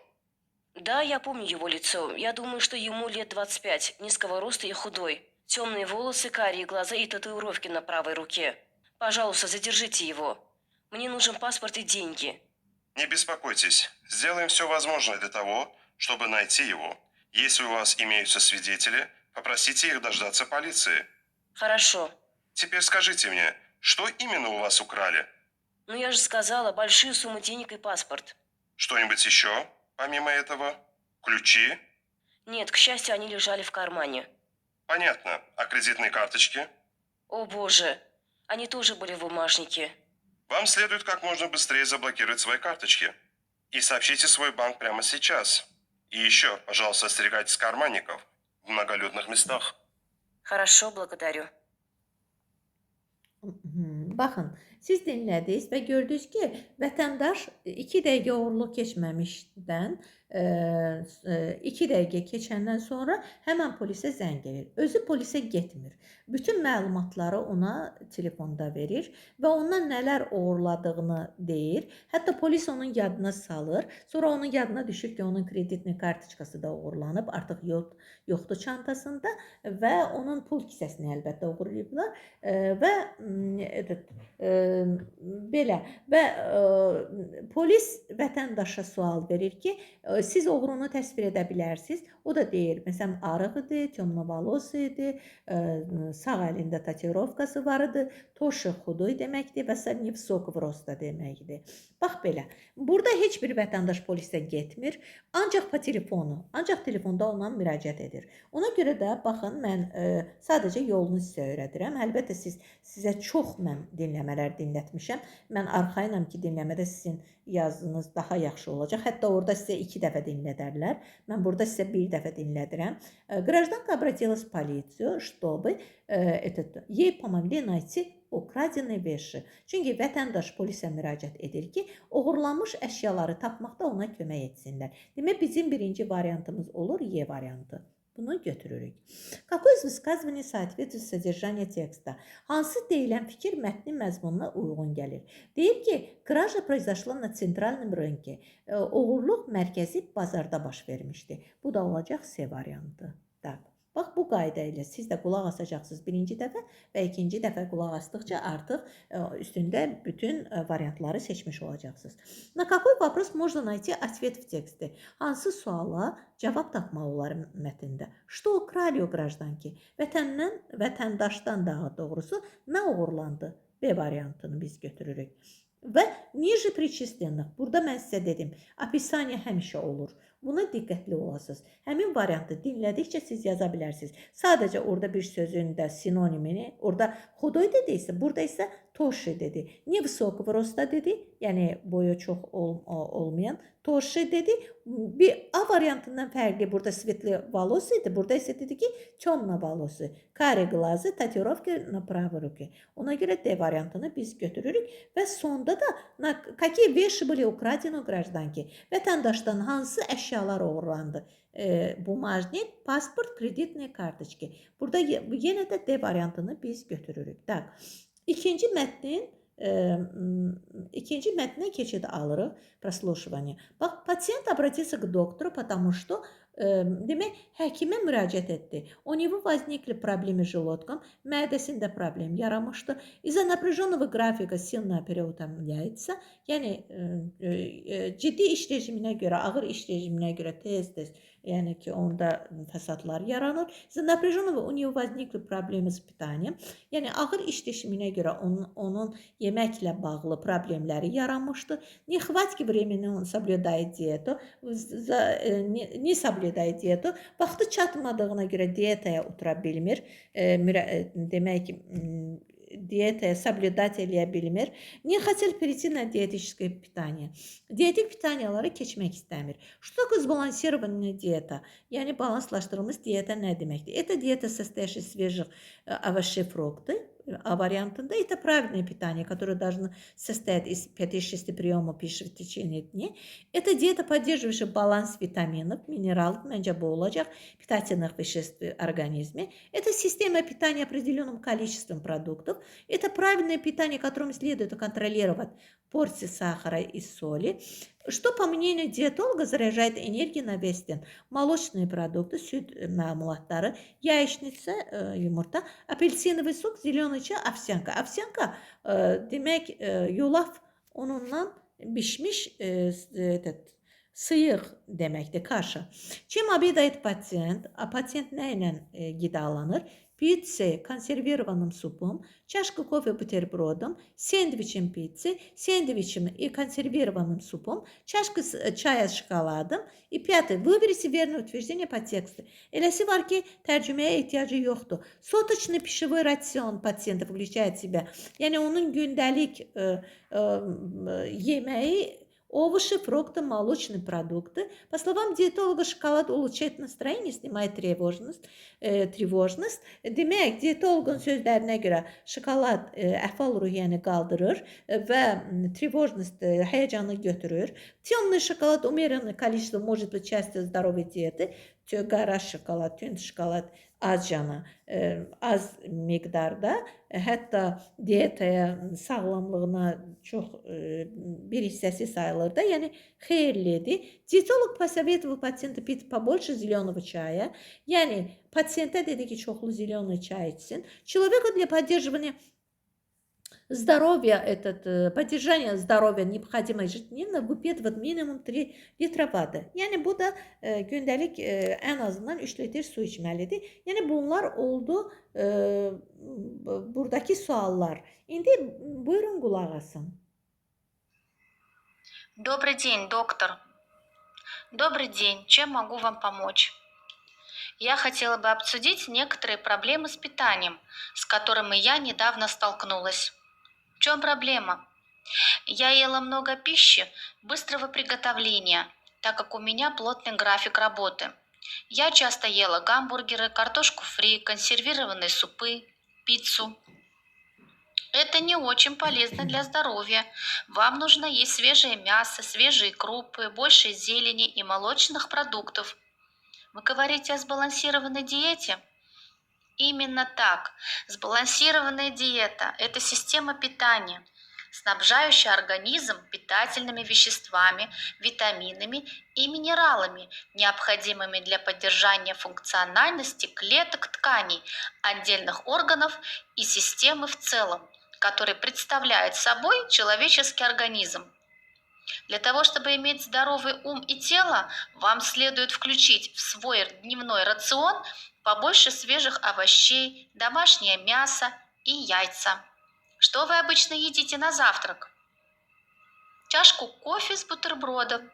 Да, я помню его лицо. Я думаю, что ему лет 25, низкого роста и худой. Темные волосы, карие глаза и татуировки на правой руке. Пожалуйста, задержите его. Мне нужен паспорт и деньги. Не беспокойтесь, сделаем все возможное для того, чтобы найти его. Если у вас имеются свидетели, попросите их дождаться полиции. Хорошо. Теперь скажите мне, что именно у вас украли? Ну я же сказала, большие суммы денег и паспорт. Что-нибудь еще, помимо этого? Ключи? Нет, к счастью, они лежали в кармане. Понятно. А кредитные карточки? О боже, они тоже были в бумажнике. Вам следует как можно быстрее заблокировать свои карточки. И сообщите свой банк прямо сейчас. И еще, пожалуйста, остерегайтесь карманников в многолюдных местах. Хорошо, благодарю. Baxın, siz dinlədiniz və gördünüz ki, vətəndaş 2 dəqiqə oğurluq keçməmişdən 2 dəqiqə keçəndən sonra həmən polisə zəng edir. Özü polisə getmir. Bütün məlumatları ona telefonda verir və ondan nələr oğurladığını deyir. Hətta polis onun yadına salır. Sonra onun yadına düşür ki, onun kreditli kartoçkası da oğurlanıb, artıq yoxdur çantasında və onun pul kisəsini əlbəttə oğurlayıblar və belə və polis vətəndaşa sual verir ki, siz oğrunu təsvir edə bilərsiniz. O da deyir, məsələn, arıq idi, temnovolos idi, sağ əlində tatuirovkası var idi, toşi xudoy deməkdir və nevsok vrosta deməkdir. Bax belə. Burada heç bir vətəndaş polisə getmir, ancaq telefonda ondan müraciət edir. Ona görə də baxın, mən sadəcə yolunu sizə öyrədirəm. Əlbəttə sizə çox mən dinləmələr dinlətmişəm. Mən arxayınam ki, dinləmədə sizin yazdığınız daha yaxşı olacaq. Hətta orada sizə 2 dəfə dinlədərlər. Mən burada sizə 1 dəfə dinlədirəm. Гражданка обратилась в полицию, чтобы ей помогли найти украденные вещи. Çünki vətəndaş polisə müraciət edir ki, oğurlanmış əşyaları tapmaqda ona kömək etsinlər. Demək, bizim birinci variantımız olur E variantı. Bunu götürürük. Какое из высказываний соответствует содержанию текста? Hansı deyilən fikir mətnin məzmununa uyğun gəlir? Deyir ki, кража произошла на центральном рынке. Oğurluq mərkəzi bazarda baş vermişdi. Bu da olacaq C variantı. Так. Bax, bu qayda ilə siz də qulaq asacaqsınız birinci dəfə və ikinci dəfə qulaq asdıqca artıq üstündə bütün variantları seçmiş olacaqsınız. На какой вопрос можно найти ответ в тексте? Hansı suala cavab tapmaq olar mətndə? Что украли у гражданки? Vətəndaşdan daha doğrusu nə oğurlandı? B variantını biz götürürük. Və ниже причисленных. Burada mən sizə dedim, описание həmişə olur. Buna diqqətli olasınız. Həmin variantı dinlədikcə siz yaza bilərsiniz. Sadəcə orada bir sözün də sinonimini, orada xudoy dediysə, burada isə toşi dedi. Nevsok vrosta dedi, yəni boyu çox olmayan. Toşi dedi. Bir A variantından fərqli burada svetli valosu idi. Burada isə dedi ki, темно valosu. Kare glazı, tatuirovka на правой руке. Ona görə D variantını biz götürürük və sonda da какие вещи были украдены у гражданки? Vətəndaşdan hansı əşyalar oğurlandı? Bumajnik, pasport, kreditli kartoçki. Burada yenə də D variantını biz götürürük. Tak. İkinci mətnə keçid alırıq, прослушивание. Bax, пациент обратился к доктору, потому что demək, həkimə müraciət etdi. У него возникли проблемы с желудком, mədəsində problem yaranmışdı. Из-за напряженного графика сильно переутомляется. Yəni, ciddi iş rejiminə görə, ağır iş rejiminə görə tez-tez, yəni ki, onda fəsadlar yaranır. Из-за напряженного у него возникли проблемы с питанием. Yəni, ağır iş rejiminə görə onun yeməklə bağlı problemləri yaranmışdı. Nехватки времени он соблюдает диету. Не соблюдает диету. Vaxtı çatmadığına görə diyetaya otura bilmir. Demək ki, diyetaya соблюдать eləyə bilmir. Не хотел перейти на диетическое питание. Diyetik pitaniyalara keçmək istəmir. Что такое сбалансированная диета? Yəni balanslaşdırılmış diyeta nə deməkdir? Это диета, состоящая из свежих овощей, фруктов. А вариантында это правильное питание, которое должно состоять из 5-6 приемов пищи в течение дня. Это диета, поддерживающая баланс витаминов, минералов, məncə bu olacaq, питательных веществ в организме. Это система питания определенным количеством продуктов. Это правильное питание, которым следует контролировать порции сахара и соли. Что, по мнению диетолога, заряжает энергией на весь день? Молочные продукты, süt məmulatları, яичница, yumurta, апельсиновый сок, зеленый çay, овсянка. Овсянка demək yulaf onundan bişmiş sıyıq deməkdir, kaşa. Чем обедает пациент? Пациент nə ilə qidalanır? Пиццей, консервированным супом, чашка кофе бутербродом, сэндвичем пиццы, сэндвичем и консервированным супом, чашка çaya с şokoladом. И пятый. Выберите верное утверждение по тексту. Eləsi var ki, tərcüməyə ehtiyacı yoxdur. Суточный пищевой рацион пациента включает в себя. Yəni onun gündəlik yeməyi Овощи, фрукты, молочные продукты. По словам диетолога, şokolad улучшает настроение, sнимает trevожность. Demək, dietologun sözlərinə görə şokolad əhval-ruhiyyəni qaldırır və trevожность, həyəcanı götürür. Темный шоколад, умеренное количество, может быть частью здоровой диеты. Qara şokolad, tünd şokolad az cana, az miqdarda, hətta diyetaya, sağlamlığına çox bir hissəsi sayılır da, yəni xeyirlidir. Dietolog посоветовал пациенту пить побольше зеленого чая. Yəni pasientə dedi ki, çoxlu zеленый çay içsin. Человеку для поддерживания здоровья, поддержания здоровья необходимо ежедневно выпитывать minimum 3 litr воды. Yəni bu da gündəlik ən azından 3 litr su içməlidir. Yəni bunlar oldu buradakı suallar. İndi buyurun qulaq asın. Добрый день, доктор. Добрый день. Чем могу вам помочь? Я хотела бы обсудить некоторые проблемы с питанием, с которыми я недавно столкнулась. В чем проблема? Я ела много пищи быстрого приготовления, так как у меня плотный график работы. Я часто ела гамбургеры, картошку фри, консервированные супы, пиццу. Это не очень полезно для здоровья. Вам нужно есть свежее мясо, свежие крупы, больше зелени и молочных продуктов. Вы говорите о сбалансированной диете? Именно так. Сбалансированная диета – это система питания, снабжающая организм питательными веществами, витаминами и минералами, необходимыми для поддержания функциональности клеток тканей, отдельных органов и системы в целом, который представляет собой человеческий организм. Для того, чтобы иметь здоровый ум и тело, вам следует включить в свой дневной рацион побольше свежих овощей, домашнее мясо и яйца. Что вы обычно едите на завтрак? Чашку кофе с бутербродом.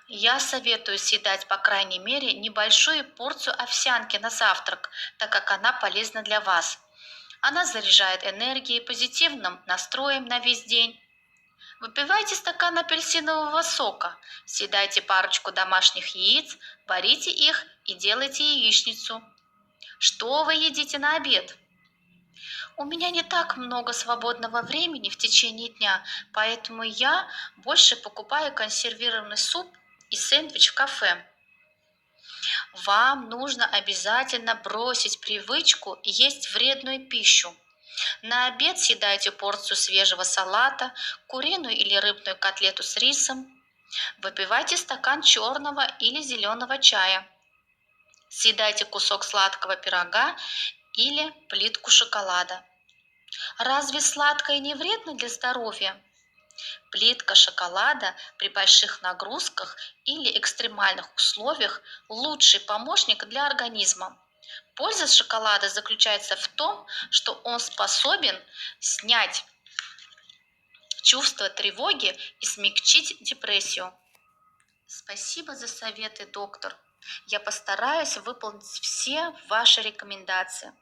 Я советую съедать, по крайней мере, небольшую порцию овсянки на завтрак, так как она полезна для вас. Она заряжает энергией, позитивным настроем на весь день. Выпивайте стакан апельсинового сока, съедайте парочку домашних яиц, варите их и делайте яичницу. Что вы едите на обед? У меня не так много свободного времени в течение дня, поэтому я больше покупаю консервированный суп и сэндвич в кафе. Вам нужно обязательно бросить привычку есть вредную пищу. На обед съедайте порцию свежего салата, куриную или рыбную котлету с рисом. Выпивайте стакан черного или зеленого чая. Съедайте кусок сладкого пирога или плитку шоколада. Разве сладкое не вредно для здоровья? Плитка шоколада при больших нагрузках или экстремальных условиях – лучший помощник для организма. Польза шоколада заключается в том, что он способен снять чувство тревоги и смягчить депрессию. Спасибо за советы, доктор. Я постараюсь выполнить все ваши рекомендации.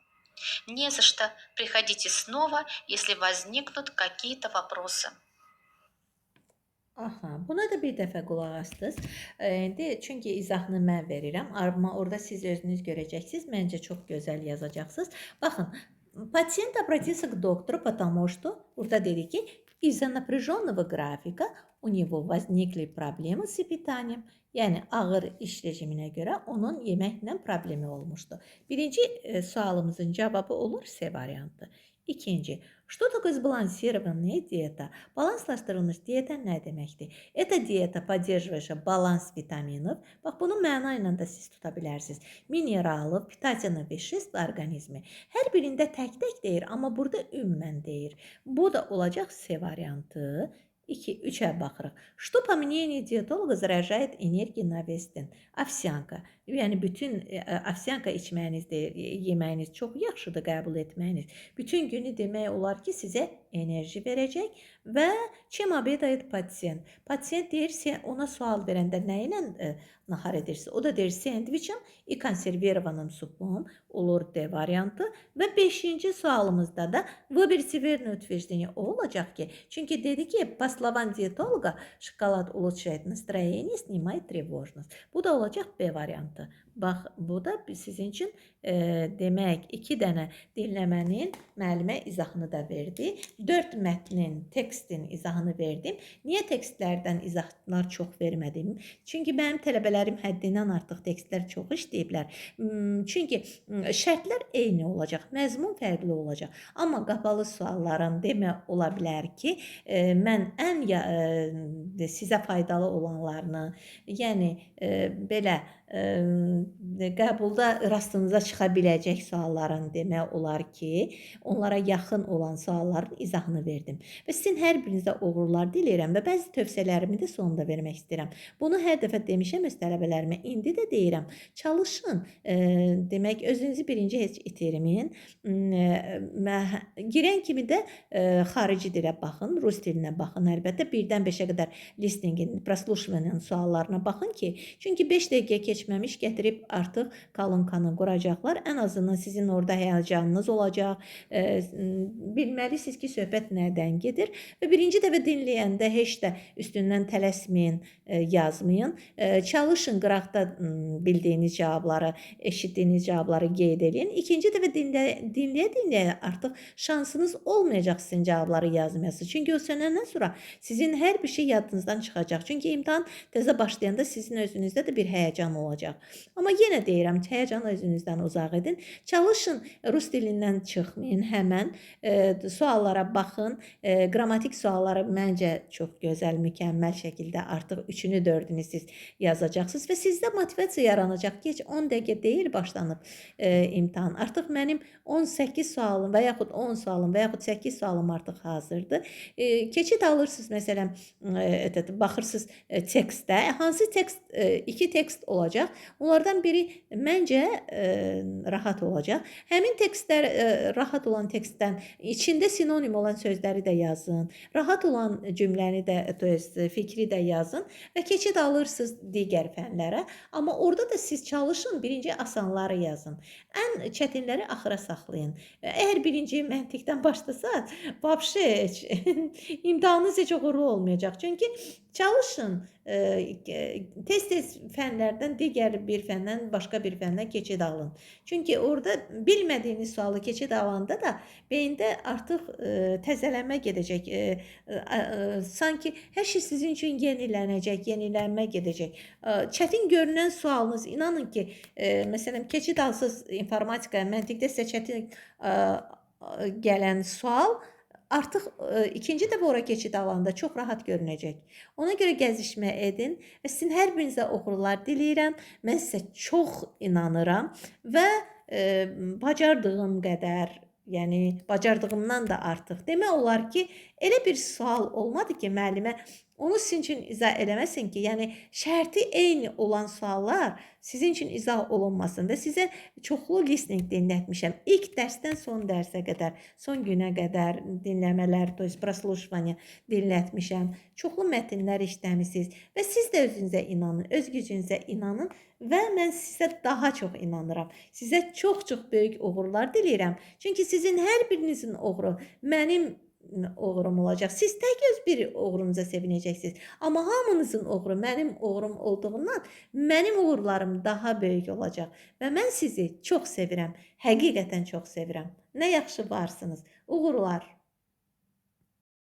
Не за что. Приходите снова, если возникнут какие-то вопросы. Aha, buna da bir dəfə qulaq asdınız. Çünki izahını mən verirəm, amma orada siz özünüz görəcəksiniz. Məncə çox gözəl yazacaqsınız. Baxın, пациент обратился к доктору, потому что burada dedi ki, из-за напряженного графика у него возникли проблемы с питанием. Yəni ağır iş rejiminə görə onun yeməklə problemi olmuşdu. Birinci sualımızın cavabı olur C variantı. İkinci, что такое сбалансированная диета? Balanslaşdırılmış diyeta nə deməkdir? Это диета, поддерживающая баланс vitaminов. Bax, bunu məna ilə də siz tuta bilərsiniz. Mineralov, питательных веществ orqanizmi. Hər birində tək-tək deyir, amma burada ümumən deyir. Bu da olacaq C variantı. 2-3'e baxırıq. Что, по мнению диетолога, заряжает энергией на весь день? Овсянка. yəni bütün ovsyanka içməyiniz, yeməyiniz çox yaxşıdır qəbul etməyiniz. Bütün günü demək olar ki, sizə enerji verəcək və чем обедает пациент? Pasient deyir, ona sual verəndə nə ilə nahar edirsiniz? O da deyir, sendviçim и konservированным супом, olur D variantı və 5-ci sualımızda da выберите верное утверждение. O olacaq ki, çünki dedi ki, по словам диетолога, şokolad улучшает настроение, снимает тревожность. Bu da olacaq B variantı. Bax, bu da sizin üçün demək 2 dənə dinləmənin müəllimə izahını da verdi. 4 mətnin, tekstin izahını verdim. Niyə tekstlərdən izahlar çox vermədim? Çünki mənim tələbələrim həddindən artıq tekstlər çox işləyiblər. Çünki şərtlər eyni olacaq, məzmun fərqli olacaq. Amma qapalı sualların demək ola bilər ki, mən ən sizə faydalı olanlarını, yəni belə qəbulda rastınıza çıxa biləcək sualların demək olar ki, onlara yaxın olan sualların izahını verdim. Və sizin hər birinizə uğurlar diləyirəm və bəzi tövsiyələrimi də sonunda vermək istəyirəm. Bunu hər dəfə demişəm öz tələbələrimə, indi də deyirəm. Çalışın, demək özünüzü birinci heç itirməyin. Girən kimi də xarici dilə baxın, rus dilinə baxın. Əlbəttə 1-dən 5-ə qədər listeningin, proslушиваниyanın suallarına baxın ki, çünki 5 dəqiqə keçməmiş gətirib artıq kolonkanı quracaqlar. Ən azından sizin orada həyəcanınız olacaq. Bilməlisiniz ki, söhbət nədən gedir və birinci dəfə dinləyəndə heç də üstündən tələsməyin, yazmayın. Çalışın qıraqda bildiyiniz cavabları, eşitdiyiniz cavabları qeyd edin. İkinci dəfə dinləyə-dinləyə artıq şansınız olmayacaq sizin cavabları yazmayasınız. Çünki o sənəndən sonra sizin hər bir şey yadınızdan çıxacaq. Çünki imtahan təzə başlayanda sizin özünüzdə də bir həyəcan olacaq. Amma yenə deyirəm, həyəcanı özünüzdən uzaq edin. Çalışın, rus dilindən çıxmayın həmən. Suallara baxın. Qrammatik sualları məncə çox gözəl, mükəmməl şəkildə artıq 3-ünü, 4-ünü siz yazacaqsınız və sizdə motivasiya yaranacaq ki, heç 10 dəqiqə deyil başlanıb imtahan. Artıq mənim 18 sualım və yaxud 10 sualım və yaxud 8 sualım artıq hazırdır. Keçid alırsınız, məsələn, baxırsınız tekstdə. Hansı tekst? 2 tekst olacaq. Onlardan biri məncə rahat olacaq. Həmin tekstlər, rahat olan tekstdən içində sinonim olan sözləri də yazın. Rahat olan cümləni də, fikri də yazın və keçid alırsınız digər fənlərə. Amma orada da siz çalışın, birinci asanları yazın. Ən çətinləri axıra saxlayın. Əgər birinci məntiqdən başlasaq, imtahanınız heç uğurlu olmayacaq. Çünki çalışın, tez-tez fənlərdən digər bir fəndən, başqa bir fəndən keçid alın. Çünki orada bilmədiyiniz sualı keçid alanda da beyində artıq təzələnmə gedəcək. Sanki hər şey sizin üçün yenilənəcək, yenilənmə gedəcək. Çətin görünən sualınız, inanın ki, məsələn, keçid alsız informatika, məntiqdə sizə çətin gələn sual artıq ikinci dəfə ora keçid alanda çox rahat görünəcək. Ona görə gəzişmə edin və sizin hər birinizə uğurlar diləyirəm. Mən sizə çox inanıram və bacardığım qədər, yəni bacardığımdan da artıq demək olar ki, elə bir sual olmadı ki, müəllimə onu sizin üçün izah eləməsin ki, yəni şərti eyni olan suallar sizin üçün izah olunmasın və sizə çoxlu listening dinlətmişəm. İlk dərsdən son dərsə qədər, son günə qədər dinləmələr, proslушивание dinlətmişəm. Çoxlu mətnlər işləmisiniz və siz də özünüzə inanın, öz gücünüzə inanın və mən sizə daha çox inanıram. Sizə çox-çox böyük uğurlar diləyirəm. Çünki sizin hər birinizin uğuru mənim uğurum olacaq. Siz tək öz bir uğurunuza sevinəcəksiniz. Amma hamınızın uğuru mənim uğurum olduğundan mənim uğurlarım daha böyük olacaq. Və mən sizi çox sevirəm. Həqiqətən çox sevirəm. Nə yaxşı varsınız. Uğurlar.